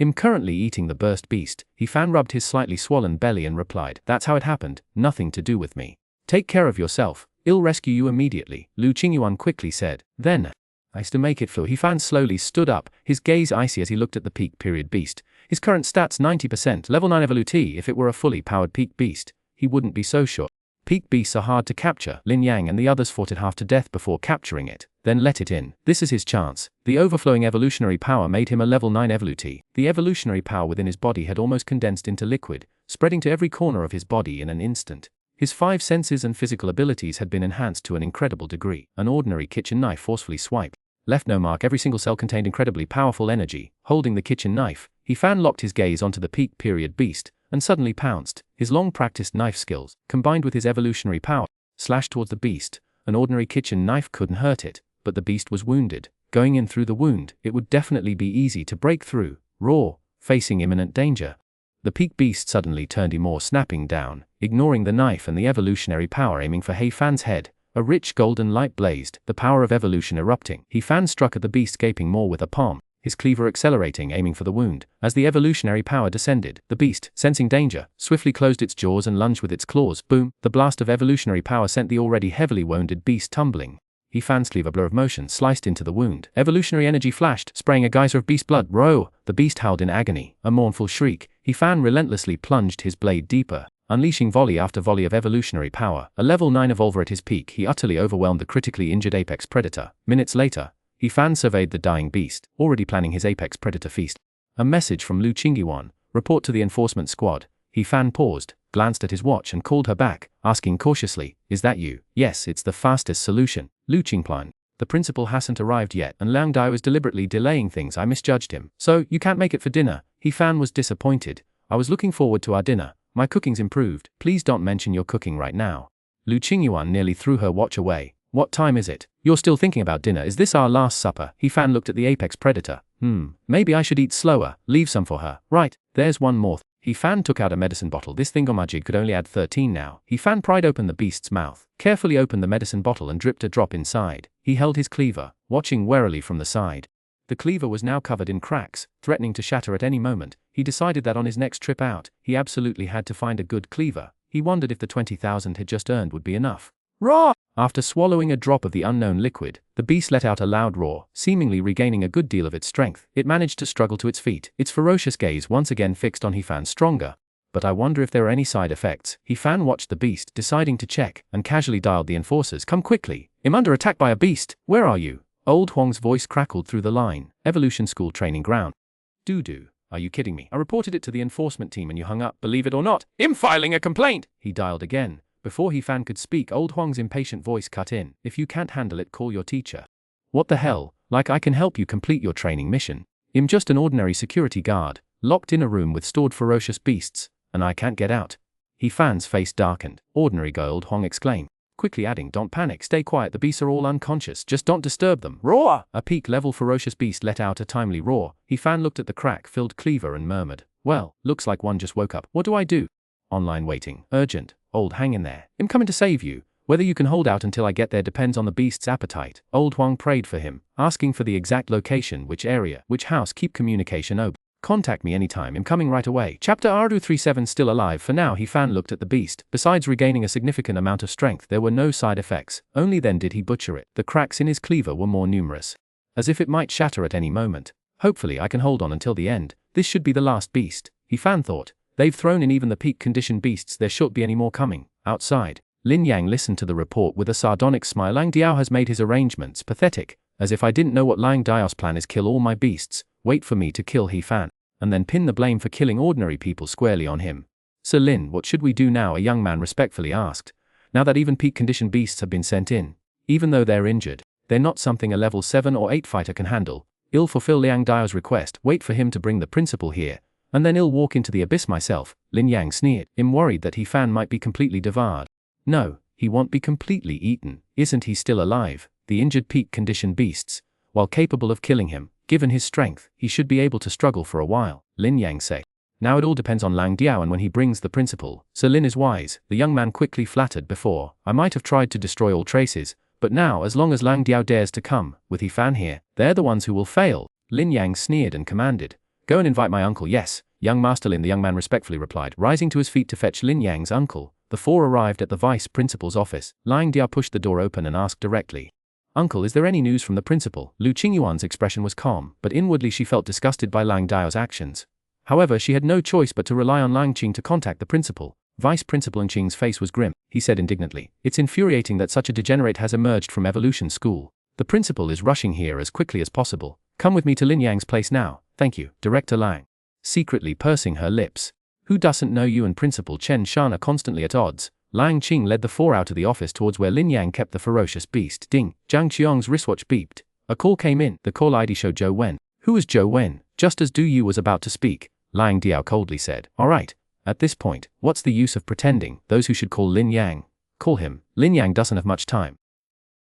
I'm currently eating the burst beast. He-Fan rubbed his slightly swollen belly and replied, that's how it happened, nothing to do with me. Take care of yourself. I'll rescue you immediately, Lu Qinghuan quickly said. Then, I still make it through. He-Fan slowly stood up, his gaze icy as he looked at the peak period beast. His current stats 90%, level 9 Evolutee. If it were a fully powered peak beast, he wouldn't be so sure. Peak beasts are hard to capture. Lin Yang and the others fought it half to death before capturing it, then let it in. This is his chance. The overflowing evolutionary power made him a level 9 Evolutee. The evolutionary power within his body had almost condensed into liquid, spreading to every corner of his body in an instant. His 5 senses and physical abilities had been enhanced to an incredible degree. An ordinary kitchen knife forcefully swiped. Left no mark. Every single cell contained incredibly powerful energy. Holding the kitchen knife, He-Fan locked his gaze onto the peak period beast, and suddenly pounced. His long-practiced knife skills, combined with his evolutionary power, slashed towards the beast. An ordinary kitchen knife couldn't hurt it, but the beast was wounded. Going in through the wound, it would definitely be easy to break through. Raw, facing imminent danger. The peak beast suddenly turned more, snapping down, ignoring the knife and the evolutionary power, aiming for He-Fan's head. A rich golden light blazed, the power of evolution erupting. He-Fan struck at the beast, gaping more with a palm, his cleaver accelerating, aiming for the wound. As the evolutionary power descended, the beast, sensing danger, swiftly closed its jaws and lunged with its claws. Boom! The blast of evolutionary power sent the already heavily wounded beast tumbling. He-Fan's cleaver blur of motion sliced into the wound. Evolutionary energy flashed, spraying a geyser of beast blood. Row! The beast howled in agony, a mournful shriek. He-Fan relentlessly plunged his blade deeper, unleashing volley after volley of evolutionary power. A level 9 evolver at his peak, he utterly overwhelmed the critically injured apex predator. Minutes later, He-Fan surveyed the dying beast, already planning his apex predator feast. A message from Lu Qinghuan. Report to the enforcement squad. He-Fan paused, glanced at his watch and called her back, asking cautiously, is that you? Yes, it's the fastest solution. Lu Qinghuan. The principal hasn't arrived yet and Lang Dai was deliberately delaying things. I misjudged him. So, you can't make it for dinner? He-Fan was disappointed. I was looking forward to our dinner. My cooking's improved. Please don't mention your cooking right now. Lu Qinghuan nearly threw her watch away. What time is it? You're still thinking about dinner. Is this our last supper? He-Fan looked at the apex predator. Maybe I should eat slower. Leave some for her. Right, there's one more. He-Fan took out a medicine bottle. This thingamajig could only add 13 now. He-Fan pried open the beast's mouth, carefully opened the medicine bottle and dripped a drop inside. He held his cleaver, watching warily from the side. The cleaver was now covered in cracks, threatening to shatter at any moment. He decided that on his next trip out, he absolutely had to find a good cleaver. He wondered if the 20,000 he just earned would be enough. Roar! After swallowing a drop of the unknown liquid, the beast let out a loud roar, seemingly regaining a good deal of its strength. It managed to struggle to its feet, its ferocious gaze once again fixed on He-Fan. Stronger. But I wonder if there are any side effects. He-Fan watched the beast, deciding to check, and casually dialed the enforcers. Come quickly. I'm under attack by a beast. Where are you? Old Huang's voice crackled through the line. Evolution School Training Ground. Doo-doo. Are you kidding me? I reported it to the enforcement team and you hung up. Believe it or not, I'm filing a complaint. He dialed again. Before He-Fan could speak, Old Huang's impatient voice cut in. If you can't handle it, call your teacher. What the hell? Like I can help you complete your training mission. I'm just an ordinary security guard, locked in a room with stored ferocious beasts, and I can't get out. He-Fan's face darkened. Ordinary guy, Old Huang exclaimed, quickly adding, don't panic, stay quiet, the beasts are all unconscious, just don't disturb them. Roar! A peak-level ferocious beast let out a timely roar. He-Fan looked at the crack-filled cleaver and murmured, well, looks like one just woke up. What do I do? Online waiting. Urgent. Old, hang in there. I'm coming to save you. Whether you can hold out until I get there depends on the beast's appetite. Old Huang prayed for him, asking for the exact location, which area, which house. Keep communication open. Contact me anytime. I'm coming right away. Chapter R237. Still alive for now. He-Fan looked at the beast. Besides regaining a significant amount of strength, there were no side effects. Only then did he butcher it. The cracks in his cleaver were more numerous, as if it might shatter at any moment. Hopefully I can hold on until the end. This should be the last beast, He Fan thought. They've thrown in even the peak condition beasts, there shan't be any more coming. Outside, Lin Yang listened to the report with a sardonic smile. Lang Diao has made his arrangements. Pathetic. As if I didn't know what Lang Diao's plan is. Kill all my beasts, wait for me to kill He Fan, and then pin the blame for killing ordinary people squarely on him. Sir Lin, what should we do now? A young man respectfully asked. Now that even peak condition beasts have been sent in, even though they're injured, they're not something a level 7 or 8 fighter can handle. I'll fulfill Liang Diao's request, wait for him to bring the principal here, and then I'll walk into the abyss myself. Lin Yang sneered. I'm worried that He Fan might be completely devoured. No, he won't be completely eaten. Isn't he still alive? The injured peak condition beasts, while capable of killing him, given his strength, he should be able to struggle for a while, Lin Yang said. Now it all depends on Lang Diao and when he brings the principal. Sir Lin is wise, the young man quickly flattered. Before, I might have tried to destroy all traces, but now as long as Lang Diao dares to come, with He Fan here, they're the ones who will fail. Lin Yang sneered and commanded. Go and invite my uncle. Yes, young Master Lin, the young man respectfully replied, rising to his feet to fetch Lin Yang's uncle. The four arrived at the vice principal's office. Lang Diao pushed the door open and asked directly, Uncle, is there any news from the principal? Lu Qingyuan's expression was calm, but inwardly she felt disgusted by Lang Diao's actions. However, she had no choice but to rely on Lang Qing to contact the principal. Vice Principal Lang Qing's face was grim. He said indignantly, It's infuriating that such a degenerate has emerged from Evolution School. The principal is rushing here as quickly as possible. Come with me to Lin Yang's place now. Thank you, Director Lang. Secretly pursing her lips. Who doesn't know you and Principal Chen Shan are constantly at odds? Lang Qing led the four out of the office towards where Lin Yang kept the ferocious beast. Ding! Zhang Qiong's wristwatch beeped. A call came in. The call ID showed Zhou Wen. Who is Zhou Wen? Just as Du Yu was about to speak, Lang Diao coldly said, Alright. At this point, what's the use of pretending? Those who should call Lin Yang. Call him. Lin Yang doesn't have much time.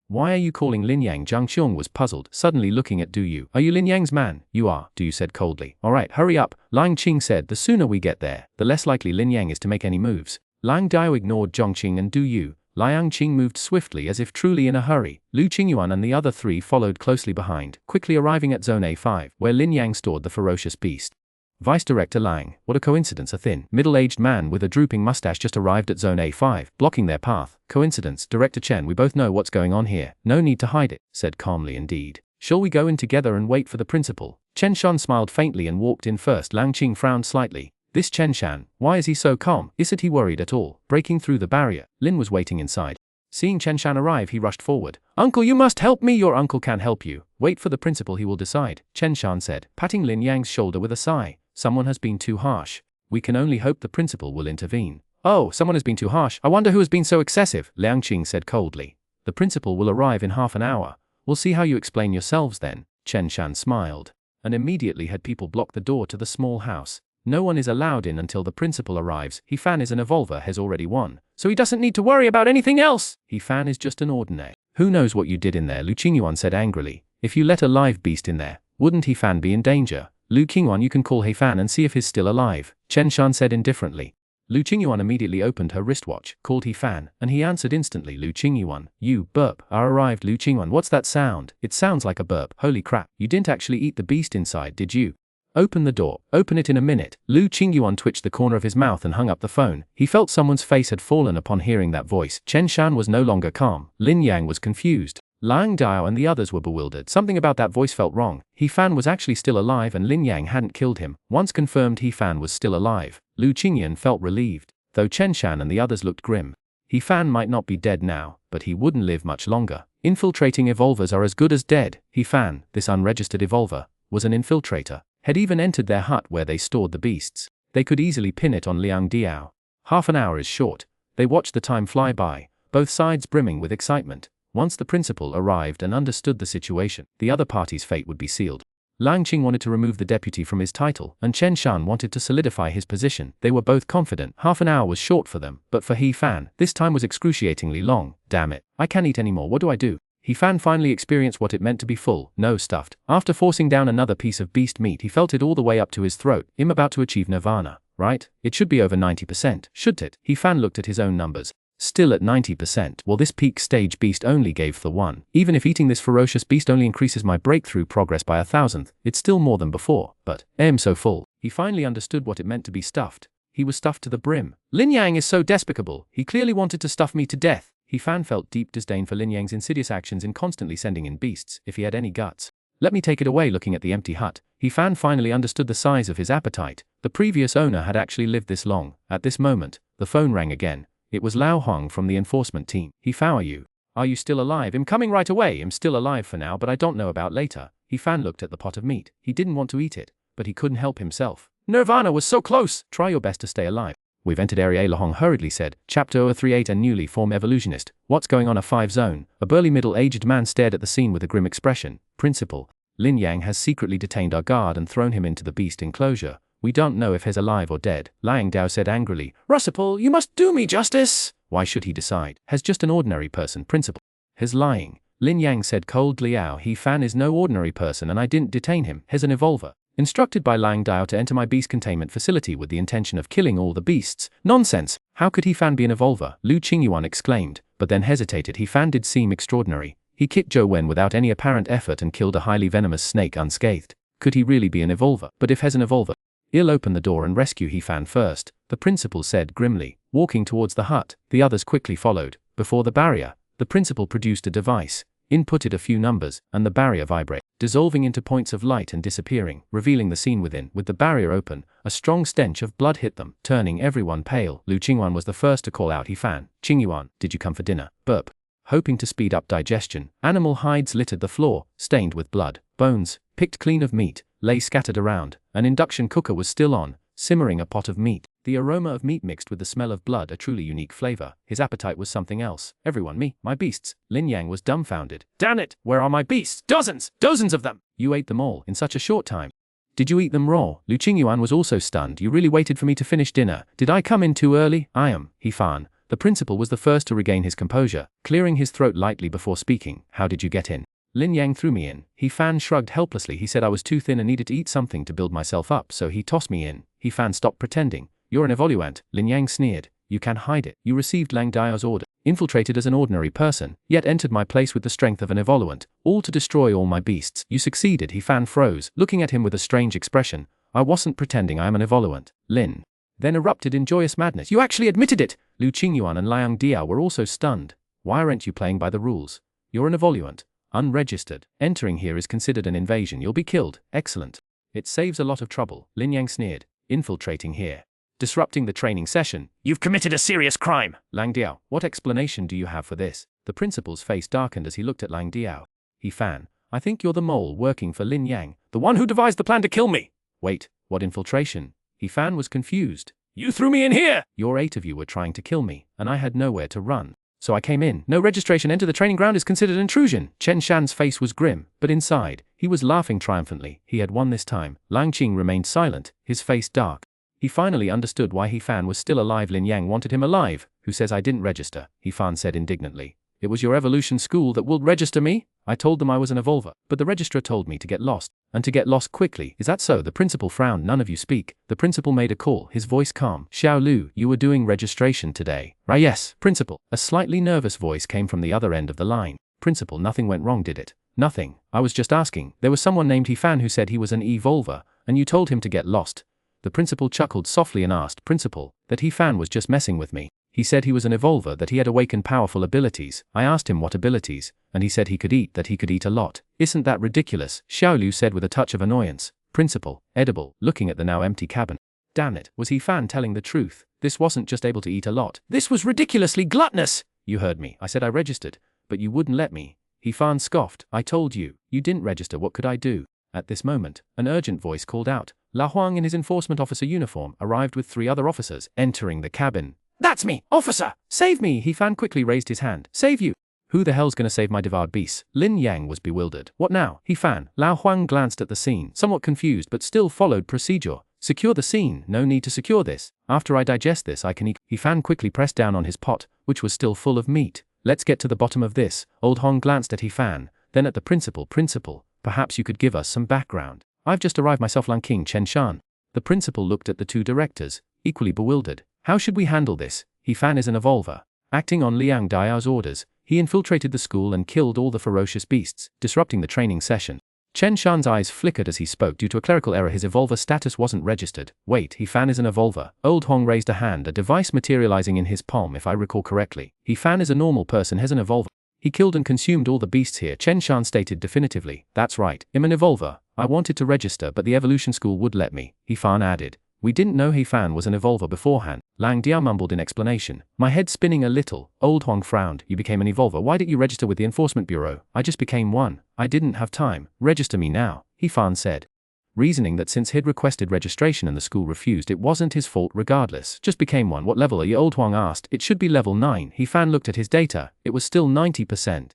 Why are you calling Lin Yang? Zhang Qiong was puzzled, suddenly looking at Du Yu. Are you Lin Yang's man? You are, Du Yu said coldly. Alright, hurry up, Lang Qing said. The sooner we get there, the less likely Lin Yang is to make any moves. Lang Diao ignored Zhongqing and Du Yu. Liang Qing moved swiftly as if truly in a hurry. Lu Qingyuan and the other three followed closely behind, quickly arriving at Zone A5, where Lin Yang stored the ferocious beast. Vice Director Lang, what a coincidence, a thin, middle-aged man with a drooping mustache just arrived at Zone A5, blocking their path. Coincidence, Director Chen, we both know what's going on here. No need to hide it, said calmly indeed. Shall we go in together and wait for the principal? Chen Shan smiled faintly and walked in first. Lang Qing frowned slightly. This Chen Shan, why is he so calm? Isn't he worried at all? Breaking through the barrier, Lin was waiting inside. Seeing Chen Shan arrive, he rushed forward. Uncle, you must help me. Your uncle can help you. Wait for the principal, he will decide, Chen Shan said, patting Lin Yang's shoulder with a sigh. Someone has been too harsh. We can only hope the principal will intervene. Oh, someone has been too harsh. I wonder who has been so excessive, Liang Qing said coldly. The principal will arrive in half an hour. We'll see how you explain yourselves then, Chen Shan smiled, and immediately had people block the door to the small house. No one is allowed in until the principal arrives. He Fan is an evolver, has already won, so he doesn't need to worry about anything else. He Fan is just an ordinary. Who knows what you did in there, Lu Qingyuan said angrily. If you let a live beast in there, wouldn't He Fan be in danger? Lu Qingyuan, you can call He Fan and see if he's still alive, Chen Shan said indifferently. Lu Qingyuan immediately opened her wristwatch, called He Fan, and he answered instantly. Lu Qingyuan, you, burp, are arrived. Lu Qingyuan, what's that sound? It sounds like a burp. Holy crap, you didn't actually eat the beast inside, did you? Open the door, open it in a minute. Lu Qingyuan twitched the corner of his mouth and hung up the phone. He felt someone's face had fallen upon hearing that voice. Chen Shan was no longer calm. Lin Yang was confused. Lang Diao and the others were bewildered. Something about that voice felt wrong. He Fan was actually still alive and Lin Yang hadn't killed him. Once confirmed He Fan was still alive, Lu Qingyuan felt relieved, though Chen Shan and the others looked grim. He Fan might not be dead now, but he wouldn't live much longer. Infiltrating evolvers are as good as dead. He Fan, this unregistered evolver, was an infiltrator, had even entered their hut where they stored the beasts. They could easily pin it on Liang Diao. Half an hour is short. They watched the time fly by, both sides brimming with excitement. Once the principal arrived and understood the situation, the other party's fate would be sealed. Lang Qing wanted to remove the deputy from his title, and Chen Shan wanted to solidify his position. They were both confident. Half an hour was short for them, but for He Fan, this time was excruciatingly long. Damn it, I can't eat anymore, what do I do? He Fan finally experienced what it meant to be full, no stuffed. After forcing down another piece of beast meat, he felt it all the way up to his throat. I'm about to achieve nirvana, right? It should be over 90%, shouldn't it? He Fan looked at his own numbers. Still at 90%. Well, this peak stage beast only gave the 1. Even if eating this ferocious beast only increases my breakthrough progress by 1,000th, it's still more than before. But, I'm so full. He finally understood what it meant to be stuffed. He was stuffed to the brim. Lin Yang is so despicable. He clearly wanted to stuff me to death. He Fan felt deep disdain for Lin Yang's insidious actions in constantly sending in beasts, if he had any guts. Let me take it away. Looking at the empty hut, He Fan finally understood the size of his appetite. The previous owner had actually lived this long. At this moment, the phone rang again. It was Lao Huang from the enforcement team. He Fan, are you still alive? I'm coming right away. I'm still alive for now, but I don't know about later. He Fan looked at the pot of meat. He didn't want to eat it, but he couldn't help himself. Nirvana was so close. Try your best to stay alive. We've entered Area A, La Hong hurriedly said. Chapter 038, a newly formed evolutionist. What's going on? A 5 zone. A burly middle-aged man stared at the scene with a grim expression. Principal, Lin Yang has secretly detained our guard and thrown him into the beast enclosure. We don't know if he's alive or dead. Liang Dao said angrily. Russell, you must do me justice. Why should he decide? He's just an ordinary person, Principal. He's lying. Lin Yang said coldly. He Fan is no ordinary person and I didn't detain him. He's an evolver. Instructed by Liang Dao to enter my beast containment facility with the intention of killing all the beasts. Nonsense. How could He Fan be an evolver? Lu Qingyuan exclaimed, but then hesitated. He Fan did seem extraordinary. He kicked Zhou Wen without any apparent effort and killed a highly venomous snake unscathed. Could he really be an evolver? But if he's an evolver, he'll open the door and rescue He Fan first, the principal said grimly. Walking towards the hut, the others quickly followed. Before the barrier, the principal produced a device, inputted a few numbers, and the barrier vibrated, dissolving into points of light and disappearing, revealing the scene within. With the barrier open, a strong stench of blood hit them, turning everyone pale. Lu Qingyuan was the first to call out. He Fan, Qingyuan, did you come for dinner? Burp. Hoping to speed up digestion, animal hides littered the floor, stained with blood. Bones, picked clean of meat, lay scattered around. An induction cooker was still on, simmering a pot of meat. The aroma of meat mixed with the smell of blood, a truly unique flavor. His appetite was something else. Everyone, me, my beasts. Lin Yang was dumbfounded. Damn it, where are my beasts? Dozens of them. You ate them all in such a short time. Did you eat them raw? Lu Qingyuan was also stunned. You really waited for me to finish dinner. Did I come in too early? I am, He Fan. The principal was the first to regain his composure, clearing his throat lightly before speaking. How did you get in? Lin Yang threw me in. He Fan shrugged helplessly. He said I was too thin and needed to eat something to build myself up, so he tossed me in. He Fan stopped pretending. You're an evoluant, Lin Yang sneered. You can hide it. You received Liang Dao's order, infiltrated as an ordinary person, yet entered my place with the strength of an evoluant, all to destroy all my beasts. You succeeded. He Fan froze, looking at him with a strange expression. I wasn't pretending. I am an evoluant. Lin then erupted in joyous madness. You actually admitted it! Lu Qingyuan and Liang Dao were also stunned. Why aren't you playing by the rules? You're an evoluant. Unregistered. Entering here is considered an invasion. You'll be killed. Excellent. It saves a lot of trouble. Lin Yang sneered. Infiltrating here, disrupting the training session. You've committed a serious crime. Liang Dao, what explanation do you have for this? The principal's face darkened as he looked at Liang Dao. He Fan, I think you're the mole working for Lin Yang, the one who devised the plan to kill me. Wait, what infiltration? He Fan was confused. You threw me in here! Your 8 of you were trying to kill me, and I had nowhere to run. So I came in. No registration. Enter the training ground is considered intrusion. Chen Shan's face was grim, but inside, he was laughing triumphantly. He had won this time. Lang Qing remained silent, his face dark. He finally understood why He Fan was still alive. Lin Yang wanted him alive. Who says I didn't register? He Fan said indignantly. It was your evolution school that would register me? I told them I was an evolver, but the registrar told me to get lost, and to get lost quickly. Is that so? The principal frowned. None of you speak. The principal made a call, his voice calm. Xiao Lu, you were doing registration today. Right? Yes, principal. A slightly nervous voice came from the other end of the line. Principal, nothing went wrong, did it? Nothing. I was just asking. There was someone named He Fan who said he was an evolver, and you told him to get lost. The principal chuckled softly and asked, Principal, that He Fan was just messing with me. He said he was an evolver, that he had awakened powerful abilities. I asked him what abilities, and he said he could eat, that he could eat a lot. Isn't that ridiculous? Xiao Lu said with a touch of annoyance. Principal, edible, looking at the now empty cabin. Damn it, was He Fan telling the truth? This wasn't just able to eat a lot. This was ridiculously gluttonous! You heard me. I said I registered, but you wouldn't let me. He Fan scoffed. I told you. You didn't register. What could I do? At this moment, an urgent voice called out. La Huang in his enforcement officer uniform arrived with 3 other officers, entering the cabin. That's me, officer! Save me! He Fan quickly raised his hand. Save you! Who the hell's gonna save my devoured beasts? Lin Yang was bewildered. What now? He Fan. Lao Huang glanced at the scene, somewhat confused but still followed procedure. Secure the scene. No need to secure this. After I digest this I can eat. He Fan quickly pressed down on his pot, which was still full of meat. Let's get to the bottom of this. Old Hong glanced at He Fan, then at the principal. Principal, perhaps you could give us some background. I've just arrived myself. Lang King Chen Shan. The principal looked at the 2 directors, equally bewildered. How should we handle this? He Fan is an evolver. Acting on Liang Dao's orders, he infiltrated the school and killed all the ferocious beasts, disrupting the training session. Chen Shan's eyes flickered as he spoke. Due to a clerical error, his evolver status wasn't registered. Wait, He Fan is an evolver. Old Hong raised a hand, a device materializing in his palm. If I recall correctly, He Fan is a normal person. He's an evolver. He killed and consumed all the beasts here, Chen Shan stated definitively. That's right, I'm an evolver. I wanted to register but the evolution school would let me, He Fan added. We didn't know He Fan was an evolver beforehand, Lang Diao mumbled in explanation. My head spinning a little. Old Huang frowned. You became an evolver. Why didn't you register with the enforcement bureau? I just became one. I didn't have time. Register me now, He Fan said. Reasoning that since he'd requested registration and the school refused, it wasn't his fault regardless. Just became one. What level are you? Old Huang asked. It should be level 9. He Fan looked at his data. It was still 90%.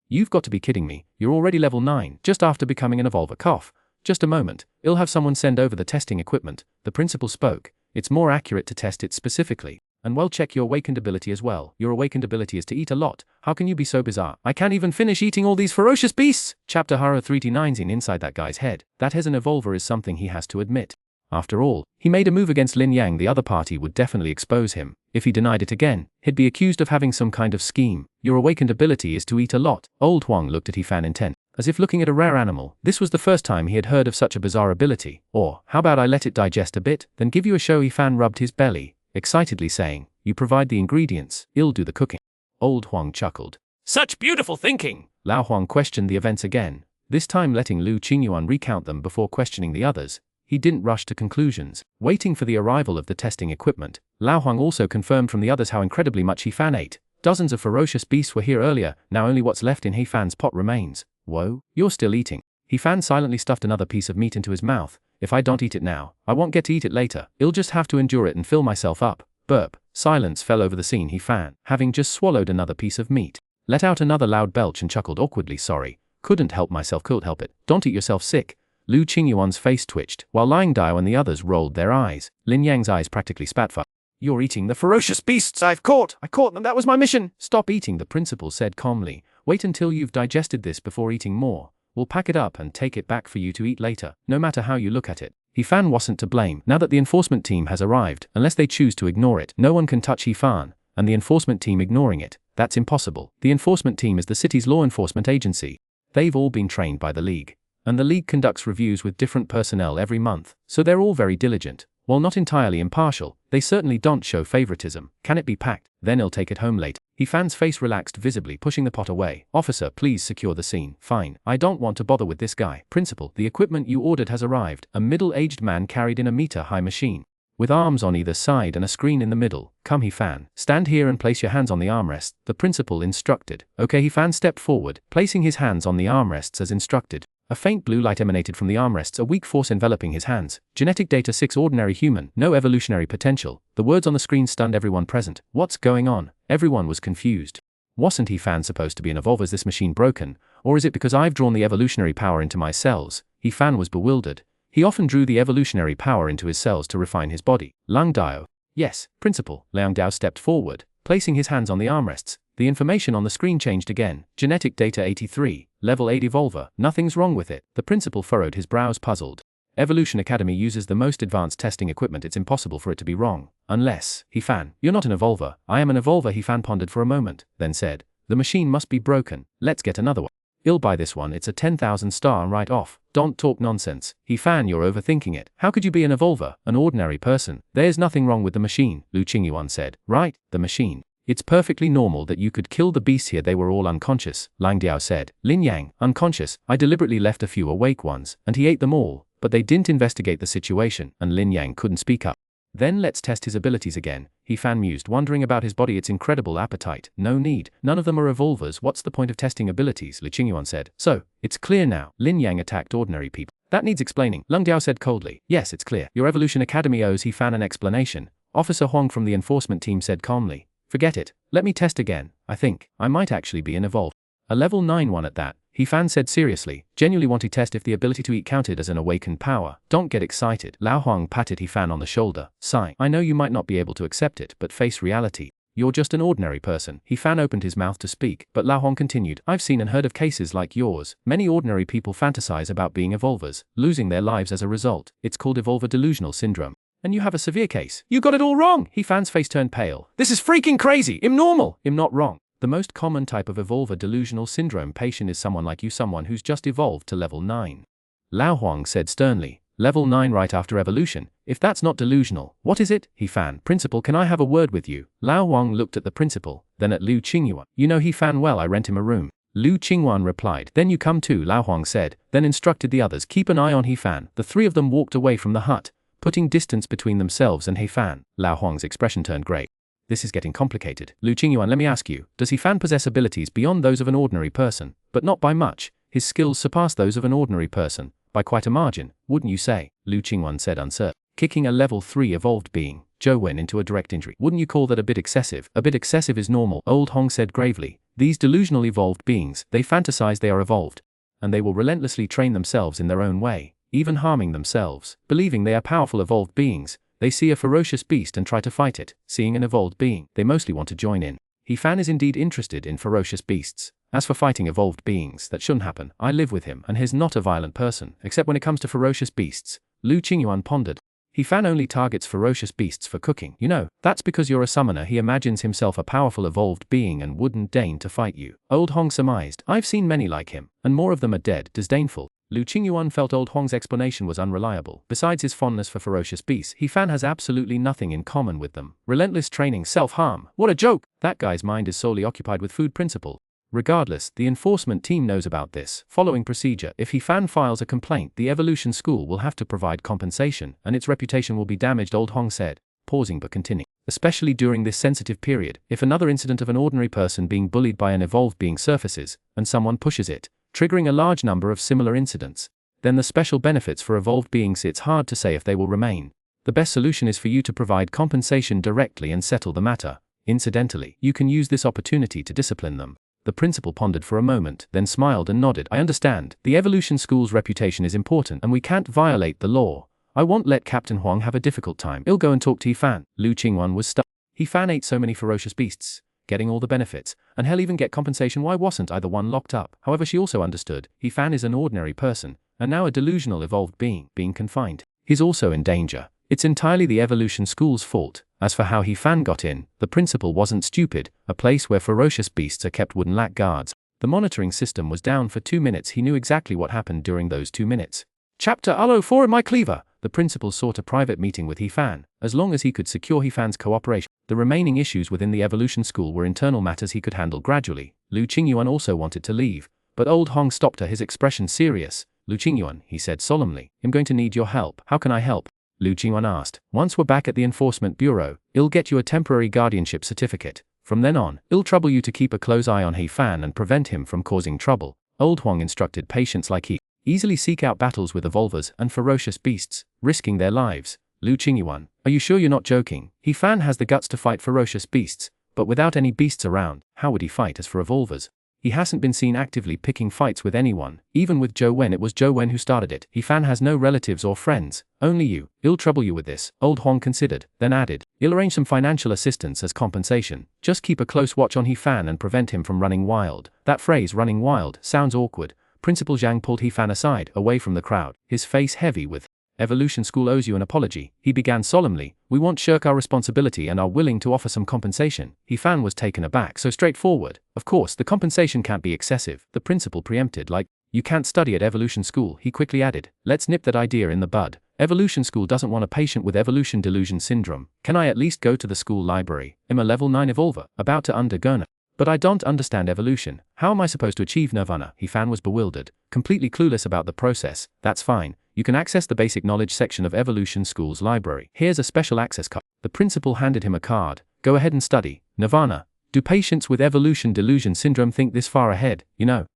You've got to be kidding me. You're already level 9, just after becoming an evolver. Cough. Just a moment, I'll have someone send over the testing equipment, the principal spoke. It's more accurate to test it specifically. And well, check your awakened ability as well. Your awakened ability is to eat a lot. How can you be so bizarre? I can't even finish eating all these ferocious beasts! Chapter Hara 329's inside that guy's head. That as an evolver is something he has to admit. After all, he made a move against Lin Yang. The other party would definitely expose him. If he denied it again, he'd be accused of having some kind of scheme. Your awakened ability is to eat a lot. Old Huang looked at He Fan intent, as if looking at a rare animal. This was the first time he had heard of such a bizarre ability. Or, how about I let it digest a bit, then give you a show? He Fan rubbed his belly, excitedly saying, you provide the ingredients, I'll do the cooking. Old Huang chuckled. Such beautiful thinking! Lao Huang questioned the events again, this time letting Lu Qingyuan recount them before questioning the others. He didn't rush to conclusions. Waiting for the arrival of the testing equipment, Lao Huang also confirmed from the others how incredibly much He Fan ate. Dozens of ferocious beasts were here earlier, now only what's left in He Fan's pot remains. Whoa, you're still eating. He Fan silently stuffed another piece of meat into his mouth. If I don't eat it now, I won't get to eat it later. I'll just have to endure it and fill myself up. Burp. Silence fell over the scene. He Fan, having just swallowed another piece of meat, let out another loud belch and chuckled awkwardly. Sorry, couldn't help myself. Couldn't help it. Don't eat yourself sick. Lu Qingyuan's face twitched, while Lang Diao and the others rolled their eyes. Lin Yang's eyes practically spat fire. You're eating the ferocious beasts I caught them, that was my mission. Stop eating, the principal said calmly. Wait until you've digested this before eating more. We'll pack it up and take it back for you to eat later, no matter how you look at it. He Fan wasn't to blame. Now that the enforcement team has arrived, unless they choose to ignore it, no one can touch He Fan, and the enforcement team ignoring it, that's impossible. The enforcement team is the city's law enforcement agency. They've all been trained by the League. And the League conducts reviews with different personnel every month, so they're all very diligent. While not entirely impartial, they certainly don't show favoritism. Can it be packed? Then he'll take it home later. He Fan's face relaxed visibly, pushing the pot away. Officer, please secure the scene. Fine. I don't want to bother with this guy. Principal, the equipment you ordered has arrived. A middle-aged man carried in a meter-high machine, with arms on either side and a screen in the middle. Come, He Fan. Stand here and place your hands on the armrest, the principal instructed. Okay. He Fan stepped forward, placing his hands on the armrests as instructed. A faint blue light emanated from the armrests, a weak force enveloping his hands. Genetic data 6 ordinary human, no evolutionary potential. The words on the screen stunned everyone present. What's going on? Everyone was confused. Wasn't He Fan supposed to be an evolver? Is this machine broken? Or is it because I've drawn the evolutionary power into my cells? He Fan was bewildered. He often drew the evolutionary power into his cells to refine his body. Lang Diao. Yes, Principal. Lang Diao stepped forward, placing his hands on the armrests. The information on the screen changed again. Genetic data 83, level 8 evolver. Nothing's wrong with it. The principal furrowed his brows, puzzled. Evolution Academy uses the most advanced testing equipment. It's impossible for it to be wrong. Unless, He Fan, you're not an evolver. I am an evolver. He Fan pondered for a moment, then said, the machine must be broken. Let's get another one. I'll buy this one. It's a 10,000 star and right off. Don't talk nonsense. He Fan, you're overthinking it. How could you be an evolver, an ordinary person? There's nothing wrong with the machine, Lu Qingyuan said. Right, the machine. It's perfectly normal that you could kill the beasts here. They were all unconscious, Lang Diao said. Lin Yang, unconscious. I deliberately left a few awake ones, and he ate them all, but they didn't investigate the situation, and Lin Yang couldn't speak up. Then let's test his abilities again, He Fan mused, wondering about his body. Its incredible appetite. No need. None of them are evolvers. What's the point of testing abilities? Lu Qingyuan said. So, it's clear now. Lin Yang attacked ordinary people. That needs explaining, Lang Diao said coldly. Yes, it's clear. Your Evolution Academy owes He Fan an explanation, Officer Huang from the enforcement team said calmly. Forget it. Let me test again. I think I might actually be an evolver. A level 9 one at that, He Fan said seriously, genuinely wanting to test if the ability to eat counted as an awakened power. Don't get excited. Lao Huang patted He Fan on the shoulder. Sigh. I know you might not be able to accept it, but face reality. You're just an ordinary person. He Fan opened his mouth to speak, but Lao Huang continued. I've seen and heard of cases like yours. Many ordinary people fantasize about being evolvers, losing their lives as a result. It's called evolver delusional syndrome. And you have a severe case. You got it all wrong. He Fan's face turned pale. This is freaking crazy. I'm normal. I'm not wrong. The most common type of evolver delusional syndrome patient is someone like you, someone who's just evolved to level 9. Lao Huang said sternly. Level 9 right after evolution. If that's not delusional, what is it? He Fan. Principal, can I have a word with you? Lao Wang looked at the principal, then at Liu Qingyuan. You know He Fan well, I rent him a room. Liu Qingyuan replied. Then you come too, Lao Huang said, then instructed the others, keep an eye on He Fan. The three of them walked away from the hut, putting distance between themselves and He Fan. Lao Huang's expression turned grey. This is getting complicated. Liu Qingyuan, let me ask you, does He Fan possess abilities beyond those of an ordinary person? But not by much. His skills surpass those of an ordinary person, by quite a margin, wouldn't you say? Liu Qingyuan said uncertain. Kicking a level 3 evolved being, Xuanhuan, into a direct injury. Wouldn't you call that a bit excessive? A bit excessive is normal, Old Hong said gravely. These delusional evolved beings, they fantasize they are evolved. And they will relentlessly train themselves in their own way, even harming themselves. Believing they are powerful evolved beings, they see a ferocious beast and try to fight it. Seeing an evolved being, they mostly want to join in. He Fan is indeed interested in ferocious beasts. As for fighting evolved beings, that shouldn't happen. I live with him, and he's not a violent person, except when it comes to ferocious beasts. Liu Qingyuan pondered. He Fan only targets ferocious beasts for cooking. You know, that's because you're a summoner. He imagines himself a powerful evolved being and wouldn't deign to fight you. Old Hong surmised. I've seen many like him, and more of them are dead, disdainful. Liu Qingyuan felt Old Hong's explanation was unreliable. Besides his fondness for ferocious beasts, He Fan has absolutely nothing in common with them. Relentless training, self-harm. What a joke! That guy's mind is solely occupied with food principle. Regardless, the enforcement team knows about this. Following procedure, if He Fan files a complaint, the Evolution School will have to provide compensation, and its reputation will be damaged, Old Hong said, pausing but continuing. Especially during this sensitive period, if another incident of an ordinary person being bullied by an evolved being surfaces, and someone pushes it, triggering a large number of similar incidents, then the special benefits for evolved beings, it's hard to say if they will remain. The best solution is for you to provide compensation directly and settle the matter. Incidentally, you can use this opportunity to discipline them. The principal pondered for a moment, then smiled and nodded. I understand. The Evolution School's reputation is important and we can't violate the law. I won't let Captain Huang have a difficult time. He'll go and talk to He Fan. Liu Qingyuan was stuck. He Fan ate so many ferocious beasts, getting all the benefits, and he'll even get compensation. Why wasn't either one locked up? However, she also understood, He Fan is an ordinary person, and now a delusional evolved being confined. He's also in danger. It's entirely the Evolution School's fault. As for how He Fan got in, the principal wasn't stupid. A place where ferocious beasts are kept wouldn't lack guards. The monitoring system was down for 2 minutes. He knew exactly what happened during those 2 minutes. Chapter 4 in my cleaver. The principal sought a private meeting with He Fan, as long as he could secure He Fan's cooperation. The remaining issues within the Evolution School were internal matters he could handle gradually. Liu Qingyuan also wanted to leave, but Old Hong stopped her, his expression serious. Liu Qingyuan, he said solemnly, I'm going to need your help. How can I help? Liu Qingyuan asked. Once we're back at the Enforcement Bureau, I'll get you a temporary guardianship certificate. From then on, I'll trouble you to keep a close eye on He Fan and prevent him from causing trouble. Old Huang instructed patients like he easily seek out battles with evolvers and ferocious beasts, risking their lives. Liu Qingyuan, are you sure you're not joking? He Fan has the guts to fight ferocious beasts, but without any beasts around, how would he fight? As for evolvers, he hasn't been seen actively picking fights with anyone. Even with Xuanhuan, it was Xuanhuan who started it. He Fan has no relatives or friends, only you. I'll trouble you with this. Old Huang considered, then added, I'll arrange some financial assistance as compensation. Just keep a close watch on He Fan and prevent him from running wild. That phrase, running wild, sounds awkward. Principal Zhang pulled He Fan aside, away from the crowd, his face heavy with, Evolution School owes you an apology. He began solemnly, we won't shirk our responsibility and are willing to offer some compensation. He Fan was taken aback, so straightforward. Of course, the compensation can't be excessive. The principal preempted, like, you can't study at Evolution School. He quickly added, let's nip that idea in the bud. Evolution School doesn't want a patient with evolution delusion syndrome. Can I at least go to the school library? I'm a level 9 evolver, about to undergo. But I don't understand evolution. How am I supposed to achieve nirvana? He Fan was bewildered, completely clueless about the process. That's fine. You can access the basic knowledge section of Evolution School's library. Here's a special access card. The principal handed him a card. Go ahead and study. Nirvana. Do patients with evolution delusion syndrome think this far ahead? You know,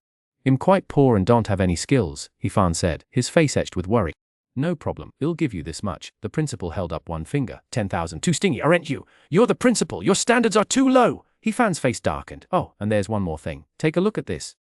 I'm quite poor and don't have any skills, He Fan said, his face etched with worry. No problem. I'll give you this much. The principal held up one finger. 10,000. Too stingy, aren't you? You're the principal. Your standards are too low. He Fan's face darkened. Oh, and there's one more thing. Take a look at this,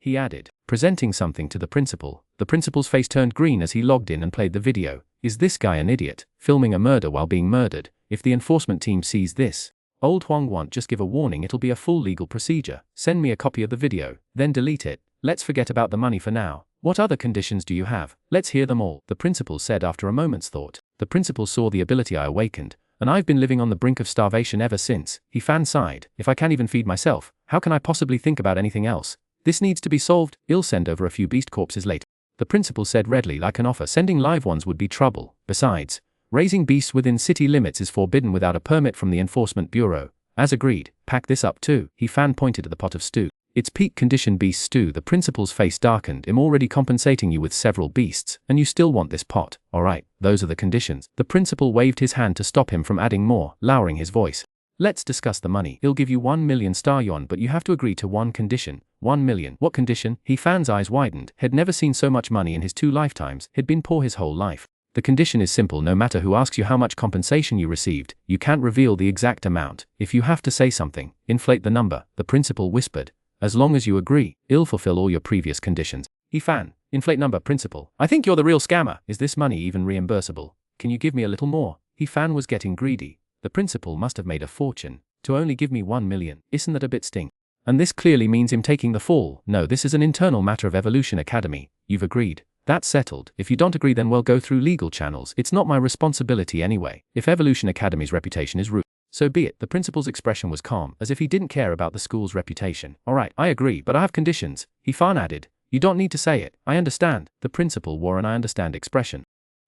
he added, presenting something to the principal. The principal's face turned green as he logged in and played the video. Is this guy an idiot? Filming a murder while being murdered? If the enforcement team sees this, Old Huang won't just give a warning, it'll be a full legal procedure. Send me a copy of the video, then delete it. Let's forget about the money for now. What other conditions do you have? Let's hear them all, the principal said after a moment's thought. The principal saw the ability I awakened, and I've been living on the brink of starvation ever since. He Fan sighed. If I can't even feed myself, how can I possibly think about anything else? This needs to be solved. I'll send over a few beast corpses later. the principal said readily, like an offer. Sending live ones would be trouble. Besides, raising beasts within city limits is forbidden without a permit from the Enforcement Bureau. As agreed, pack this up too. He fan pointed at the pot of stew. It's peak condition beast stew. The principal's face darkened. I'm already compensating you with several beasts, and you still want this pot. Alright, those are the conditions. The principal waved his hand to stop him from adding more, lowering his voice. Let's discuss the money. He'll give you 1 million star yuan, but you have to agree to one condition. 1 million. What condition? He fan's eyes widened. Had never seen so much money in his 2 lifetimes. He'd been poor his whole life. The condition is simple. No matter who asks you how much compensation you received, you can't reveal the exact amount. If you have to say something, inflate the number, the principal whispered. As long as you agree, I'll fulfill all your previous conditions. He fan. Inflate number. Principal. I think you're the real scammer. Is this money even reimbursable? Can you give me a little more? He fan was getting greedy. The principal must have made a fortune. To only give me 1 million, isn't that a bit sting? And this clearly means him taking the fall. No, this is an internal matter of Evolution Academy. You've agreed. That's settled. If you don't agree, then we'll go through legal channels. It's not my responsibility anyway. If Evolution Academy's reputation is ruined, so be it. The principal's expression was calm, as if he didn't care about the school's reputation. Alright, I agree, but I have conditions. He fan added. You don't need to say it. I understand. The principal wore an I understand expression.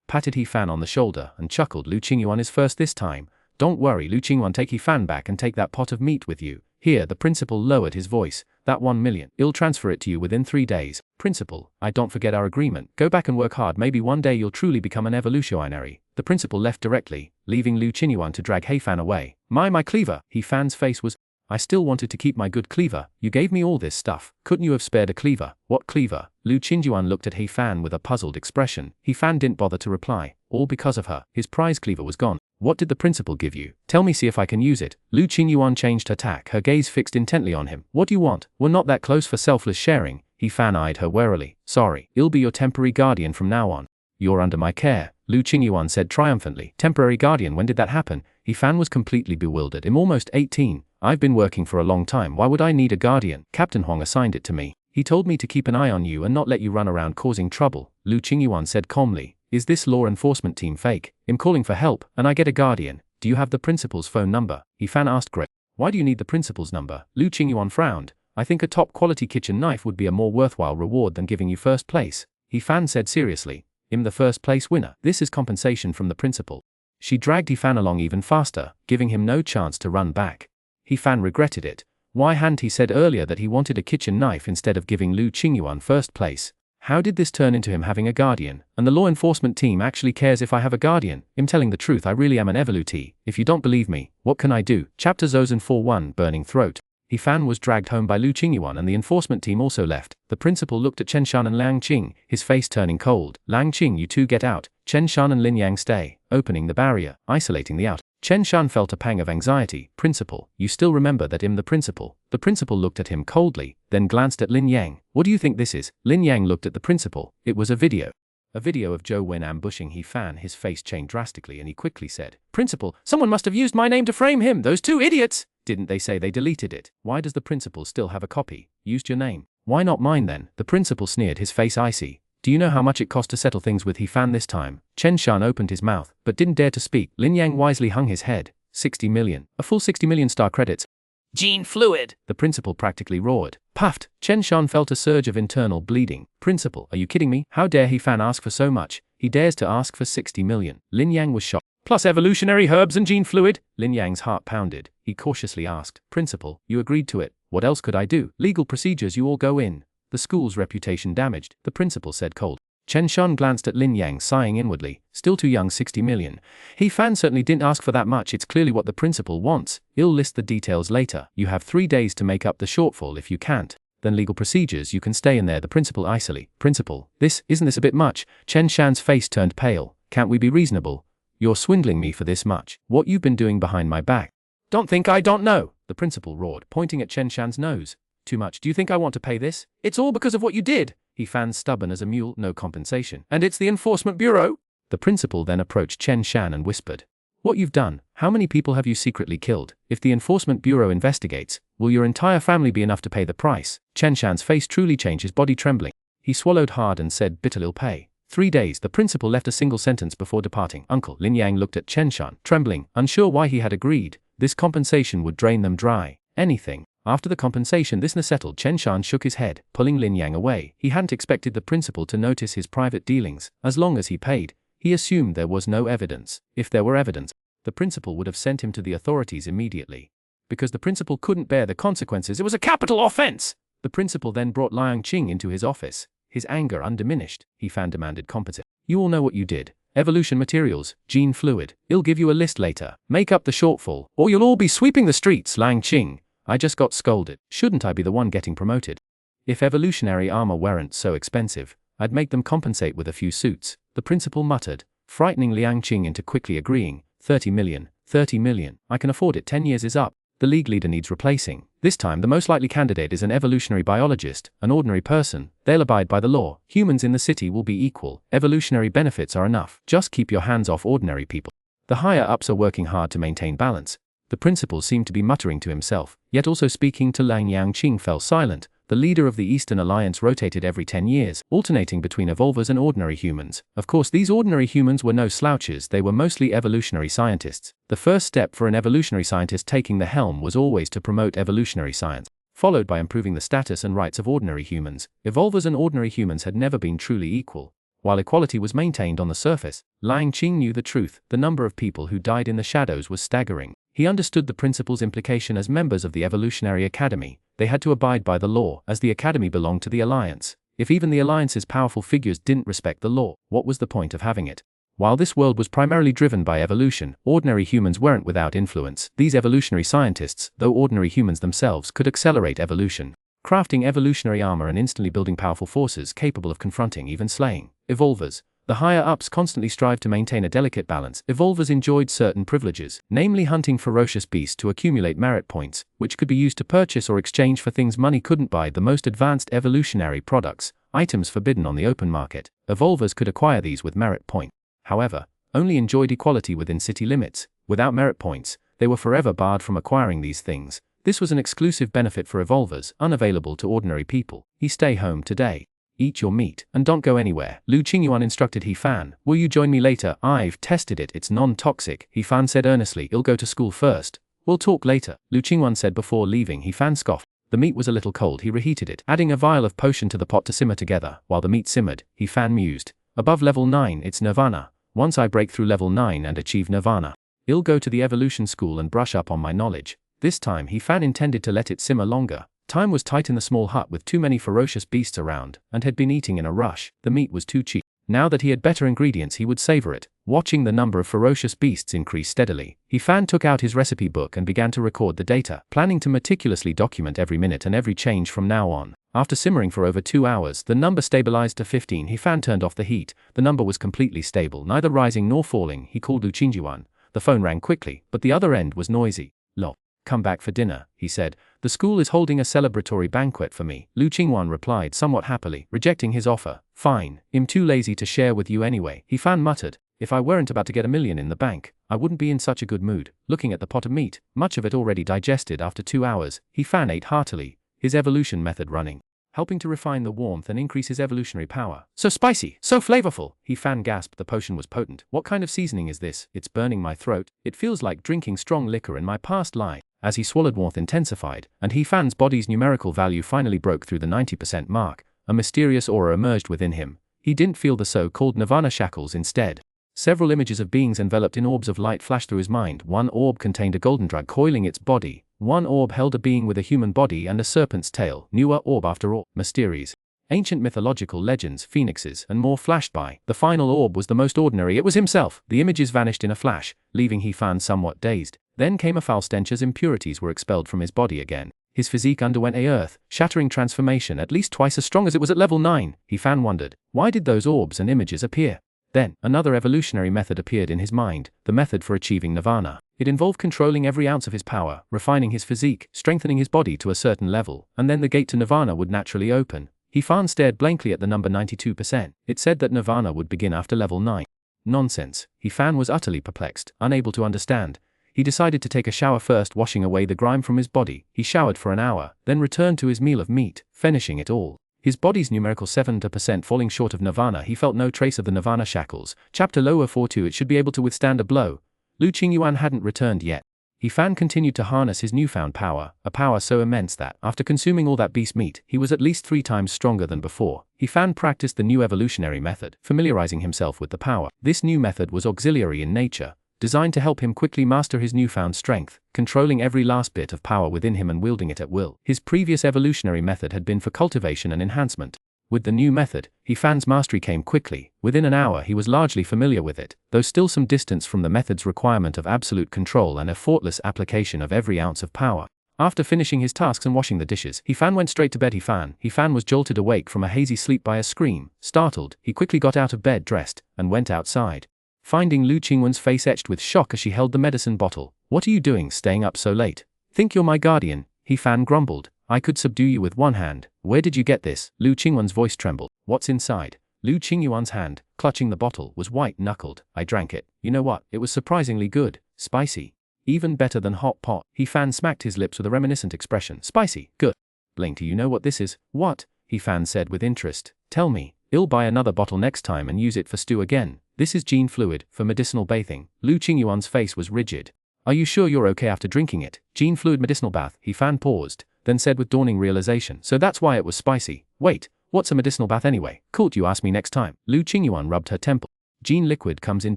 Patted He fan on the shoulder and chuckled. Lu Qingyuan is first this time. Don't worry, Lu Qingyuan, take He fan back and take that pot of meat with you. Here, the principal lowered his voice. That 1 million. I'll transfer it to you within 3 days. Principal, I don't forget our agreement. Go back and work hard. Maybe one day you'll truly become an Evolutionizer. The principal left directly, leaving Lu Qingyuan to drag He fan away. My cleaver. He fan's face was. I still wanted to keep my good cleaver. You gave me all this stuff. Couldn't you have spared a cleaver? What cleaver? Lu Qingyuan looked at He fan with a puzzled expression. He fan didn't bother to reply. All because of her. His prize cleaver was gone. What did the principal give you? Tell me, see if I can use it. Lu Qingyuan changed her tack, her gaze fixed intently on him. What do you want? We're not that close for selfless sharing. He fan eyed her warily. Sorry, I'll be your temporary guardian from now on. You're under my care, Lu Qingyuan said triumphantly. Temporary guardian? When did that happen? He fan was completely bewildered. I'm almost 18. I've been working for a long time. Why would I need a guardian? Captain Huang assigned it to me. He told me to keep an eye on you and not let you run around causing trouble, Lu Qingyuan said calmly. Is this law enforcement team fake? I'm calling for help, and I get a guardian. Do you have the principal's phone number? He fan asked Greg. Why do you need the principal's number? Lu Qingyuan frowned. I think a top quality kitchen knife would be a more worthwhile reward than giving you first place. He fan said seriously. I'm the first place winner. This is compensation from the principal. She dragged He fan along even faster, giving him no chance to run back. He fan regretted it. Why hadn't he said earlier that he wanted a kitchen knife instead of giving Lu Qingyuan first place? How did this turn into him having a guardian? And the law enforcement team actually cares if I have a guardian? I'm telling the truth, I really am an Evolutee. If you don't believe me, what can I do? Chapter Zozen 4:1 Burning Throat. He fan was dragged home by Lu Qingyuan and the enforcement team also left. The principal looked at Chen Shan and Liang Qing, his face turning cold. Liang Qing, you two get out. Chen Shan and Lin Yang stay, opening the barrier, isolating the out. Chen Shan felt a pang of anxiety. Principal, you still remember that I'm the principal? The principal looked at him coldly, then glanced at Lin Yang. What do you think this is? Lin Yang looked at the principal. It was a video. A video of Zhou Wen ambushing He fan. His face changed drastically and he quickly said, Principal, someone must have used my name to frame him, those two idiots! Didn't they say they deleted it? Why does the principal still have a copy? Used your name. Why not mine then? The principal sneered, his face icy. Do you know how much it cost to settle things with He fan this time? Chen Shan opened his mouth, but didn't dare to speak. Lin Yang wisely hung his head. 60 million. A full 60 million star credits. Gene fluid! The principal practically roared. Puffed. Chen Shan felt a surge of internal bleeding. Principal, are you kidding me? How dare He fan ask for so much? He dares to ask for 60 million. Lin Yang was shocked. Plus evolutionary herbs and gene fluid? Lin Yang's heart pounded. He cautiously asked, Principal, you agreed to it. What else could I do? Legal procedures, you all go in. The school's reputation damaged, the principal said cold. Chen Shan glanced at Lin Yang, sighing inwardly. Still too young, 60 million. He fan certainly didn't ask for that much. It's clearly what the principal wants. I'll list the details later. You have 3 days to make up the shortfall. If you can't, then legal procedures, you can stay in there. The principal icily. Principal, isn't this a bit much? Chen Shan's face turned pale. Can't we be reasonable? You're swindling me for this much. What you've been doing behind my back. Don't think I don't know, the principal roared, pointing at Chen Shan's nose. Too much. Do you think I want to pay this? It's all because of what you did. He fan stubborn as a mule, no compensation. And it's the Enforcement Bureau? The principal then approached Chen Shan and whispered. What you've done, how many people have you secretly killed? If the Enforcement Bureau investigates, will your entire family be enough to pay the price? Chen Shan's face truly changed, his body trembling. He swallowed hard and said bitterly, I'll pay. 3 days. The principal left a single sentence before departing. Uncle. Lin Yang looked at Chen Shan, trembling, unsure why he had agreed. This compensation would drain them dry. Anything. After the compensation this settled, Chen Shan shook his head, pulling Lin Yang away. He hadn't expected the principal to notice his private dealings. As long as he paid, he assumed there was no evidence. If there were evidence, the principal would have sent him to the authorities immediately. Because the principal couldn't bear the consequences, it was a capital offense! The principal then brought Liang Qing into his office. His anger undiminished. He fan demanded compensation. You all know what you did. Evolution materials, gene fluid. I'll give you a list later. Make up the shortfall, or you'll all be sweeping the streets, Liang Qing. I just got scolded. Shouldn't I be the one getting promoted? If evolutionary armor weren't so expensive, I'd make them compensate with a few suits, the principal muttered, frightening Liang Qing into quickly agreeing. 30 million. 30 million. I can afford it. 10 years is up. The league leader needs replacing. This time the most likely candidate is an evolutionary biologist, an ordinary person. They'll abide by the law. Humans in the city will be equal. Evolutionary benefits are enough. Just keep your hands off ordinary people. The higher-ups are working hard to maintain balance. The principal seemed to be muttering to himself, yet also speaking to Liang Qing fell silent. The leader of the Eastern Alliance rotated every 10 years, alternating between evolvers and ordinary humans. Of course, these ordinary humans were no slouches, they were mostly evolutionary scientists. The first step for an evolutionary scientist taking the helm was always to promote evolutionary science, followed by improving the status and rights of ordinary humans. Evolvers and ordinary humans had never been truly equal. While equality was maintained on the surface, Liang Qing knew the truth. The number of people who died in the shadows was staggering. He understood the principal's implication as members of the Evolutionary Academy. They had to abide by the law, as the Academy belonged to the Alliance. If even the Alliance's powerful figures didn't respect the law, what was the point of having it? While this world was primarily driven by evolution, ordinary humans weren't without influence. These evolutionary scientists, though ordinary humans themselves, could accelerate evolution, crafting evolutionary armor and instantly building powerful forces capable of confronting, even slaying, evolvers. The higher-ups constantly strived to maintain a delicate balance. Evolvers enjoyed certain privileges, namely hunting ferocious beasts to accumulate merit points, which could be used to purchase or exchange for things money couldn't buy. The most advanced evolutionary products, items forbidden on the open market. Evolvers could acquire these with merit points. However, only enjoyed equality within city limits. Without merit points, they were forever barred from acquiring these things. This was an exclusive benefit for evolvers, unavailable to ordinary people. Stay home today. Eat your meat, and don't go anywhere. Lu Qingyuan instructed He Fan. Will you join me later? I've tested it, it's non-toxic. He Fan said earnestly. I'll go to school first. We'll talk later. Lu Qingyuan said before leaving. He Fan scoffed. The meat was a little cold. He reheated it, adding a vial of potion to the pot to simmer together. While the meat simmered, He Fan mused. Above level 9, it's nirvana. Once I break through level 9 and achieve nirvana, I'll go to the evolution school and brush up on my knowledge. This time He Fan intended to let it simmer longer. Time was tight in the small hut with too many ferocious beasts around, and had been eating in a rush. The meat was too cheap. Now that he had better ingredients he would savor it. Watching the number of ferocious beasts increase steadily, He Fan took out his recipe book and began to record the data, planning to meticulously document every minute and every change from now on. After simmering for over 2 hours, the number stabilized to 15. He Fan turned off the heat. The number was completely stable, neither rising nor falling. He called Lu Qingyuan. The phone rang quickly, but the other end was noisy. Lo. Come back for dinner, he said. The school is holding a celebratory banquet for me. Lu Qingyuan replied somewhat happily, rejecting his offer. Fine, I'm too lazy to share with you anyway. He Fan muttered. If I weren't about to get $1 million in the bank, I wouldn't be in such a good mood. Looking at the pot of meat, much of it already digested after 2 hours, He Fan ate heartily, his evolution method running, helping to refine the warmth and increase his evolutionary power. So spicy, so flavorful, He Fan gasped. The potion was potent. What kind of seasoning is this? It's burning my throat. It feels like drinking strong liquor in my past life. As he swallowed, warmth intensified, and He Fan's body's numerical value finally broke through the 90% mark. A mysterious aura emerged within him. He didn't feel the so-called nirvana shackles. Instead, several images of beings enveloped in orbs of light flashed through his mind. One orb contained a golden drag coiling its body. One orb held a being with a human body and a serpent's tail. Newer orb after orb. Mysteries, ancient mythological legends, phoenixes, and more flashed by. The final orb was the most ordinary. It was himself. The images vanished in a flash, leaving He Fan somewhat dazed. Then came a foul stench as impurities were expelled from his body again. His physique underwent a earth-shattering transformation, at least twice as strong as it was at level 9. He Fan wondered, why did those orbs and images appear? Then, another evolutionary method appeared in his mind, the method for achieving nirvana. It involved controlling every ounce of his power, refining his physique, strengthening his body to a certain level, and then the gate to nirvana would naturally open. He Fan stared blankly at the number 92%. It said that nirvana would begin after level 9. Nonsense. He Fan was utterly perplexed, unable to understand. He decided to take a shower first, washing away the grime from his body. He showered for an hour, then returned to his meal of meat, finishing it all. His body's numerical 7% falling short of nirvana. He felt no trace of the nirvana shackles. Chapter Lower 42. It should be able to withstand a blow. Lu Qingyuan hadn't returned yet. He Fan continued to harness his newfound power, a power so immense that, after consuming all that beast meat, he was at least 3 times stronger than before. He Fan practiced the new evolutionary method, familiarizing himself with the power. This new method was auxiliary in nature, designed to help him quickly master his newfound strength, controlling every last bit of power within him and wielding it at will. His previous evolutionary method had been for cultivation and enhancement. With the new method, He Fan's mastery came quickly. Within an hour he was largely familiar with it, though still some distance from the method's requirement of absolute control and effortless application of every ounce of power. After finishing his tasks and washing the dishes, He Fan went straight to bed. He Fan was jolted awake from a hazy sleep by a scream. Startled, he quickly got out of bed, dressed, and went outside, finding Lu Qingwen's face etched with shock as she held the medicine bottle. "What are you doing staying up so late? Think you're my guardian?" He Fan grumbled. "I could subdue you with one hand. Where did you get this?" Lu Qingwen's voice trembled. "What's inside?" Lu Qingyuan's hand, clutching the bottle, was white-knuckled. "I drank it. You know what? It was surprisingly good. Spicy. Even better than hot pot." He Fan smacked his lips with a reminiscent expression. "Spicy. Good. Blink, do you know what this is?" "What?" He Fan said with interest. "Tell me. I'll buy another bottle next time and use it for stew again." "This is gene fluid, for medicinal bathing." Lu Qingyuan's face was rigid. "Are you sure you're okay after drinking it?" "Gene fluid medicinal bath." He Fan paused, then said with dawning realization. "So that's why it was spicy. Wait, what's a medicinal bath anyway?" "Cool, you ask me next time." Lu Qingyuan rubbed her temple. Gene liquid comes in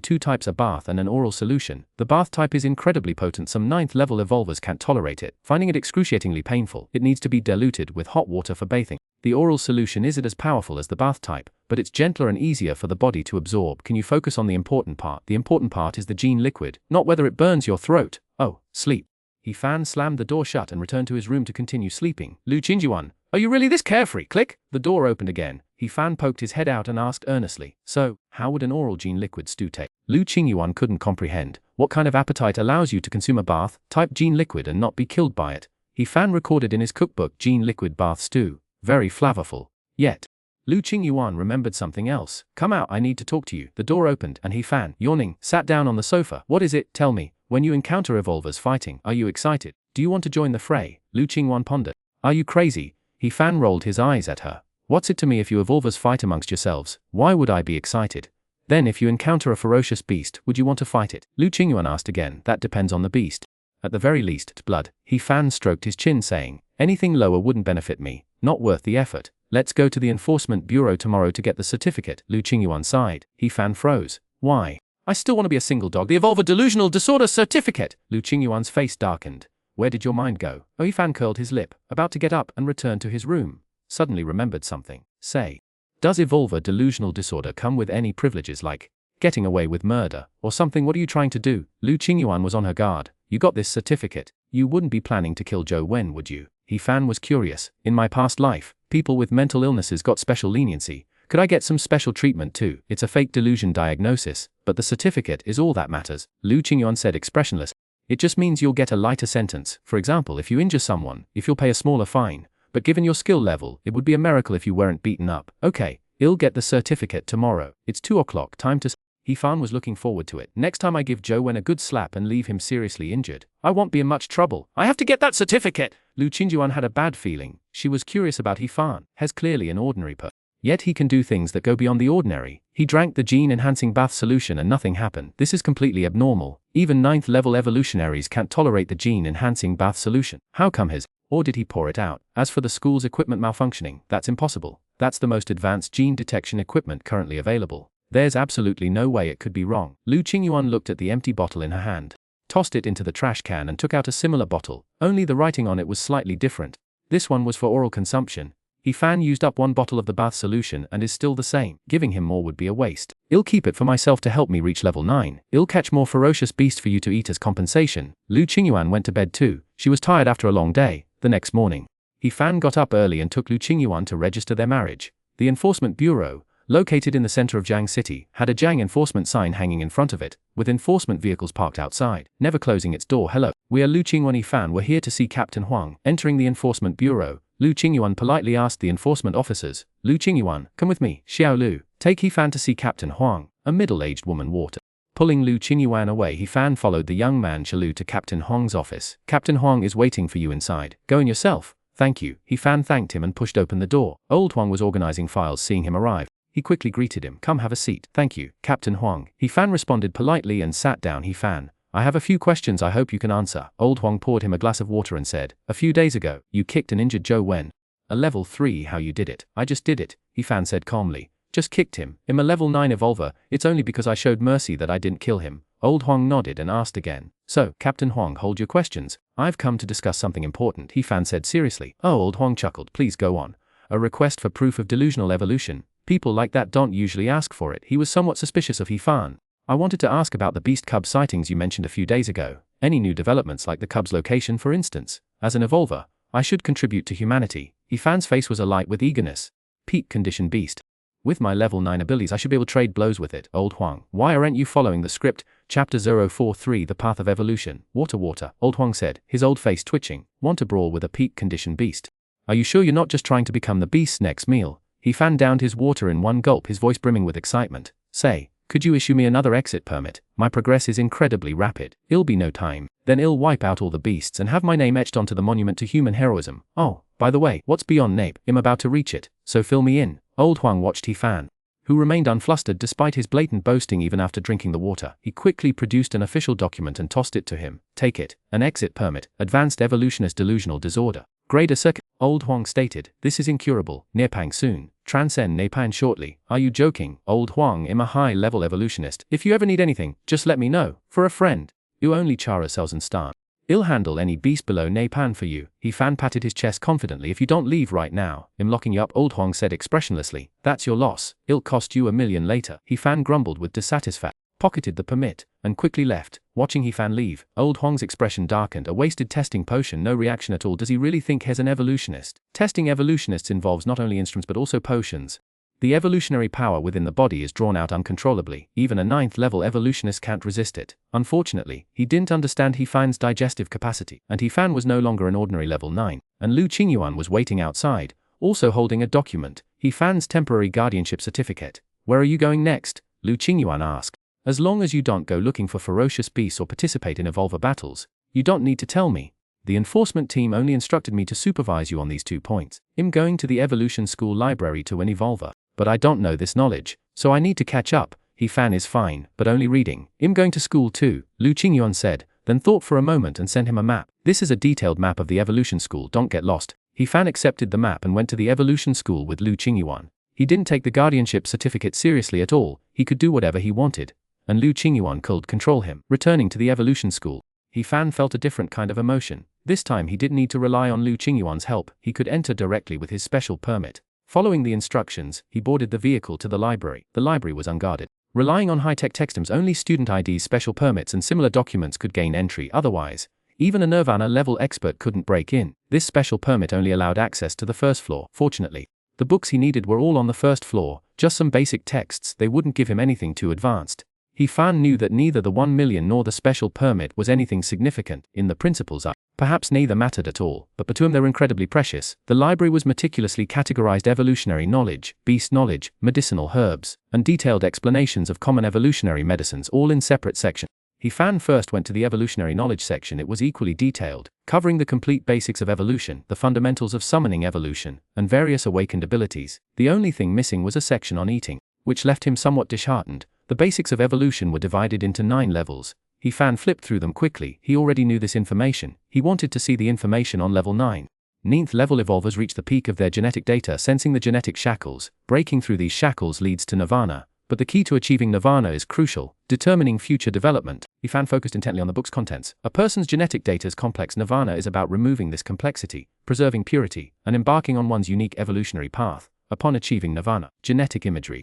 2 types: a bath and an oral solution. The bath type is incredibly potent. Some 9th level evolvers can't tolerate it, finding it excruciatingly painful. It needs to be diluted with hot water for bathing. The oral solution isn't as powerful as the bath type, but it's gentler and easier for the body to absorb. Can you focus on the important part? The important part is the gene liquid, not whether it burns your throat. Oh, sleep. He Fan slammed the door shut and returned to his room to continue sleeping. "Lu Qingyuan, are you really this carefree?" Click. The door opened again. He Fan poked his head out and asked earnestly, "So, how would an oral gene liquid stew taste?" Lu Qingyuan couldn't comprehend. What kind of appetite allows you to consume a bath type gene liquid and not be killed by it? He Fan recorded in his cookbook gene liquid bath stew. Very flavorful. Yet, Lu Qingyuan remembered something else. "Come out, I need to talk to you." The door opened and He Fan, yawning, sat down on the sofa. "What is it? Tell me. When you encounter evolvers fighting, are you excited? Do you want to join the fray?" Lu Qingyuan pondered. "Are you crazy?" He Fan rolled his eyes at her. "What's it to me if you evolvers fight amongst yourselves? Why would I be excited? Then if you encounter a ferocious beast, would you want to fight it?" Lu Qingyuan asked again. "That depends on the beast. At the very least, blood." He Fan stroked his chin, saying, "Anything lower wouldn't benefit me. Not worth the effort. Let's go to the Enforcement Bureau tomorrow to get the certificate." Lu Qingyuan sighed. He Fan froze. "Why? I still want to be a single dog. The Evolver Delusional Disorder Certificate." Lu Qingyuan's face darkened. "Where did your mind go?" He Fan curled his lip, about to get up and return to his room. Suddenly remembered something. "Say, does Evolver Delusional Disorder come with any privileges like getting away with murder or something? What are you trying to do?" Lu Qingyuan was on her guard. "You got this certificate. You wouldn't be planning to kill Xuanhuan, would you?" He Fan was curious. "In my past life, people with mental illnesses got special leniency. Could I get some special treatment too?" "It's a fake delusion diagnosis, but the certificate is all that matters," Lu Qingyuan said, expressionless. "It just means you'll get a lighter sentence. For example, if you injure someone, if you'll pay a smaller fine. But given your skill level, it would be a miracle if you weren't beaten up." "Okay, I'll get the certificate tomorrow. It's 2 o'clock, time to..." He Fan was looking forward to it. "Next time I give Xuanhuan a good slap and leave him seriously injured, I won't be in much trouble. I have to get that certificate." Lu Qingyuan had a bad feeling. She was curious about He Fan. He's clearly an ordinary person. Yet he can do things that go beyond the ordinary. He drank the gene-enhancing bath solution and nothing happened. This is completely abnormal. Even 9th level evolutionaries can't tolerate the gene-enhancing bath solution. How come his? Or did he pour it out? As for the school's equipment malfunctioning, that's impossible. That's the most advanced gene detection equipment currently available. There's absolutely no way it could be wrong. Lu Qingyuan looked at the empty bottle in her hand, tossed it into the trash can and took out a similar bottle, only the writing on it was slightly different. This one was for oral consumption. He Fan used up 1 bottle of the bath solution and is still the same. Giving him more would be a waste. "I'll keep it for myself to help me reach level 9. I'll catch more ferocious beasts for you to eat as compensation." Lu Qingyuan went to bed too. She was tired after a long day. The next morning, He Fan got up early and took Lu Qingyuan to register their marriage. The Enforcement Bureau, located in the center of Jiang City, had a Jiang enforcement sign hanging in front of it, with enforcement vehicles parked outside, never closing its door. "Hello, we are Lu Qingyuan. He Fan, we're here to see Captain Huang." Entering the Enforcement Bureau, Lu Qingyuan politely asked the enforcement officers, "Lu Qingyuan, come with me." "Xiao Lu, take He Fan to see Captain Huang." A middle-aged woman walked. Pulling Lu Qingyuan away, He Fan followed the young man Xiaolu to Captain Huang's office. "Captain Huang is waiting for you inside. Go in yourself." "Thank you." He Fan thanked him and pushed open the door. Old Huang was organizing files. Seeing him arrive, he quickly greeted him. "Come have a seat." "Thank you, Captain Huang." He Fan responded politely and sat down. "He Fan, I have a few questions I hope you can answer. Old Huang poured him a glass of water and said, a few days ago, you kicked and injured Zhou Wen. A level 3, how you did it? I just did it, He Fan said calmly. Just kicked him. I'm a level 9 evolver, it's only because I showed mercy that I didn't kill him. Old Huang nodded and asked again. So, Captain Huang, hold your questions. I've come to discuss something important, He Fan said seriously. Oh, Old Huang chuckled, please go on. A request for proof of delusional evolution. People like that don't usually ask for it. He was somewhat suspicious of He Fan. I wanted to ask about the beast cub sightings you mentioned a few days ago. Any new developments like the cub's location, for instance? As an evolver, I should contribute to humanity. He Fan's face was alight with eagerness. Peak condition beast. With my level 9 abilities I should be able to trade blows with it. Old Huang, why aren't you following the script? Chapter 043 The Path of Evolution. Water, Old Huang said, his old face twitching. Want to brawl with a peak condition beast? Are you sure you're not just trying to become the beast's next meal? He Fan downed his water in one gulp, his voice brimming with excitement. Say, could you issue me another exit permit? My progress is incredibly rapid. It'll be no time. Then I'll wipe out all the beasts and have my name etched onto the monument to human heroism. Oh, by the way, what's beyond Nape? I'm about to reach it, so fill me in. Old Huang watched He Fan, who remained unflustered despite his blatant boasting even after drinking the water. He quickly produced an official document and tossed it to him. Take it. An exit permit. Advanced Evolutionist Delusional Disorder. Grade A circuit. Old Huang stated, this is incurable. Nearpang soon. Transcend Nepan shortly. Are you joking? Old Huang, I'm a high-level evolutionist. If you ever need anything, just let me know. For a friend. You only Chara cells and star. I'll handle any beast below Nepan for you. He Fan patted his chest confidently. If you don't leave right now, I'm locking you up, Old Huang said expressionlessly. That's your loss. It'll cost you $1 million later. He Fan grumbled with dissatisfaction, pocketed the permit, and quickly left. Watching He Fan leave, Old Huang's expression darkened. A wasted testing potion, no reaction at all. Does he really think he's an evolutionist? Testing evolutionists involves not only instruments but also potions. The evolutionary power within the body is drawn out uncontrollably. Even a 9th level evolutionist can't resist it. Unfortunately, he didn't understand He Fan's digestive capacity, and He Fan was no longer an ordinary level 9, and Lu Qingyuan was waiting outside, also holding a document, He Fan's temporary guardianship certificate. Where are you going next? Lu Qingyuan asked. As long as you don't go looking for ferocious beasts or participate in evolver battles, you don't need to tell me. The enforcement team only instructed me to supervise you on these 2 points. I'm going to the evolution school library to an evolver. But I don't know this knowledge, so I need to catch up. He Fan is fine, but only reading. I'm going to school too, Lu Qingyuan said, then thought for a moment and sent him a map. This is a detailed map of the evolution school, don't get lost. He Fan accepted the map and went to the evolution school with Lu Qingyuan. He didn't take the guardianship certificate seriously at all. He could do whatever he wanted, and Lu Qingyuan could control him. Returning to the evolution school, He Fan felt a different kind of emotion. This time he didn't need to rely on Lu Qingyuan's help. He could enter directly with his special permit. Following the instructions, he boarded the vehicle to the library. The library was unguarded. Relying on high-tech textums, only student IDs, special permits and similar documents could gain entry. Otherwise, even a Nirvana-level expert couldn't break in. This special permit only allowed access to the first floor. Fortunately, the books he needed were all on the first floor, just some basic texts. They wouldn't give him anything too advanced. He Fan knew that neither the 1 million nor the special permit was anything significant. In the principal's eye, perhaps neither mattered at all, but to him they were incredibly precious. The library was meticulously categorized: evolutionary knowledge, beast knowledge, medicinal herbs, and detailed explanations of common evolutionary medicines, all in separate sections. He Fan first went to the evolutionary knowledge section. It was equally detailed, covering the complete basics of evolution, the fundamentals of summoning evolution, and various awakened abilities. The only thing missing was a section on eating, which left him somewhat disheartened. The basics of evolution were divided into 9 levels. He Fan flipped through them quickly. He already knew this information. He wanted to see the information on level 9. 9th level evolvers reach the peak of their genetic data, sensing the genetic shackles. Breaking through these shackles leads to nirvana. But the key to achieving nirvana is crucial, determining future development. He Fan focused intently on the book's contents. A person's genetic data's complex. Nirvana is about removing this complexity, preserving purity, and embarking on one's unique evolutionary path. Upon achieving nirvana, genetic imagery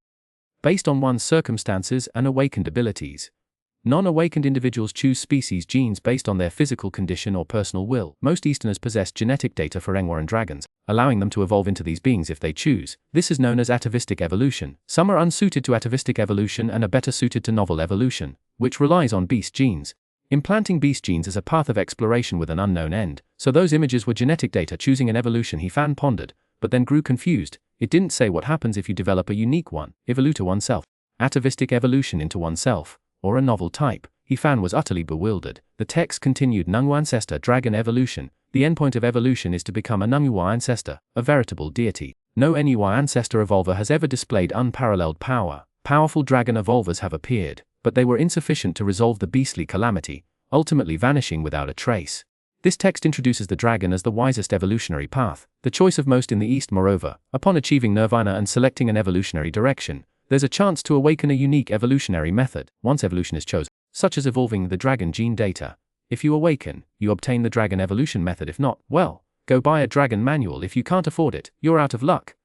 based on one's circumstances and awakened abilities. Non-awakened individuals choose species genes based on their physical condition or personal will. Most Easterners possess genetic data for Xuanhuan dragons, allowing them to evolve into these beings if they choose. This is known as atavistic evolution. Some are unsuited to atavistic evolution and are better suited to novel evolution, which relies on beast genes. Implanting beast genes is a path of exploration with an unknown end, so those images were genetic data. Choosing an evolution, He Fan pondered, but then grew confused. It didn't say what happens if you develop a unique one, evolute to oneself, atavistic evolution into oneself, or a novel type. He Fan was utterly bewildered. The text continued: Nungu ancestor, dragon evolution. The endpoint of evolution is to become a Nungu ancestor, a veritable deity. No Nungu ancestor evolver has ever displayed unparalleled power. Powerful dragon evolvers have appeared, but they were insufficient to resolve the beastly calamity. ultimately vanishing without a trace. This text introduces the dragon as the wisest evolutionary path, the choice of most in the East. Moreover, upon achieving nirvana and selecting an evolutionary direction, there's a chance to awaken a unique evolutionary method. Once evolution is chosen, such as evolving the dragon gene data, if you awaken, you obtain the dragon evolution method. If not, well, go buy a dragon manual. If you can't afford it, you're out of luck.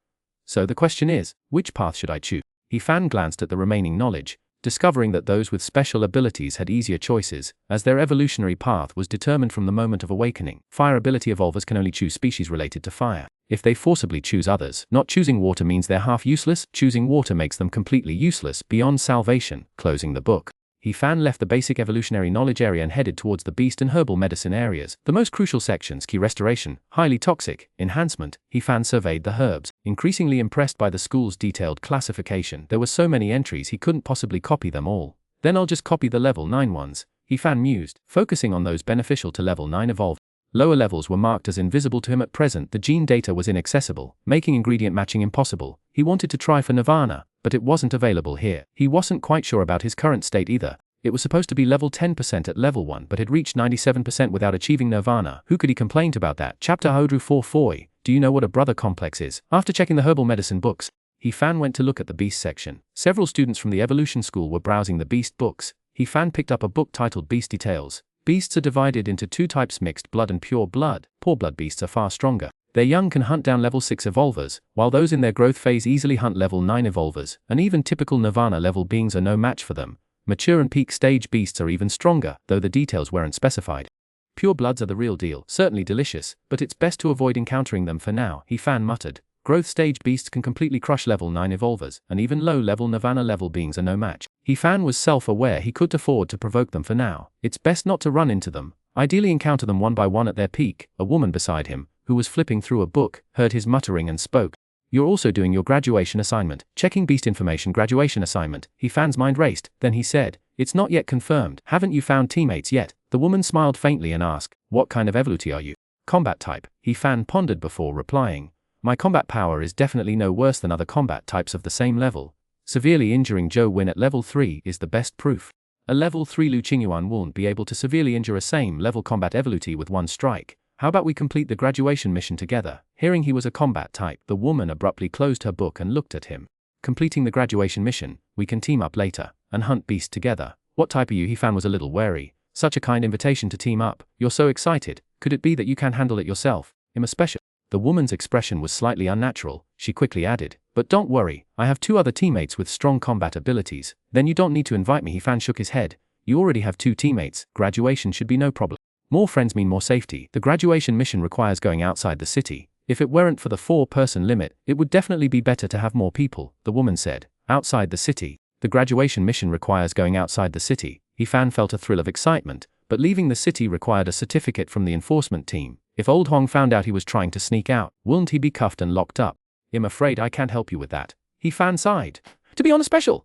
So the question is, which path should I choose? He glanced at the remaining knowledge, discovering that those with special abilities had easier choices, as their evolutionary path was determined from the moment of awakening. Fire ability evolvers can only choose species related to fire. If they forcibly choose others, not choosing water means they're half useless. Choosing water makes them completely useless, beyond salvation. Closing the book, He left the basic evolutionary knowledge area and headed towards the beast and herbal medicine areas. The most crucial sections: key restoration, highly toxic, enhancement. He surveyed the herbs, increasingly impressed by the school's detailed classification. There were so many entries he couldn't possibly copy them all. Then I'll just copy the level 9 ones, he mused, focusing on those beneficial to level 9 evolved. Lower levels were marked as invisible to him at present. The gene data was inaccessible, making ingredient matching impossible. He wanted to try for Nirvana, but it wasn't available here. He wasn't quite sure about his current state either. It was supposed to be level 10% at level 1, but had reached 97% without achieving Nirvana. Who could he complain to about that? Chapter Hodru 4 Do you know what a brother complex is? After checking the herbal medicine books, he went to look at the beast section. Several students from the evolution school were browsing the beast books. He picked up a book titled Beast Details. Beasts are divided into two types: mixed blood and pure blood. Pure blood beasts are far stronger. Their young can hunt down level 6 evolvers, while those in their growth phase easily hunt level 9 evolvers, and even typical Nirvana level beings are no match for them. Mature and peak stage beasts are even stronger, though the details weren't specified. Pure bloods are the real deal, certainly delicious, but it's best to avoid encountering them for now, he muttered. Growth stage beasts can completely crush level 9 evolvers, and even low-level Nirvana level beings are no match. He was self-aware he could afford to provoke them for now. It's best not to run into them. Ideally encounter them one by one at their peak. A woman beside him, who was flipping through a book, heard his muttering and spoke. You're also doing your graduation assignment. Checking beast information. Graduation assignment. His mind raced, then he said, it's not yet confirmed. Haven't you found teammates yet? The woman smiled faintly and asked, what kind of evolute are you? Combat type. He pondered before replying. My combat power is definitely no worse than other combat types of the same level. Severely injuring Zhou Win at level 3 is the best proof. A level 3 Xuanhuan won't be able to severely injure a same level combat evolute with one strike. How about we complete the graduation mission together? Hearing he was a combat type, the woman abruptly closed her book and looked at him. Completing the graduation mission, we can team up later and hunt beast together. What type are you? He was a little wary. Such a kind invitation to team up. You're so excited. Could it be that you can handle it yourself? I'm a special. The woman's expression was slightly unnatural. She quickly added, but don't worry, I have 2 other teammates with strong combat abilities. Then you don't need to invite me. He shook his head. You already have 2 teammates. Graduation should be no problem. More friends mean more safety. The graduation mission requires going outside the city. If it weren't for the 4-person limit, it would definitely be better to have more people, the woman said. Outside the city. The graduation mission requires going outside the city. He felt a thrill of excitement, but leaving the city required a certificate from the enforcement team. If Old Hong found out he was trying to sneak out, wouldn't he be cuffed and locked up? I'm afraid I can't help you with that. He sighed. To be on a special,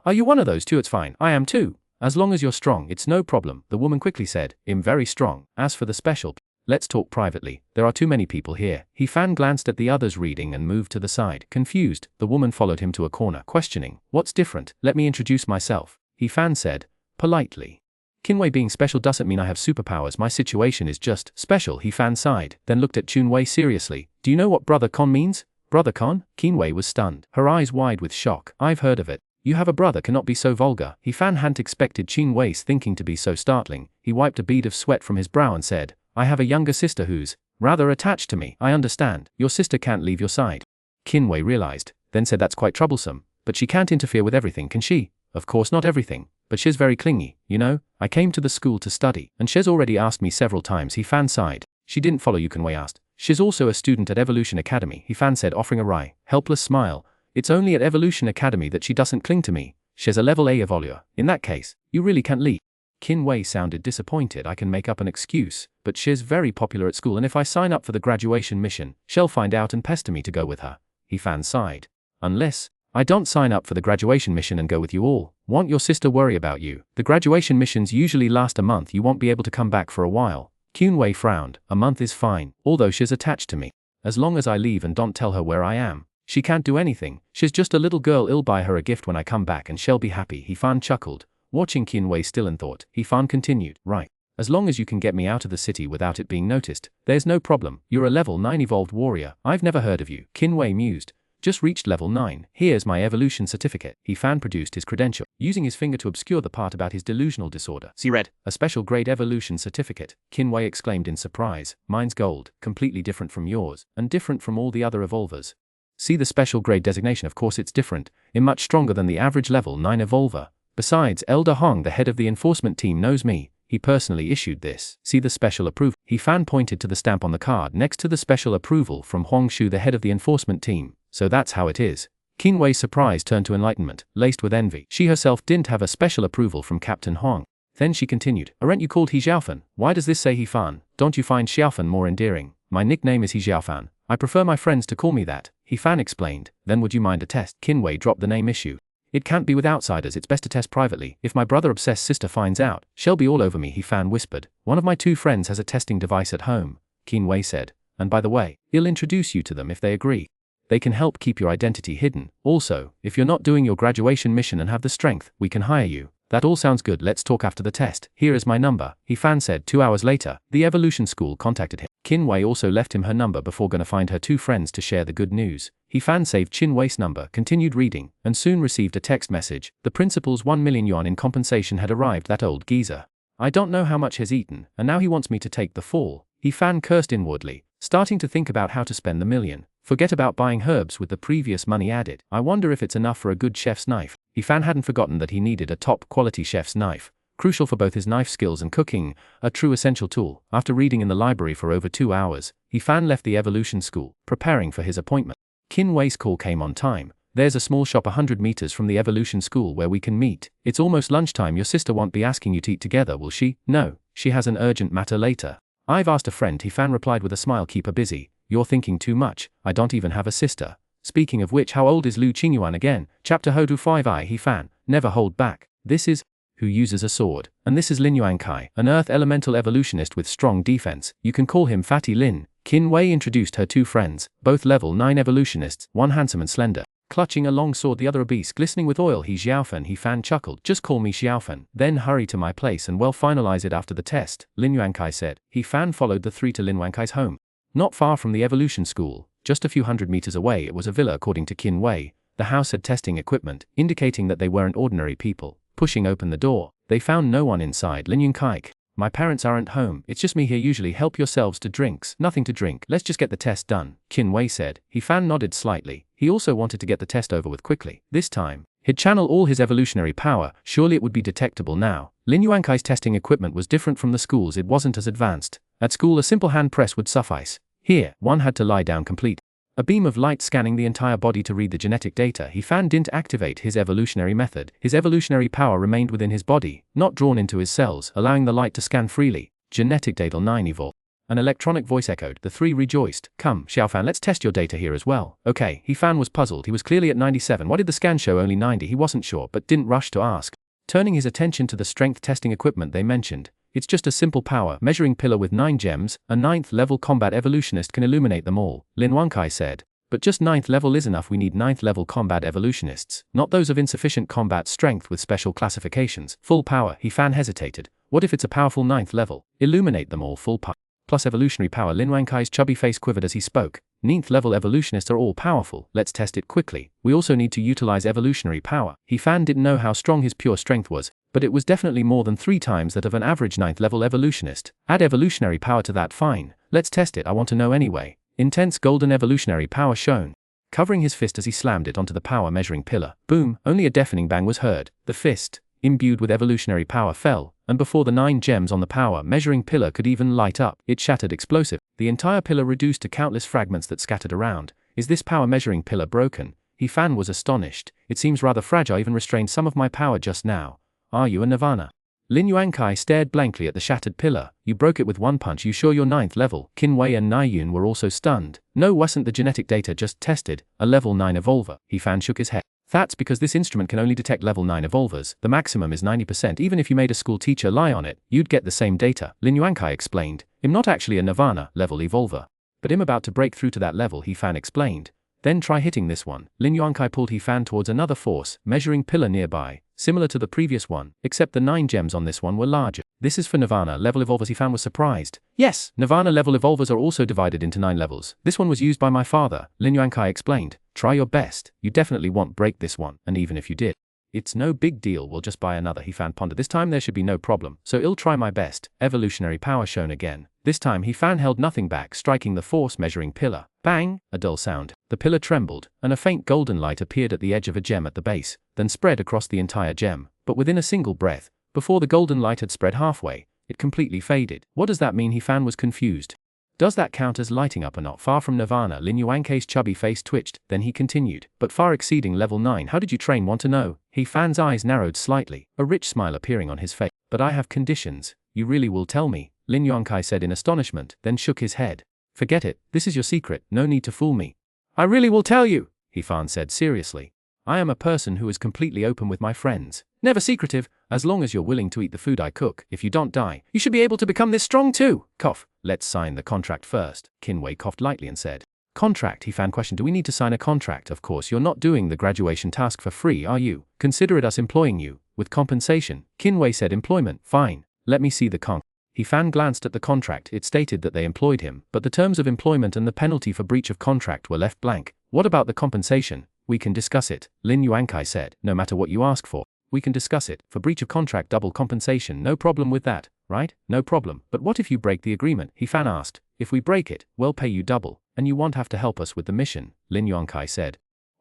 are you one of those 2? It's fine, I am too. As long as you're strong, it's no problem, the woman quickly said. I'm very strong. As for the special, let's talk privately. There are too many people here. He glanced at the others reading and moved to the side. Confused, the woman followed him to a corner, questioning, what's different? Let me introduce myself. He said, politely. Qinwei, being special doesn't mean I have superpowers. My situation is just special. He sighed, then looked at Chunwei seriously. Do you know what Brother Con means? Brother Con? Qinwei was stunned, her eyes wide with shock. I've heard of it. You have a brother, cannot be so vulgar. He hadn't expected Qinwei's thinking to be so startling. He wiped a bead of sweat from his brow and said, I have a younger sister who's rather attached to me. I understand. Your sister can't leave your side. Qinwei realized, then said, that's quite troublesome. But she can't interfere with everything, can she? Of course not everything, but she's very clingy, you know? I came to the school to study, and she's already asked me several times. He sighed. She didn't follow you, Qinwei asked. She's also a student at Evolution Academy, he said, offering a wry, helpless smile. It's only at Evolution Academy that she doesn't cling to me. She's a level A evoluer. In that case, you really can't leave. Qinwei sounded disappointed. I can make up an excuse, but she's very popular at school, and if I sign up for the graduation mission, she'll find out and pester me to go with her. He sighed. Unless I don't sign up for the graduation mission and go with you all, won't your sister worry about you? The graduation missions usually last a month. You won't be able to come back for a while. Qinwei frowned. A month is fine, although she's attached to me. As long as I leave and don't tell her where I am, she can't do anything. She's just a little girl. I'll buy her a gift when I come back and she'll be happy. He chuckled, watching Qinwei still in thought. He continued, right. As long as you can get me out of the city without it being noticed, there's no problem. You're a level 9 evolved warrior. I've never heard of you. Qin Wei mused. Just reached level 9. Here's my evolution certificate. He Fan produced his credential, using his finger to obscure the part about his delusional disorder. See red. A special grade evolution certificate. Qin Wei exclaimed in surprise. Mine's gold, completely different from yours, and different from all the other evolvers. See the special grade designation. Of course it's different. I'm much stronger than the average level 9 evolver. Besides, Elder Hong, the head of the enforcement team, knows me. He personally issued this. See the special approval. He Fan pointed to the stamp on the card next to the special approval from Huang Shu, the head of the enforcement team. So that's how it is. Qin Wei's surprise turned to enlightenment, laced with envy. She herself didn't have a special approval from Captain Huang. Then she continued, aren't you called He Xiaofan? Why does this say He Fan? Don't you find Xiaofan more endearing? My nickname is He Xiaofan. I prefer my friends to call me that, He Fan explained. Then would you mind a test? Qin Wei dropped the name issue. It can't be with outsiders, it's best to test privately. If my brother-obsessed sister finds out, she'll be all over me, He Fan whispered. One of my 2 friends has a testing device at home, Qin Wei said. And by the way, he'll introduce you to them if they agree. They can help keep your identity hidden. Also, if you're not doing your graduation mission and have the strength, we can hire you. That all sounds good. Let's talk after the test. Here is my number, He Fan said. 2 hours later, the evolution school contacted him. Qin Wei also left him her number before gonna find her 2 friends to share the good news. He Fan saved Qin Wei's number, continued reading, and soon received a text message. The principal's 1 million yuan in compensation had arrived. That old geezer. I don't know how much he's eaten, and now he wants me to take the fall. He Fan cursed inwardly, starting to think about how to spend the million. Forget about buying herbs with the previous money added. I wonder if it's enough for a good chef's knife. He Fan hadn't forgotten that he needed a top-quality chef's knife, crucial for both his knife skills and cooking, a true essential tool. After reading in the library for over 2 hours, He Fan left the evolution school, preparing for his appointment. Qin Wei's call came on time. There's a small shop 100 meters from the evolution school where we can meet. It's almost lunchtime. Your sister won't be asking you to eat together, will she? No, she has an urgent matter later. I've asked a friend, He Fan replied with a smile. Keep her busy. You're thinking too much. I don't even have a sister. Speaking of which, how old is Lu Qingyuan again? Chapter Hodu 5I. He Fan, never hold back. This is who uses a sword. And this is Lin Yuankai, an earth elemental evolutionist with strong defense. You can call him Fatty Lin. Qin Wei introduced her 2 friends, both level 9 evolutionists, one handsome and slender, clutching a long sword, the other obese, glistening with oil. He Xiaofan. He Fan chuckled. Just call me Xiaofan. Then hurry to my place and we'll finalize it after the test, Lin Yuankai said. He Fan followed the 3 to Lin Yuankai's home. Not far from the evolution school, just a few hundred meters away, it was a villa. According to Qin Wei, the house had testing equipment, indicating that they weren't ordinary people. Pushing open the door, they found no one inside. Lin Yuankai, my parents aren't home, it's just me here. Usually help yourselves to drinks. Nothing to drink, let's just get the test done, Qin Wei said. He Fan nodded slightly. He also wanted to get the test over with quickly. This time, he'd channel all his evolutionary power. Surely it would be detectable now. Lin Yuankai's testing equipment was different from the school's. It wasn't as advanced. At school, a simple hand press would suffice. Here, one had to lie down complete. A beam of light scanning the entire body to read the genetic data. He Fan didn't activate his evolutionary method. His evolutionary power remained within his body, not drawn into his cells, allowing the light to scan freely. Genetic data 9 evol. An electronic voice echoed. The 3 rejoiced. Come, Xiaofan, let's test your data here as well. Okay. He Fan was puzzled. He was clearly at 97. Why did the scan show only 90? He wasn't sure, but didn't rush to ask. Turning his attention to the strength testing equipment they mentioned. It's just a simple power measuring pillar with 9 gems. A 9th level combat evolutionist can illuminate them all, Lin Yuankai said. But just 9th level is enough. We need 9th level combat evolutionists, not those of insufficient combat strength with special classifications. Full power. He Fan hesitated. What if it's a powerful 9th level? Illuminate them all. Full power plus evolutionary power. Lin Yuankai's chubby face quivered as he spoke. 9th level evolutionists are all powerful. Let's test it quickly. We also need to utilize evolutionary power. He Fan didn't know how strong his pure strength was, but it was definitely more than 3 times that of an average 9th level evolutionist. Add evolutionary power to that. Fine. Let's test it. I want to know anyway. Intense golden evolutionary power shown. Covering his fist as he slammed it onto the power measuring pillar. Boom. Only a deafening bang was heard. The fist, imbued with evolutionary power, fell, and before the 9 gems on the power measuring pillar could even light up, it shattered explosive. The entire pillar reduced to countless fragments that scattered around. Is this power measuring pillar broken? He Fan was astonished. It seems rather fragile. Even restrained some of my power just now. Are you a Nirvana? Lin Yuankai stared blankly at the shattered pillar. You broke it with 1 punch. You sure you're 9th level? Qin Wei and Naiyun were also stunned. No, wasn't the genetic data just tested? A level 9 evolver. He Fan shook his head. That's because this instrument can only detect level 9 evolvers. The maximum is 90%. Even if you made a school teacher lie on it, you'd get the same data, Lin Yuankai explained. I'm not actually a Nirvana level evolver, but I'm about to break through to that level, He Fan explained. Then try hitting this one. Lin Yuankai pulled He Fan towards another force measuring pillar nearby. similar to the previous one, except the 9 gems on this one were larger. This is for Nirvana level evolvers. He was surprised. Yes, Nirvana level evolvers are also divided into 9 levels. This one was used by my father, Lin Yuankai explained. Try your best. You definitely won't break this one, and even if you did, it's no big deal, we'll just buy another. He pondered. This time there should be no problem, so I'll try my best. Evolutionary power shown again. This time He held nothing back, striking the force measuring pillar. Bang! A dull sound. The pillar trembled, and a faint golden light appeared at the edge of a gem at the base, then spread across the entire gem, but within a single breath. Before the golden light had spread halfway, it completely faded. What does that mean? He was confused. Does that count as lighting up or not? Far from Nirvana, Lin Yuankai's chubby face twitched, then he continued. But far exceeding level 9. How did you train? Want to know? Fan's eyes narrowed slightly, a rich smile appearing on his face. But I have conditions. You really will tell me? Lin Yuankai said in astonishment, then shook his head. Forget it, this is your secret, no need to fool me. I really will tell you, Fan said seriously. I am a person who is completely open with my friends. Never secretive, as long as you're willing to eat the food I cook. If you don't die, you should be able to become this strong too. Cough. Let's sign the contract first. Qinwei coughed lightly and said. Contract? Fan questioned. Do we need to sign a contract? Of course you're not doing the graduation task for free, are you? Consider it us employing you, with compensation. Qinwei said. Employment? Fine. Let me see the contract. Fan glanced at the contract. It stated that they employed him, but the terms of employment and the penalty for breach of contract were left blank. What about the compensation? We can discuss it, Lin Yuankai said. No matter what you ask for, we can discuss it. For breach of contract, double compensation. No problem with that, right? No problem. But what if you break the agreement? Fan asked. If we break it, we'll pay you double, and you won't have to help us with the mission, Lin Yuankai said.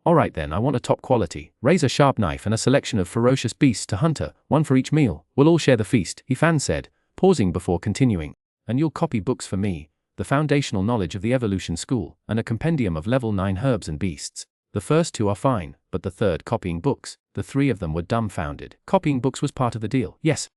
Alright then, I want a top quality, razor-sharp knife and a selection of ferocious beasts to hunter, one for each meal. We'll all share the feast, Fan said, pausing before continuing. And you'll copy books for me, the foundational knowledge of the evolution school, and a compendium of level 9 herbs and beasts. The first 2 are fine, but the third, copying books, the 3 of them were dumbfounded. Copying books was part of the deal. Yes.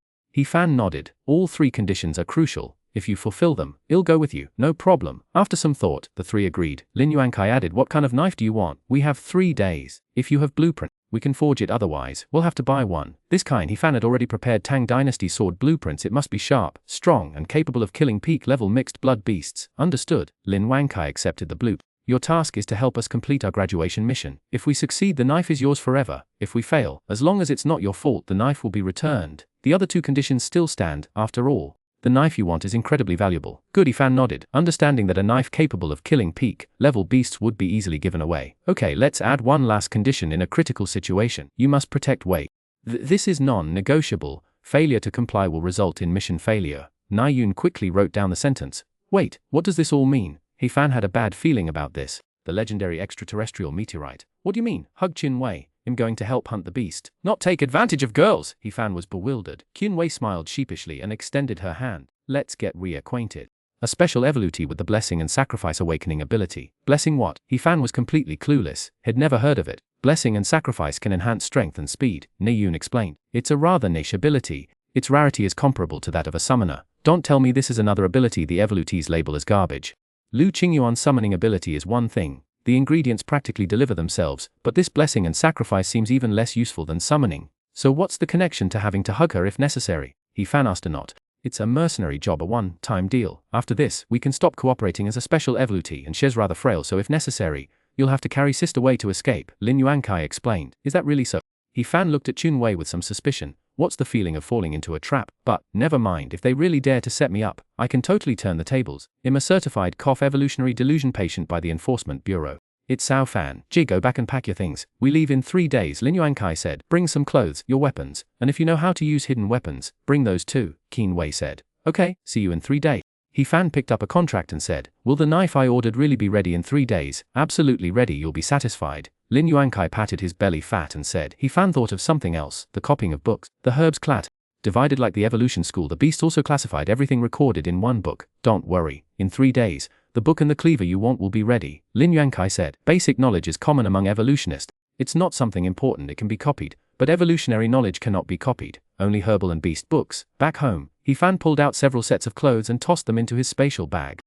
Fan nodded. All 3 conditions are crucial. If you fulfill them, I'll go with you. No problem. After some thought, the 3 agreed. Lin Yuankai added, what kind of knife do you want? We have 3 days. If you have blueprint, we can forge it, otherwise, we'll have to buy one. This kind. Fan had already prepared Tang Dynasty sword blueprints. It must be sharp, strong, and capable of killing peak-level mixed blood beasts. Understood. Lin Yuankai accepted the blueprint. Your task is to help us complete our graduation mission. If we succeed, the knife is yours forever. If we fail, as long as it's not your fault, the knife will be returned. The other 2 conditions still stand, after all. The knife you want is incredibly valuable. Good. Fan nodded, understanding that a knife capable of killing peak-level beasts would be easily given away. Okay, let's add one last condition. In a critical situation, you must protect Wei. This is non-negotiable. Failure to comply will result in mission failure. Naiyun quickly wrote down the sentence. Wait, what does this all mean? Fan had a bad feeling about this. The legendary extraterrestrial meteorite. What do you mean? Hug Qinwei. I'm going to help hunt the beast. Not take advantage of girls. Fan was bewildered. Qinwei smiled sheepishly and extended her hand. Let's get reacquainted. A special evolutee with the blessing and sacrifice awakening ability. Blessing what? Fan was completely clueless. Had never heard of it. Blessing and sacrifice can enhance strength and speed, Naiyun explained. It's a rather niche ability. Its rarity is comparable to that of a summoner. Don't tell me this is another ability the evolutees label as garbage. Lu Qingyuan's summoning ability is one thing. The ingredients practically deliver themselves, but this blessing and sacrifice seems even less useful than summoning. So what's the connection to having to hug her if necessary? Fan asked a not. It's a mercenary job, a one-time deal. After this, we can stop cooperating as a special evolutee, and she's rather frail, so if necessary, you'll have to carry sister Wei to escape, Lin Yuankai explained. Is that really so? Fan looked at Qinwei with some suspicion. What's the feeling of falling into a trap? But, never mind, if they really dare to set me up, I can totally turn the tables. I'm a certified evolutionary delusion patient by the Enforcement Bureau. It's Sao Fan. Ji, go back and pack your things. We leave in 3 days, Lin Yuankai said. Bring some clothes, your weapons, and if you know how to use hidden weapons, bring those too, Qinwei said. Okay, see you in 3 days. Fan picked up a contract and said, will the knife I ordered really be ready in 3 days? Absolutely ready, you'll be satisfied. Lin Yuankai patted his belly fat and said. Fan thought of something else, the copying of books. The herbs clat. Divided like the evolution school, the beast also classified everything recorded in one book. Don't worry, in 3 days, the book and the cleaver you want will be ready, Lin Yuankai said. Basic knowledge is common among evolutionists. It's not something important, it can be copied, but evolutionary knowledge cannot be copied. Only herbal and beast books. Back home, Fan pulled out several sets of clothes and tossed them into his spatial bag.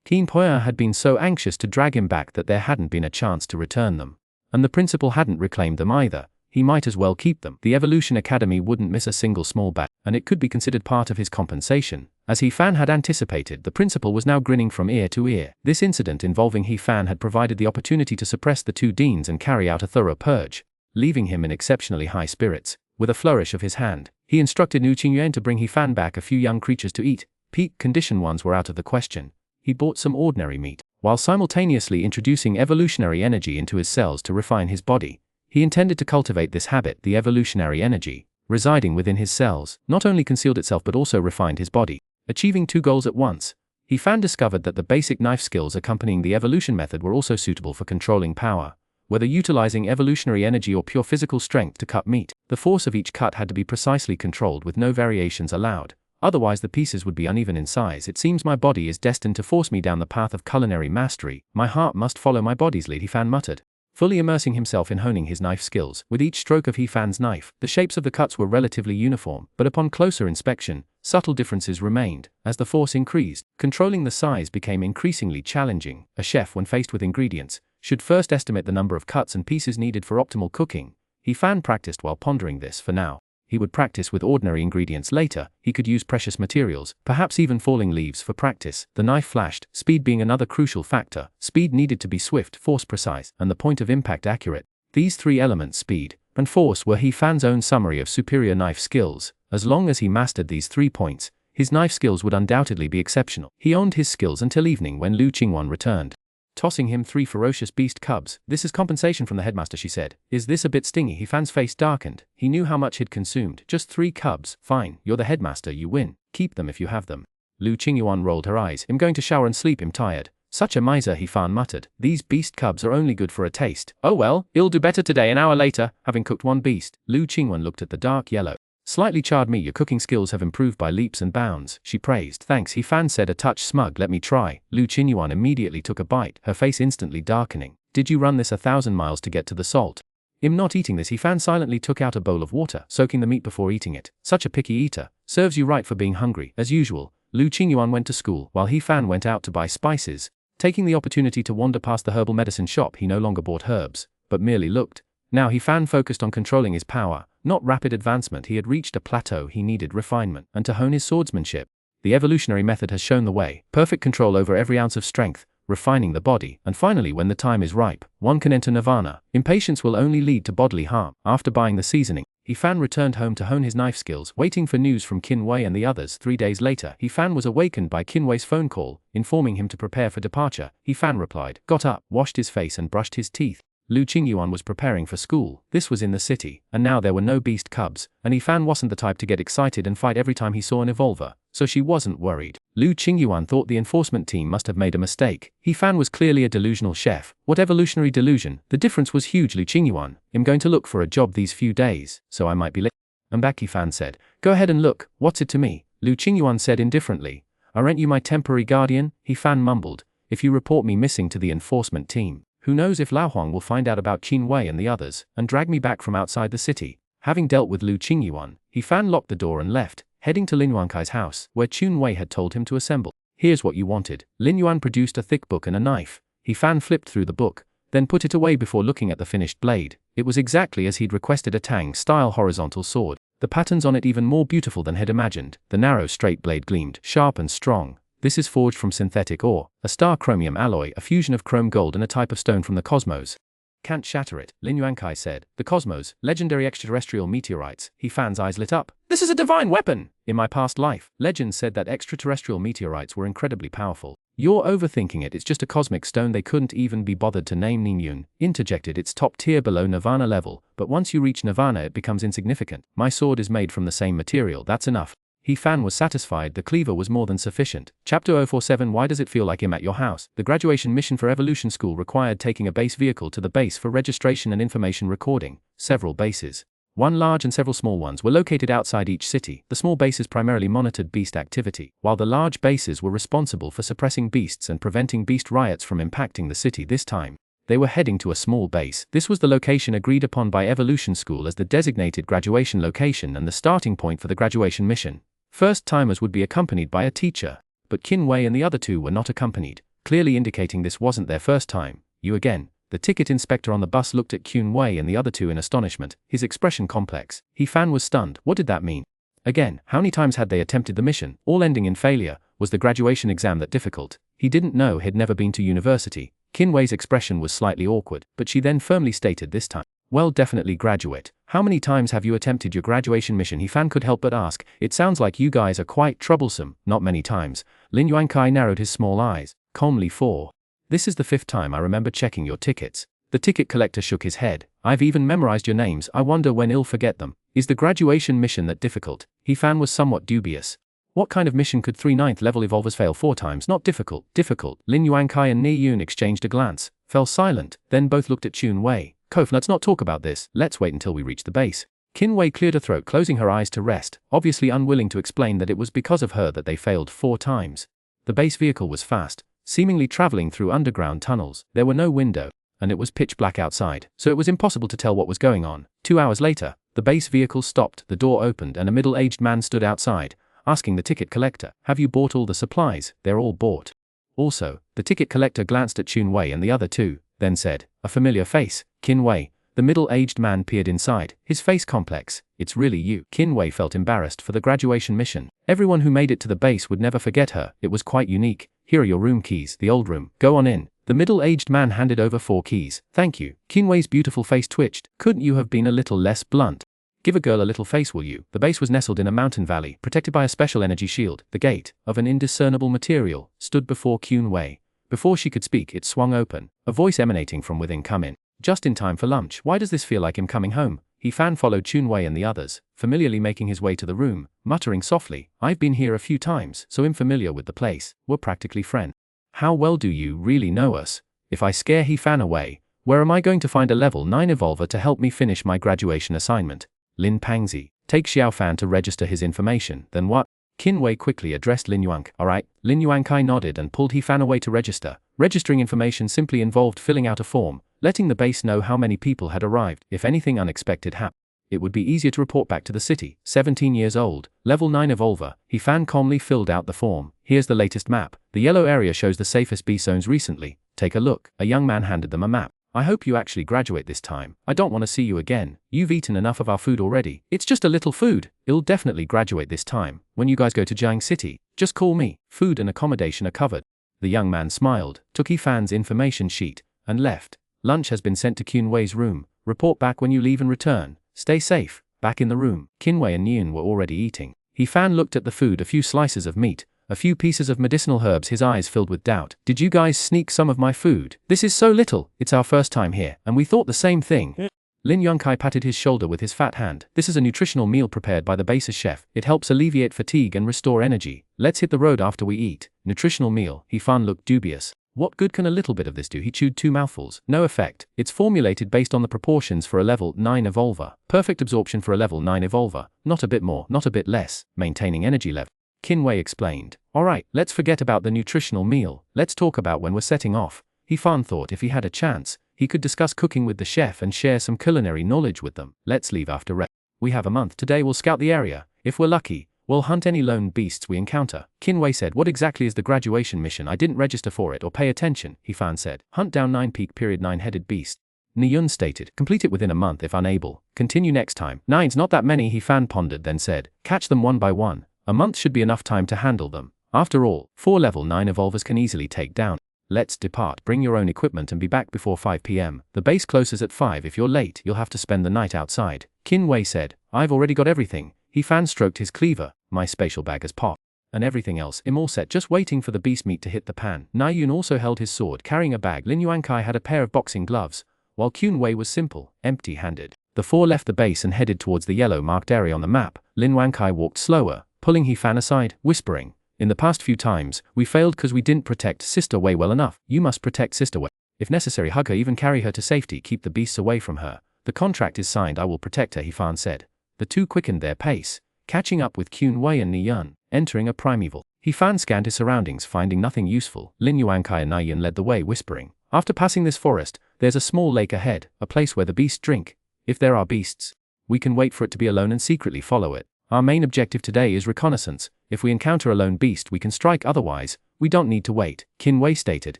Qinwei had been so anxious to drag him back that there hadn't been a chance to return them. And the principal hadn't reclaimed them either. He might as well keep them. The Evolution Academy wouldn't miss a single small bag, and it could be considered part of his compensation. As Fan had anticipated, the principal was now grinning from ear to ear. This incident involving Fan had provided the opportunity to suppress the 2 deans and carry out a thorough purge, leaving him in exceptionally high spirits. With a flourish of his hand, he instructed Xuanhuan to bring Fan back a few young creatures to eat. Peak condition ones were out of the question. He bought some ordinary meat, while simultaneously introducing evolutionary energy into his cells to refine his body. He intended to cultivate this habit. The evolutionary energy, residing within his cells, not only concealed itself but also refined his body. Achieving two goals at once, Fan discovered that the basic knife skills accompanying the evolution method were also suitable for controlling power. Whether utilizing evolutionary energy or pure physical strength to cut meat, the force of each cut had to be precisely controlled with no variations allowed. Otherwise the pieces would be uneven in size. It seems my body is destined to force me down the path of culinary mastery. My heart must follow my body's lead, Fan muttered, fully immersing himself in honing his knife skills. With each stroke of Fan's knife, the shapes of the cuts were relatively uniform, but upon closer inspection, subtle differences remained. As the force increased, controlling the size became increasingly challenging. A chef, when faced with ingredients, should first estimate the number of cuts and pieces needed for optimal cooking. Fan practiced while pondering this. For now, he would practice with ordinary ingredients. Later, he could use precious materials, perhaps even falling leaves for practice. The knife flashed, speed being another crucial factor. Speed needed to be swift, force precise, and the point of impact accurate. These three elements, speed and force, were Fan's own summary of superior knife skills. As long as he mastered these 3 points, his knife skills would undoubtedly be exceptional. He owned his skills until evening when Xuanhuan returned, tossing him 3 ferocious beast cubs. "This is compensation from the headmaster," she said. "Is this a bit stingy?" Fan's face darkened. He knew how much he'd consumed. "Just 3 cubs. Fine, you're the headmaster, you win. Keep them if you have them." Xuanhuan rolled her eyes. "I'm going to shower and sleep. I'm tired." "Such a miser," Fan muttered. "These beast cubs are only good for a taste." "Oh well, you'll do better today." An hour later, having cooked 1 beast, Xuanhuan looked at the dark yellow, slightly charred meat. "Your cooking skills have improved by leaps and bounds," she praised. "Thanks," Fan said, a touch smug. "Let me try." Xuanhuan immediately took a bite, her face instantly darkening. "Did you run this 1,000 miles to get to the salt?" "I'm not eating this." Fan silently took out a bowl of water, soaking the meat before eating it. "Such a picky eater. Serves you right for being hungry." As usual, Xuanhuan went to school, while Fan went out to buy spices. Taking the opportunity to wander past the herbal medicine shop, he no longer bought herbs, but merely looked. Now Fan focused on controlling his power, not rapid advancement. He had reached a plateau. He needed refinement, and to hone his swordsmanship. The evolutionary method has shown the way. Perfect control over every ounce of strength, refining the body, and finally when the time is ripe, one can enter nirvana. Impatience will only lead to bodily harm. After buying the seasoning, Fan returned home to hone his knife skills, waiting for news from Wei and the others. 3 days later, Fan was awakened by Wei's phone call, informing him to prepare for departure. Fan replied, got up, washed his face and brushed his teeth. Xuanhuan was preparing for school. This was in the city, and now there were no beast cubs, and Fan wasn't the type to get excited and fight every time he saw an evolver, so she wasn't worried. Xuanhuan thought the enforcement team must have made a mistake. Fan was clearly a delusional chef. What evolutionary delusion? The difference was huge. Xuanhuan, I'm going to look for a job these few days, so I might be late. I'm back, Fan said. Go ahead and look. What's it to me? Xuanhuan said indifferently. Aren't you my temporary guardian? Fan mumbled. If you report me missing to the enforcement team, who knows if Laohuang will find out about Wei and the others, and drag me back from outside the city. Having dealt with Xuanhuan, Fan locked the door and left, heading to Lin Yuankai's house, where Wei had told him to assemble. Here's what you wanted. Lin Yuan produced a thick book and a knife. Fan flipped through the book, then put it away before looking at the finished blade. It was exactly as he'd requested, a Tang-style horizontal sword. The patterns on it even more beautiful than he'd imagined. The narrow straight blade gleamed, sharp and strong. This is forged from synthetic ore, a star chromium alloy, a fusion of chrome gold and a type of stone from the cosmos. Can't shatter it, Lin Yuankai said. The cosmos, legendary extraterrestrial meteorites. Fan's eyes lit up. This is a divine weapon! In my past life, legends said that extraterrestrial meteorites were incredibly powerful. You're overthinking it. It's just a cosmic stone they couldn't even be bothered to name. Ninyun interjected. It's top tier below Nirvana level, but once you reach Nirvana it becomes insignificant. My sword is made from the same material. That's enough. Fan was satisfied. The cleaver was more than sufficient. Chapter 047. Why does it feel like I'm at your house? The graduation mission for Evolution School required taking a base vehicle to the base for registration and information recording. Several bases, one large and several small ones, were located outside each city. The small bases primarily monitored beast activity, while the large bases were responsible for suppressing beasts and preventing beast riots from impacting the city. This time, they were heading to a small base. This was the location agreed upon by Evolution School as the designated graduation location and the starting point for the graduation mission. First-timers would be accompanied by a teacher, but Wei and the other 2 were not accompanied, clearly indicating this wasn't their first time. You again. The ticket inspector on the bus looked at Wei and the other 2 in astonishment, his expression complex. Fan was stunned. What did that mean? Again, how many times had they attempted the mission, all ending in failure? Was the graduation exam that difficult? He didn't know he'd never been to university. Wei's expression was slightly awkward, but she then firmly stated this time. Well, definitely graduate. How many times have you attempted your graduation mission? He-Fan could help but ask. It sounds like you guys are quite troublesome. Not many times. Lin Yuankai narrowed his small eyes. Calmly 4. This is the 5th time I remember checking your tickets. The ticket collector shook his head. I've even memorized your names. I wonder when I'll forget them. Is the graduation mission that difficult? He-Fan was somewhat dubious. What kind of mission could 3 9th level evolvers fail 4 times? Not difficult. Difficult. Lin Yuankai and Ni-Yun exchanged a glance, fell silent, then both looked at Xuanhuan. Kof, let's not talk about this. Let's wait until we reach the base. Qinwei cleared her throat, closing her eyes to rest, obviously unwilling to explain that it was because of her that they failed 4 times. The base vehicle was fast, seemingly traveling through underground tunnels. There were no windows, and it was pitch black outside, so it was impossible to tell what was going on. 2 hours later, the base vehicle stopped, the door opened and a middle-aged man stood outside, asking the ticket collector, "Have you bought all the supplies?" "They're all bought." Also, the ticket collector glanced at Xuanhuan and the other two, then said, "A familiar face, Qinwei." The middle-aged man peered inside, his face complex. "It's really you." Qinwei felt embarrassed for the graduation mission. Everyone who made it to the base would never forget her. It was quite unique. "Here are your room keys, the old room. Go on in." The middle-aged man handed over 4 keys. "Thank you." Qinwei's beautiful face twitched. "Couldn't you have been a little less blunt? Give a girl a little face, will you?" The base was nestled in a mountain valley, protected by a special energy shield. The gate, of an indiscernible material, stood before Xuanhuan. Before she could speak, it swung open. A voice emanating from within, "Come in. Just in time for lunch. Why does this feel like him coming home?" He-Fan followed Xuanhuan and the others, familiarly making his way to the room, muttering softly, "I've been here a few times, so I'm familiar with the place. We're practically friends." "How well do you really know us? If I scare He-Fan away, where am I going to find a level 9 evolver to help me finish my graduation assignment?" Lin Pangzi. "Take Xiaofan to register his information, then what?" Qinwei quickly addressed Lin Yuankai. "Alright." Lin Yuankai nodded and pulled He-Fan away to register. Registering information simply involved filling out a form, letting the base know how many people had arrived. If anything unexpected happened, it would be easier to report back to the city. 17 years old, level 9 evolver. He-Fan calmly filled out the form. "Here's the latest map. The yellow area shows the safest beast zones recently. Take a look." A young man handed them a map. "I hope you actually graduate this time. I don't want to see you again. You've eaten enough of our food already." "It's just a little food. I'll definitely graduate this time. When you guys go to Jiang City, just call me. Food and accommodation are covered." The young man smiled, took He-Fan's information sheet, and left. "Lunch has been sent to Qinwei's room. Report back when you leave and return. Stay safe." Back in the room, Qinwei and Nian were already eating. He-Fan looked at the food, a few slices of meat, a few pieces of medicinal herbs, his eyes filled with doubt. "Did you guys sneak some of my food? This is so little. It's our first time here, and we thought the same thing." Lin Yuankai patted his shoulder with his fat hand. "This is a nutritional meal prepared by the base's chef. It helps alleviate fatigue and restore energy. Let's hit the road after we eat." "Nutritional meal?" He-Fan looked dubious. "What good can a little bit of this do?" He chewed 2 mouthfuls. "No effect. It's formulated based on the proportions for a level 9 evolver. Perfect absorption for a level 9 evolver. Not a bit more, not a bit less. Maintaining energy level." Qinwei explained. "Alright, let's forget about the nutritional meal. Let's talk about when we're setting off." He-Fan thought if he had a chance, he could discuss cooking with the chef and share some culinary knowledge with them. "Let's leave after rest. We have a month. Today we'll scout the area. If we're lucky, we'll hunt any lone beasts we encounter." Qinwei said, "What exactly is the graduation mission? I didn't register for it or pay attention." He-Fan said, "Hunt down 9 peak period 9-headed beasts." Ni-Yun stated, "Complete it within a month if unable. Continue next time." "Nine's not that many," He-Fan pondered, then said, "Catch them one by one. A month should be enough time to handle them. After all, 4 level 9 evolvers can easily take down." "Let's depart. Bring your own equipment and be back before 5 p.m. The base closes at 5. If you're late, you'll have to spend the night outside." Qinwei said, "I've already got everything." He-Fan stroked his cleaver. "My spatial bag has popped. And everything else, I'm all set, just waiting for the beast meat to hit the pan." Ni-Yun also held his sword, carrying a bag. Lin Yuankai had a pair of boxing gloves, while Qinwei was simple, empty-handed. The 4 left the base and headed towards the yellow marked area on the map. Lin Yuankai walked slower, pulling He-Fan aside, whispering, "In the past few times, we failed because we didn't protect Sister Wei well enough. You must protect Sister Wei. If necessary, hug her, even carry her to safety. Keep the beasts away from her. The contract is signed. I will protect her," He-Fan said. The two quickened their pace, catching up with Qinwei and Ni-Yun, entering a primeval. He-Fan scanned his surroundings, finding nothing useful. Lin Yuankai and Ni-Yun led the way, whispering, "After passing this forest, there's a small lake ahead, a place where the beasts drink. If there are beasts, we can wait for it to be alone and secretly follow it. Our main objective today is reconnaissance. If we encounter a lone beast, we can strike, otherwise, we don't need to wait." Qinwei stated,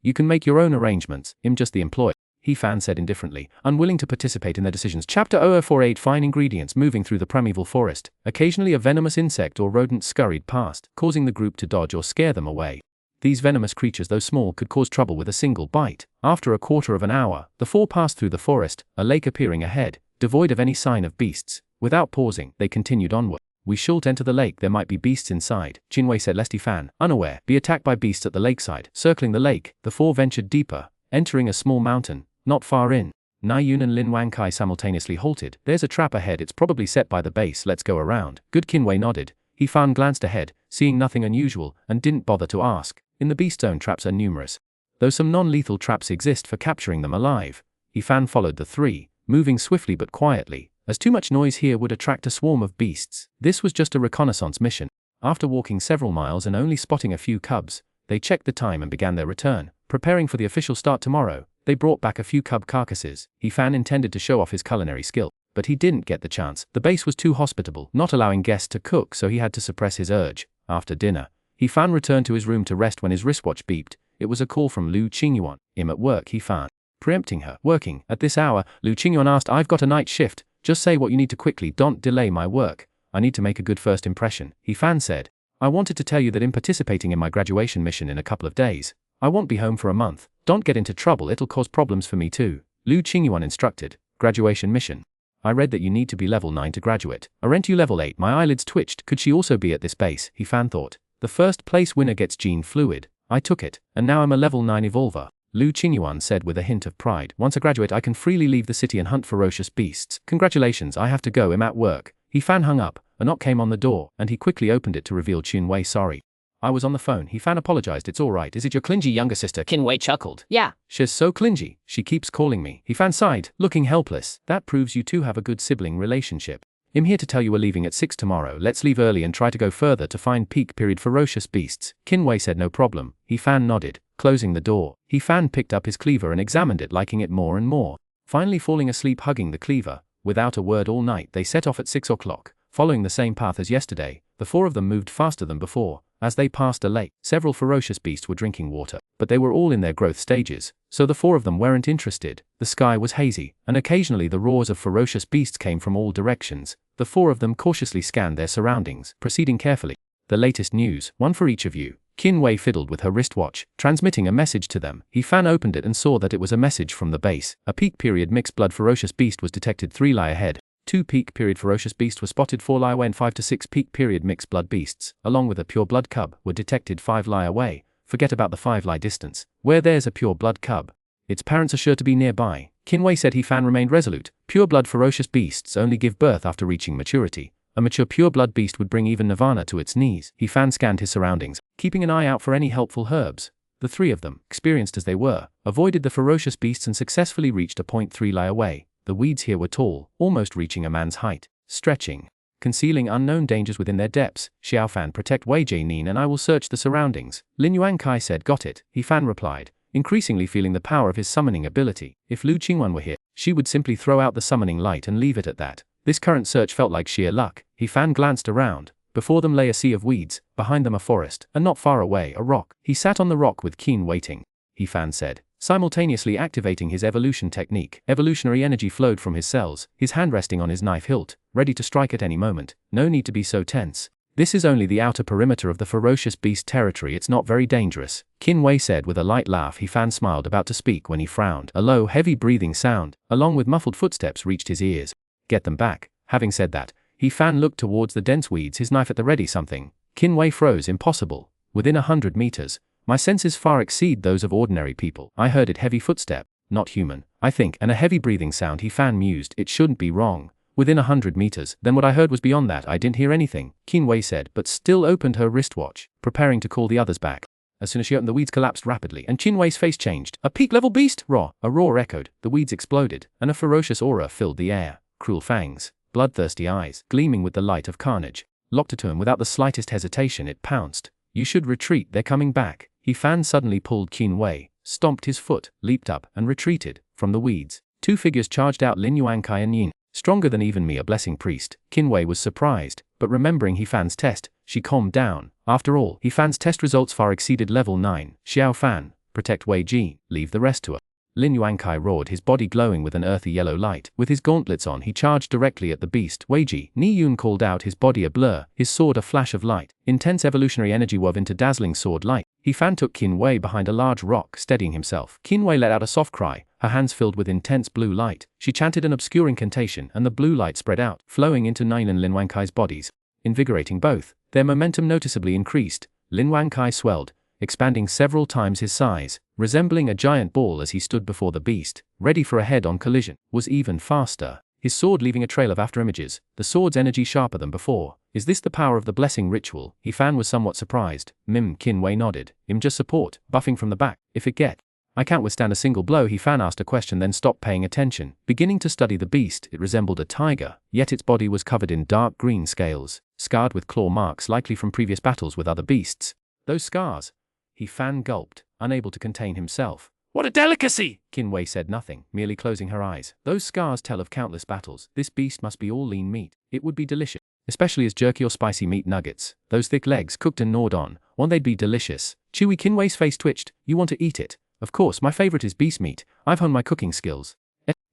"You can make your own arrangements. I'm just the employee." He-Fan said indifferently, unwilling to participate in their decisions. Chapter 0048 Fine ingredients. Moving through the primeval forest, occasionally a venomous insect or rodent scurried past, causing the group to dodge or scare them away. These venomous creatures, though small, could cause trouble with a single bite. After a quarter of an hour, the 4 passed through the forest, a lake appearing ahead, devoid of any sign of beasts. Without pausing, they continued onward. We should enter the lake, there might be beasts inside, Xuanhuan said lest he fan, unaware, be attacked by beasts at the lakeside. Circling the lake, the four ventured deeper, entering a small mountain, not far in. Niyun and Lin Wangkai simultaneously halted. There's a trap ahead, it's probably set by the base, let's go around. Good. Xuanhuan nodded. He fan glanced ahead, seeing nothing unusual, and didn't bother to ask. In the beast zone, traps are numerous, though some non-lethal traps exist for capturing them alive. He fan followed the three, moving swiftly but quietly, as too much noise here would attract a swarm of beasts. This was just a reconnaissance mission. After walking several miles and only spotting a few cubs, they checked the time and began their return. Preparing for the official start tomorrow, they brought back a few cub carcasses. He fan intended to show off his culinary skill, but he didn't get the chance. The base was too hospitable, not allowing guests to cook, so he had to suppress his urge. After dinner, he fan returned to his room to rest when his wristwatch beeped. It was a call from Lu Qingyuan. "I'm at work," he fan. Preempting her. "Working at this hour?" Lu Qingyuan asked. "I've got a night shift. Just say what you need to quickly, don't delay my work. I need to make a good first impression," he fan said. "I wanted to tell you that I'm participating in my graduation mission in a couple of days. I won't be home for a month. Don't get into trouble, it'll cause problems for me too," Lu Qingyuan instructed. "Graduation mission? I read that you need to be level 9 to graduate. Aren't you level 8? My eyelids twitched. Could she also be at this base?" he fan thought. "The first place winner gets gene fluid. I took it, and now I'm a level 9 evolver," Lu Qingyuan said with a hint of pride. "Once a graduate I can freely leave the city and hunt ferocious beasts. Congratulations, I have to go, I'm at work." He fan hung up. A knock came on the door, and he quickly opened it to reveal Xuanhuan. "Sorry, I was on the phone." He fan apologized. "It's alright. Is it your clingy younger sister?" Xuanhuan chuckled. "Yeah. "She's so clingy. She keeps calling me." He fan sighed, looking helpless. "That proves you two have a good sibling relationship. I'm here to tell you we're leaving at 6 tomorrow. Let's leave early and try to go further to find peak period ferocious beasts." Xuanhuan said no problem. He fan nodded. Closing the door, he fan picked up his cleaver and examined it, liking it more and more. Finally falling asleep hugging the cleaver, without a word all night, they set off at 6 o'clock. Following the same path as yesterday, the four of them moved faster than before. As they passed a lake, several ferocious beasts were drinking water, but they were all in their growth stages, so the four of them weren't interested. The sky was hazy, and occasionally the roars of ferocious beasts came from all directions. The four of them cautiously scanned their surroundings, proceeding carefully. "The latest news, one for each of you." Xuanhuan fiddled with her wristwatch, transmitting a message to them. He fan opened it and saw that it was a message from the base. A peak period mixed blood ferocious beast was detected 3 lie ahead. 2 peak period ferocious beasts were spotted 4 lie away, and 5 to 6 peak period mixed blood beasts, along with a pure blood cub, were detected 5 lie away. Forget about the 5 lie distance. Where there's a pure blood cub, its parents are sure to be nearby. Xuanhuan said. He fan remained resolute. Pure blood ferocious beasts only give birth after reaching maturity. A mature pure blood beast would bring even Nirvana to its knees. He fan scanned his surroundings, keeping an eye out for any helpful herbs. The three of them, experienced as they were, avoided the ferocious beasts and successfully reached a point 3 lie away. The weeds here were tall, almost reaching a man's height, stretching, concealing unknown dangers within their depths. "Xiaofan, protect Wei Jianin and I will search the surroundings," Lin Yuankai said. "Got it," He fan replied, increasingly feeling the power of his summoning ability. If Lu Qingyuan were here, she would simply throw out the summoning light and leave it at that. This current search felt like sheer luck. He fan glanced around. Before them lay a sea of weeds, behind them a forest, and not far away a rock. He sat on the rock with keen waiting. He fan said, simultaneously activating his evolution technique. Evolutionary energy flowed from his cells, his hand resting on his knife hilt, ready to strike at any moment. No need to be so tense. This is only the outer perimeter of the ferocious beast territory, it's not very dangerous, Xuanhuan said with a light laugh. He fan smiled, about to speak when he frowned. A low, heavy breathing sound, along with muffled footsteps, reached his ears. Get them back. Having said that, He fan looked towards the dense weeds, his knife at the ready. Something. Xuanhuan froze. Impossible. Within 100 meters. My senses far exceed those of ordinary people. I heard it. Heavy footstep. Not human, I think, and a heavy breathing sound. He fan mused. It shouldn't be wrong. Within 100 meters. Then what I heard was beyond that. I didn't hear anything, Xuanhuan said, but still opened her wristwatch, preparing to call the others back. As soon as she opened, the weeds collapsed rapidly, and Xuanhuan's face changed. A peak-level beast? Roar! A roar echoed, the weeds exploded, and a ferocious aura filled the air. Cruel fangs, bloodthirsty eyes, gleaming with the light of carnage. Locked to him without the slightest hesitation, it pounced. You should retreat, they're coming back. He fan suddenly pulled Xuanhuan, stomped his foot, leaped up, and retreated. From the weeds, two figures charged out, Lin Yuankai and Yin. Stronger than even me, a blessing priest. Xuanhuan was surprised, but remembering He fan's test, she calmed down. After all, He fan's test results far exceeded level 9. Xiaofan, protect Wei Ji, leave the rest to her. Lin Yuankai roared, his body glowing with an earthy yellow light. With his gauntlets on, he charged directly at the beast. Wei Ji, Ni Yun called out, his body a blur, his sword a flash of light. Intense evolutionary energy wove into dazzling sword light. He fan took Xuanhuan behind a large rock, steadying himself. Xuanhuan let out a soft cry, her hands filled with intense blue light. She chanted an obscure incantation and the blue light spread out, flowing into Nine and Lin Wankai's bodies, invigorating both. Their momentum noticeably increased. Lin Wankai swelled, expanding several times his size, resembling a giant ball as he stood before the beast, ready for a head-on collision. Was even faster, his sword leaving a trail of afterimages, the sword's energy sharper than before. Is this the power of the blessing ritual? He Fan was somewhat surprised. Qin Wei nodded. Just support, buffing from the back. If it get, I can't withstand a single blow. He Fan asked a question then stopped paying attention, beginning to study the beast. It resembled a tiger, yet its body was covered in dark green scales, scarred with claw marks likely from previous battles with other beasts. Those scars. He Fan gulped, unable to contain himself. What a delicacy! Qin Wei said nothing, merely closing her eyes. Those scars tell of countless battles. This beast must be all lean meat. It would be delicious, especially as jerky or spicy meat nuggets. Those thick legs cooked and gnawed on, they'd be delicious. Chewy. Qin Wei's face twitched. You want to eat it? Of course, my favorite is beast meat. I've honed my cooking skills.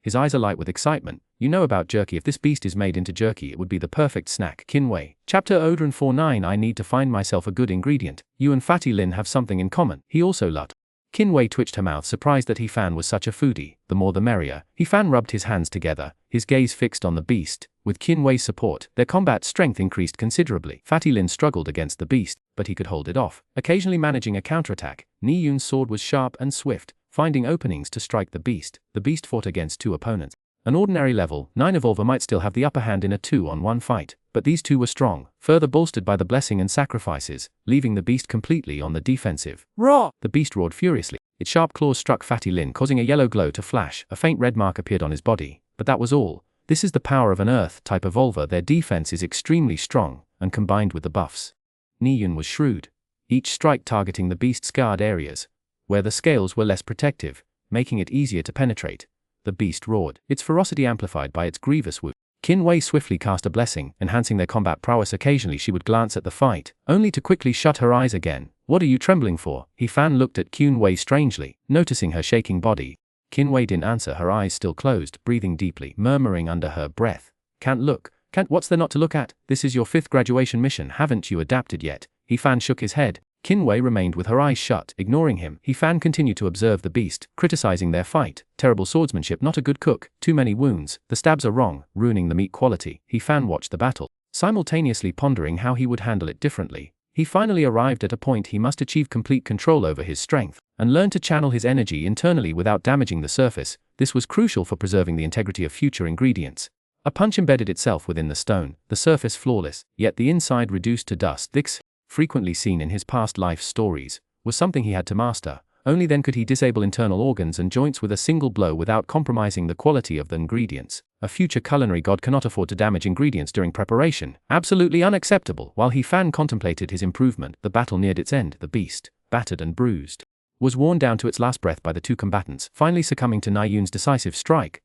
His eyes alight with excitement. You know about jerky. If this beast is made into jerky, it would be the perfect snack. Qin Wei. Chapter Odrin 49. I need to find myself a good ingredient. You and Fatty Lin have something in common. He also lut. Qin Wei twitched her mouth, surprised that He Fan was such a foodie. The more the merrier. He Fan rubbed his hands together, his gaze fixed on the beast. With Qin Wei's support, their combat strength increased considerably. Fatty Lin struggled against the beast, but he could hold it off, occasionally managing a counterattack. Ni Yun's sword was sharp and swift, finding openings to strike the beast. The beast fought against two opponents. An ordinary level 9 evolver might still have the upper hand in a 2-on-1 fight, but these two were strong, further bolstered by the blessing and sacrifices, leaving the beast completely on the defensive. Roar! The beast roared furiously. Its sharp claws struck Fatty Lin, causing a yellow glow to flash. A faint red mark appeared on his body, but that was all. This is the power of an Earth-type evolver. Their defense is extremely strong, and combined with the buffs. Ni Yun was shrewd, each strike targeting the beast's scarred areas, where the scales were less protective, making it easier to penetrate. The beast roared, its ferocity amplified by its grievous wound. Qin Wei swiftly cast a blessing, enhancing their combat prowess. Occasionally she would glance at the fight, only to quickly shut her eyes again. What are you trembling for? He Fan looked at Qin Wei strangely, noticing her shaking body. Qin Wei didn't answer, her eyes still closed, breathing deeply, murmuring under her breath. Can't look. What's there not to look at? This is your 5th graduation mission, haven't you adapted yet? He Fan shook his head. Qin Wei remained with her eyes shut, ignoring him. He Fan continued to observe the beast, criticizing their fight. Terrible swordsmanship, not a good cook, too many wounds, the stabs are wrong, ruining the meat quality. He Fan watched the battle, simultaneously pondering how he would handle it differently. He finally arrived at a point. He must achieve complete control over his strength, and learn to channel his energy internally without damaging the surface. This was crucial for preserving the integrity of future ingredients. A punch embedded itself within the stone, the surface flawless, yet the inside reduced to dust. This, frequently seen in his past life stories, was something he had to master. Only then could he disable internal organs and joints with a single blow without compromising the quality of the ingredients. A future culinary god cannot afford to damage ingredients during preparation. Absolutely unacceptable. While He Fan contemplated his improvement, the battle neared its end. The beast, battered and bruised, was worn down to its last breath by the two combatants, finally succumbing to Ni Yun's decisive strike.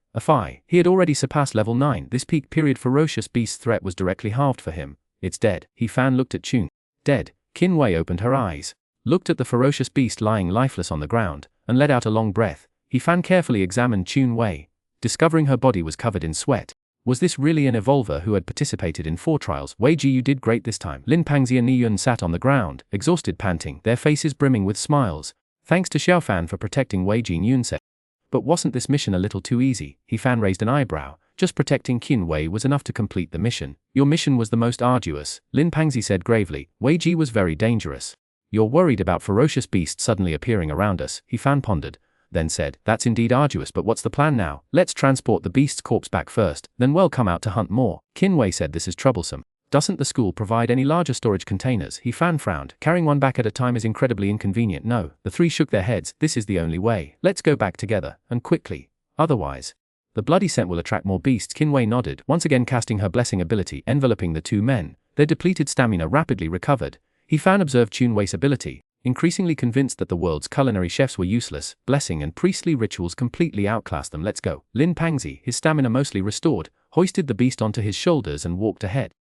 He had already surpassed level 9. This peak period ferocious beast threat was directly halved for him. It's dead. He Fan looked at Chun. Dead. Qin Wei opened her eyes, looked at the ferocious beast lying lifeless on the ground, and let out a long breath. He Fan carefully examined Chun Wei, discovering her body was covered in sweat. Was this really an evolver who had participated in 4 trials? Wei Ji, you did great this time. Lin Pangxi and Ni Yun sat on the ground, exhausted, panting, their faces brimming with smiles. Thanks to Xuanhuan for protecting Wei Ji, Yun said. But wasn't this mission a little too easy? He Fan raised an eyebrow. Just protecting Qin Wei was enough to complete the mission. Your mission was the most arduous, Lin Pangxi said gravely. Wei Ji was very dangerous. You're worried about ferocious beasts suddenly appearing around us, He Fan pondered, then said, that's indeed arduous, but what's the plan now? Let's transport the beast's corpse back first, then we'll come out to hunt more. Qin Wei said, this is troublesome. Doesn't the school provide any larger storage containers? He Fan frowned. Carrying one back at a time is incredibly inconvenient. No. The three shook their heads. This is the only way. Let's go back together, and quickly. Otherwise, the bloody scent will attract more beasts. Qin Wei nodded, once again casting her blessing ability, enveloping the two men. Their depleted stamina rapidly recovered. He Fan observed Chun Wei's ability, increasingly convinced that the world's culinary chefs were useless. Blessing and priestly rituals completely outclassed them. Let's go. Lin Pangxi, his stamina mostly restored, hoisted the beast onto his shoulders and walked ahead.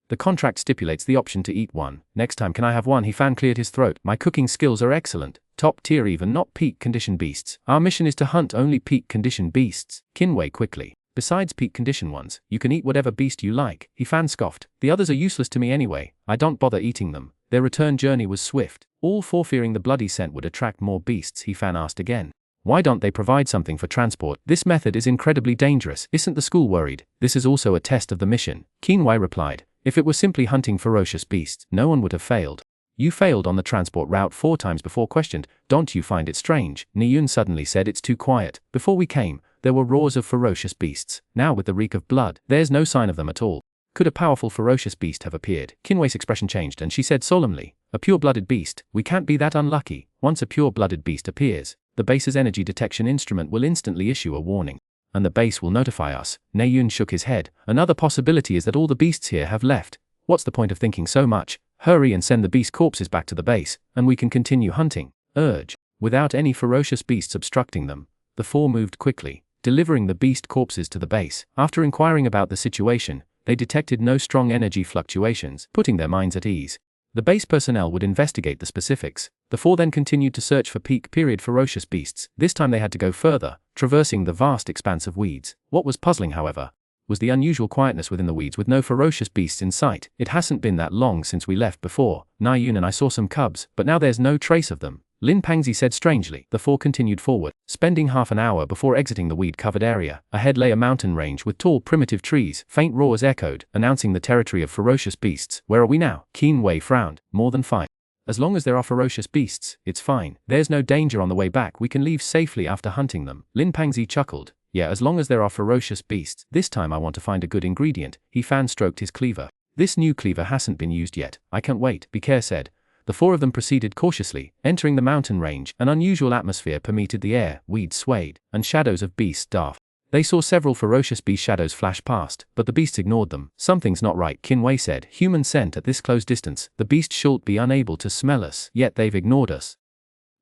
The contract stipulates the option to eat one. Next time, can I have one? He Fan cleared his throat. My cooking skills are excellent. Top tier, even not peak condition beasts. Our mission is to hunt only peak condition beasts. Qin Wei quickly. Besides peak condition ones, you can eat whatever beast you like. He Fan scoffed. The others are useless to me anyway. I don't bother eating them. Their return journey was swift. All four fearing the bloody scent would attract more beasts. He Fan asked again. Why don't they provide something for transport? This method is incredibly dangerous. Isn't the school worried? This is also a test of the mission. Xuanhuan replied. If it was simply hunting ferocious beasts, no one would have failed. You failed on the transport route 4 times before questioned. Don't you find it strange? Niyun suddenly said it's too quiet. Before we came, there were roars of ferocious beasts. Now with the reek of blood, there's no sign of them at all. Could a powerful ferocious beast have appeared? Xuanhuan's expression changed and she said solemnly, a pure-blooded beast. We can't be that unlucky. Once a pure-blooded beast appears, the base's energy detection instrument will instantly issue a warning. And the base will notify us. Niyun shook his head. Another possibility is that all the beasts here have left. What's the point of thinking so much? Hurry and send the beast corpses back to the base, and we can continue hunting. Urge. Without any ferocious beasts obstructing them, the 4 moved quickly, delivering the beast corpses to the base. After inquiring about the situation, they detected no strong energy fluctuations, putting their minds at ease. The base personnel would investigate the specifics. The 4 then continued to search for peak period ferocious beasts. This time they had to go further, traversing the vast expanse of weeds. What was puzzling, however, was the unusual quietness within the weeds with no ferocious beasts in sight. It hasn't been that long since we left before. Niyun and I saw some cubs, but now there's no trace of them. Lin Pangzi said strangely. The 4 continued forward, spending half an hour before exiting the weed-covered area. Ahead lay a mountain range with tall primitive trees. Faint roars echoed, announcing the territory of ferocious beasts. Where are we now? Xuanhuan frowned. More than 5. As long as there are ferocious beasts, it's fine. There's no danger on the way back. We can leave safely after hunting them. Lin Pangzi chuckled. Yeah, as long as there are ferocious beasts. This time I want to find a good ingredient. He fan-stroked his cleaver. This new cleaver hasn't been used yet. I can't wait, Bikair said. The 4 of them proceeded cautiously, entering the mountain range. An unusual atmosphere permeated the air, weeds swayed, and shadows of beasts daft. They saw several ferocious beast shadows flash past, but the beasts ignored them. Something's not right, Xuanhuan said. Human scent at this close distance. The beast should be unable to smell us, yet they've ignored us.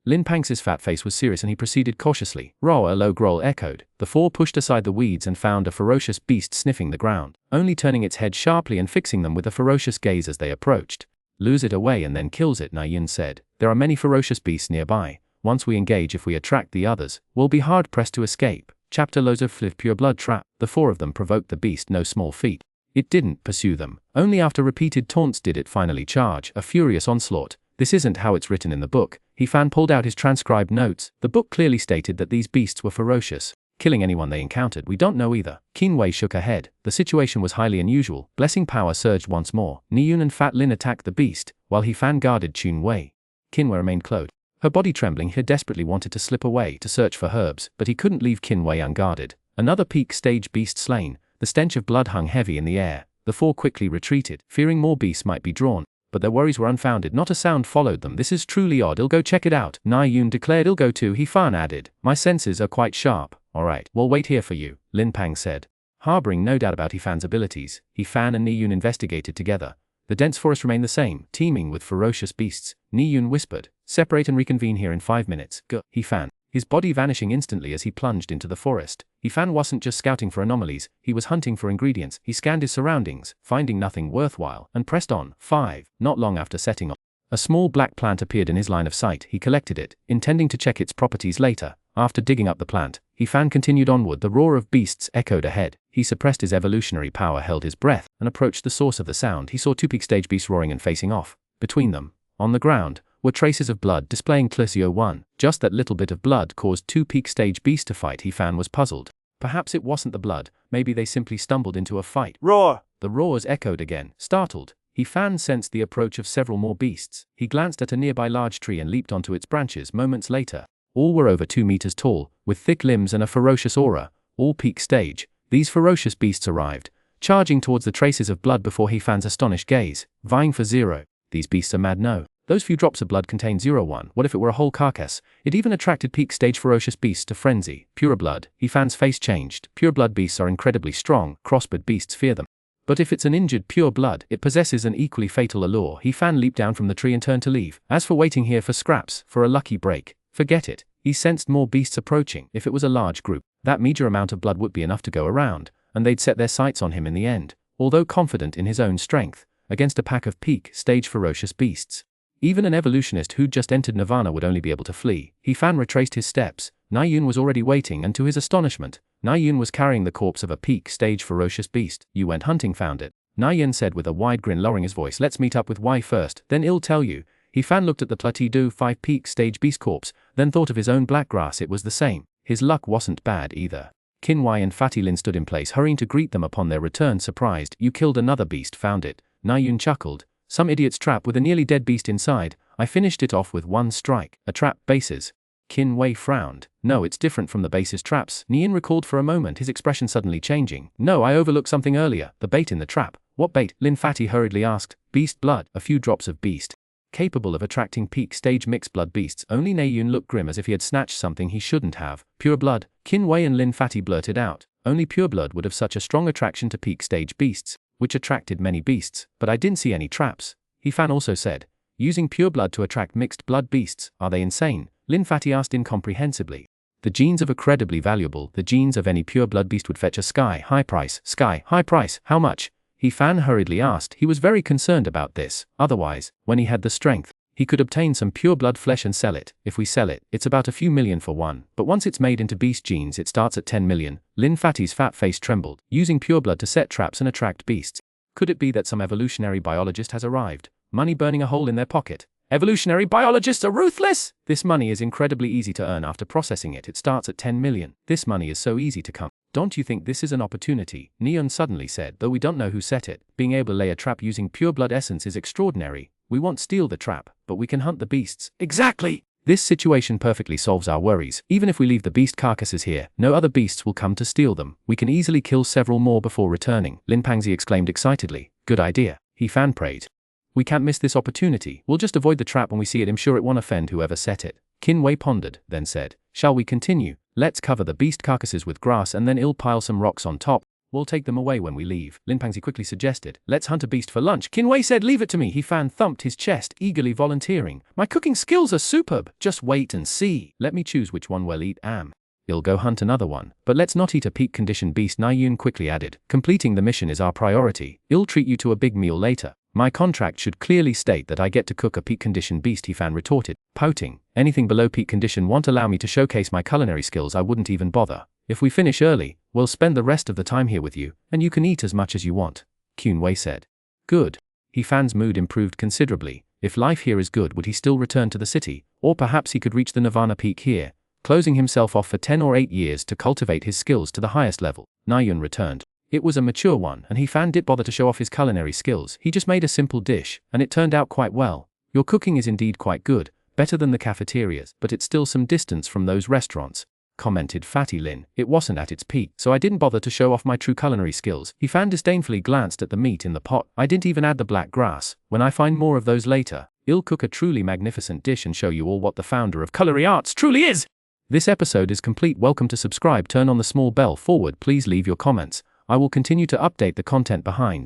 Lin Pang's fat face was serious and he proceeded cautiously. Roar, a low growl echoed. The 4 pushed aside the weeds and found a ferocious beast sniffing the ground, only turning its head sharply and fixing them with a ferocious gaze as they approached. Lures it away and then kills it, Niyun said. There are many ferocious beasts nearby. Once we engage, if we attract the others, we'll be hard-pressed to escape. Chapter Loads of Fliv Pure Blood Trap. The 4 of them provoked the beast no small feat. It didn't pursue them. Only after repeated taunts did it finally charge, a furious onslaught. This isn't how it's written in the book. Fan pulled out his transcribed notes. The book clearly stated that these beasts were ferocious, killing anyone they encountered. We don't know either. Xuanhuan shook her head. The situation was highly unusual. Blessing power surged once more. Niyun and Fat Lin attacked the beast, while Fan guarded Xuanhuan. Xuanhuan remained clothed. Her body trembling, he desperately wanted to slip away to search for herbs, but he couldn't leave Xuanhuan unguarded. Another peak stage beast slain. The stench of blood hung heavy in the air. The 4 quickly retreated, fearing more beasts might be drawn. But their worries were unfounded. Not a sound followed them. This is truly odd. I'll go check it out. Niyun declared. I'll go too. Fan added. My senses are quite sharp. Alright, we'll wait here for you, Lin Pang said. Harboring no doubt about Fan's abilities, Fan and Niyun investigated together. The dense forest remained the same, teeming with ferocious beasts. Niyun whispered, separate and reconvene here in 5 minutes. Go, Fan. His body vanishing instantly as he plunged into the forest. Fan wasn't just scouting for anomalies, he was hunting for ingredients. He scanned his surroundings, finding nothing worthwhile, and pressed on. 5. Not long after setting off, a small black plant appeared in his line of sight. He collected it, intending to check its properties later. After digging up the plant, Fan continued onward. The roar of beasts echoed ahead. He suppressed his evolutionary power, held his breath, and approached the source of the sound. He saw 2 peak stage beasts roaring and facing off. Between them, on the ground, were traces of blood displaying Xuanhuan. Just that little bit of blood caused 2 peak stage beasts to fight. Fan was puzzled. Perhaps it wasn't the blood, maybe they simply stumbled into a fight. Roar! The roars echoed again. Startled, Fan sensed the approach of several more beasts. He glanced at a nearby large tree and leaped onto its branches. Moments later, all were over 2 meters tall, with thick limbs and a ferocious aura. All peak stage. These ferocious beasts arrived, charging towards the traces of blood before Fan's astonished gaze, vying for 0. These beasts are mad. No. Those few drops of blood contained 01. What if it were a whole carcass? It even attracted peak stage ferocious beasts to frenzy. Pure blood. Fan's face changed. Pure blood beasts are incredibly strong. Crossbred beasts fear them. But if it's an injured pure blood, it possesses an equally fatal allure. Fan leaped down from the tree and turned to leave. As for waiting here for scraps, for a lucky break, forget it. He sensed more beasts approaching. If it was a large group, that meager amount of blood would be enough to go around, and they'd set their sights on him in the end. Although confident in his own strength, against a pack of peak stage ferocious beasts, even an evolutionist who'd just entered Nirvana would only be able to flee. Fan retraced his steps. Niyun was already waiting, and to his astonishment, Niyun was carrying the corpse of a peak stage ferocious beast. You went hunting, found it, Niyun said with a wide grin, lowering his voice. Let's meet up with Y first, then I'll tell you. He Fan looked at the Platido 5 peak stage beast corpse, then thought of his own black grass. It was the same. His luck wasn't bad either. Qinwei and Fatty Lin stood in place, hurrying to greet them upon their return. Surprised. You killed another beast, found it. Naiyun chuckled. Some idiot's trap with a nearly dead beast inside. I finished it off with one strike. A trap bases. Qinwei frowned. No, it's different from the base's traps. Nian recalled for a moment, his expression suddenly changing. No, I overlooked something earlier. The bait in the trap. What bait? Lin Fatty hurriedly asked. Beast blood. A few drops of beast. Capable of attracting peak stage mixed blood beasts. Only Naiyun looked grim, as if he had snatched something he shouldn't have. Pure blood. Qinwei and Lin Fatty blurted out. Only pure blood would have such a strong attraction to peak stage beasts, which attracted many beasts, but I didn't see any traps. He Fan also said. Using pure blood to attract mixed blood beasts, are they insane? Lin Fatty asked incomprehensibly. The genes of a credibly valuable, the genes of any pure blood beast would fetch a sky-high price. Sky-high price, how much? He Fan hurriedly asked. He was very concerned about this. Otherwise, when he had the strength, he could obtain some pure blood flesh and sell it. If we sell it, it's about a few million for one, but once it's made into beast genes it starts at 10 million. Lin Fatty's fat face trembled. Using pure blood to set traps and attract beasts. Could it be that some evolutionary biologist has arrived? Money burning a hole in their pocket. Evolutionary biologists are ruthless! This money is incredibly easy to earn after processing it. It starts at 10 million. This money is so easy to come. Don't you think this is an opportunity? Neon suddenly said, though we don't know who set it. Being able to lay a trap using pure blood essence is extraordinary. We won't steal the trap, but we can hunt the beasts. Exactly! This situation perfectly solves our worries. Even if we leave the beast carcasses here, no other beasts will come to steal them. We can easily kill several more before returning. Lin Pangzi exclaimed excitedly. Good idea. He Fan prayed. We can't miss this opportunity. We'll just avoid the trap when we see it. I'm sure it won't offend whoever set it. Qinwei pondered, then said. Shall we continue? Let's cover the beast carcasses with grass and then I'll pile some rocks on top. We'll take them away when we leave. Lin Pangzi quickly suggested. Let's hunt a beast for lunch. Qinwei said, leave it to me. He Fan thumped his chest, eagerly volunteering. My cooking skills are superb. Just wait and see. Let me choose which one we'll eat. I'll go hunt another one. But let's not eat a peak condition beast, Naiyun quickly added. Completing the mission is our priority. I'll treat you to a big meal later. My contract should clearly state that I get to cook a peak condition beast, He Fan retorted, pouting. Anything below peak condition won't allow me to showcase my culinary skills. I wouldn't even bother. If we finish early, we'll spend the rest of the time here with you, and you can eat as much as you want. Qinwei said. Good. He Fan's mood improved considerably. If life here is good, would he still return to the city? Or perhaps he could reach the Nirvana peak here, closing himself off for 10 or 8 years to cultivate his skills to the highest level. Naiyun returned. It was a mature one, and He Fan didn't bother to show off his culinary skills. He just made a simple dish, and it turned out quite well. Your cooking is indeed quite good, better than the cafeterias, but it's still some distance from those restaurants, commented Fatty Lin. It wasn't at its peak, so I didn't bother to show off my true culinary skills. He Fan disdainfully glanced at the meat in the pot. I didn't even add the black grass. When I find more of those later, I'll cook a truly magnificent dish and show you all what the founder of culinary arts truly is. This episode is complete. Welcome to subscribe. Turn on the small bell forward. Please leave your comments. I will continue to update the content behind.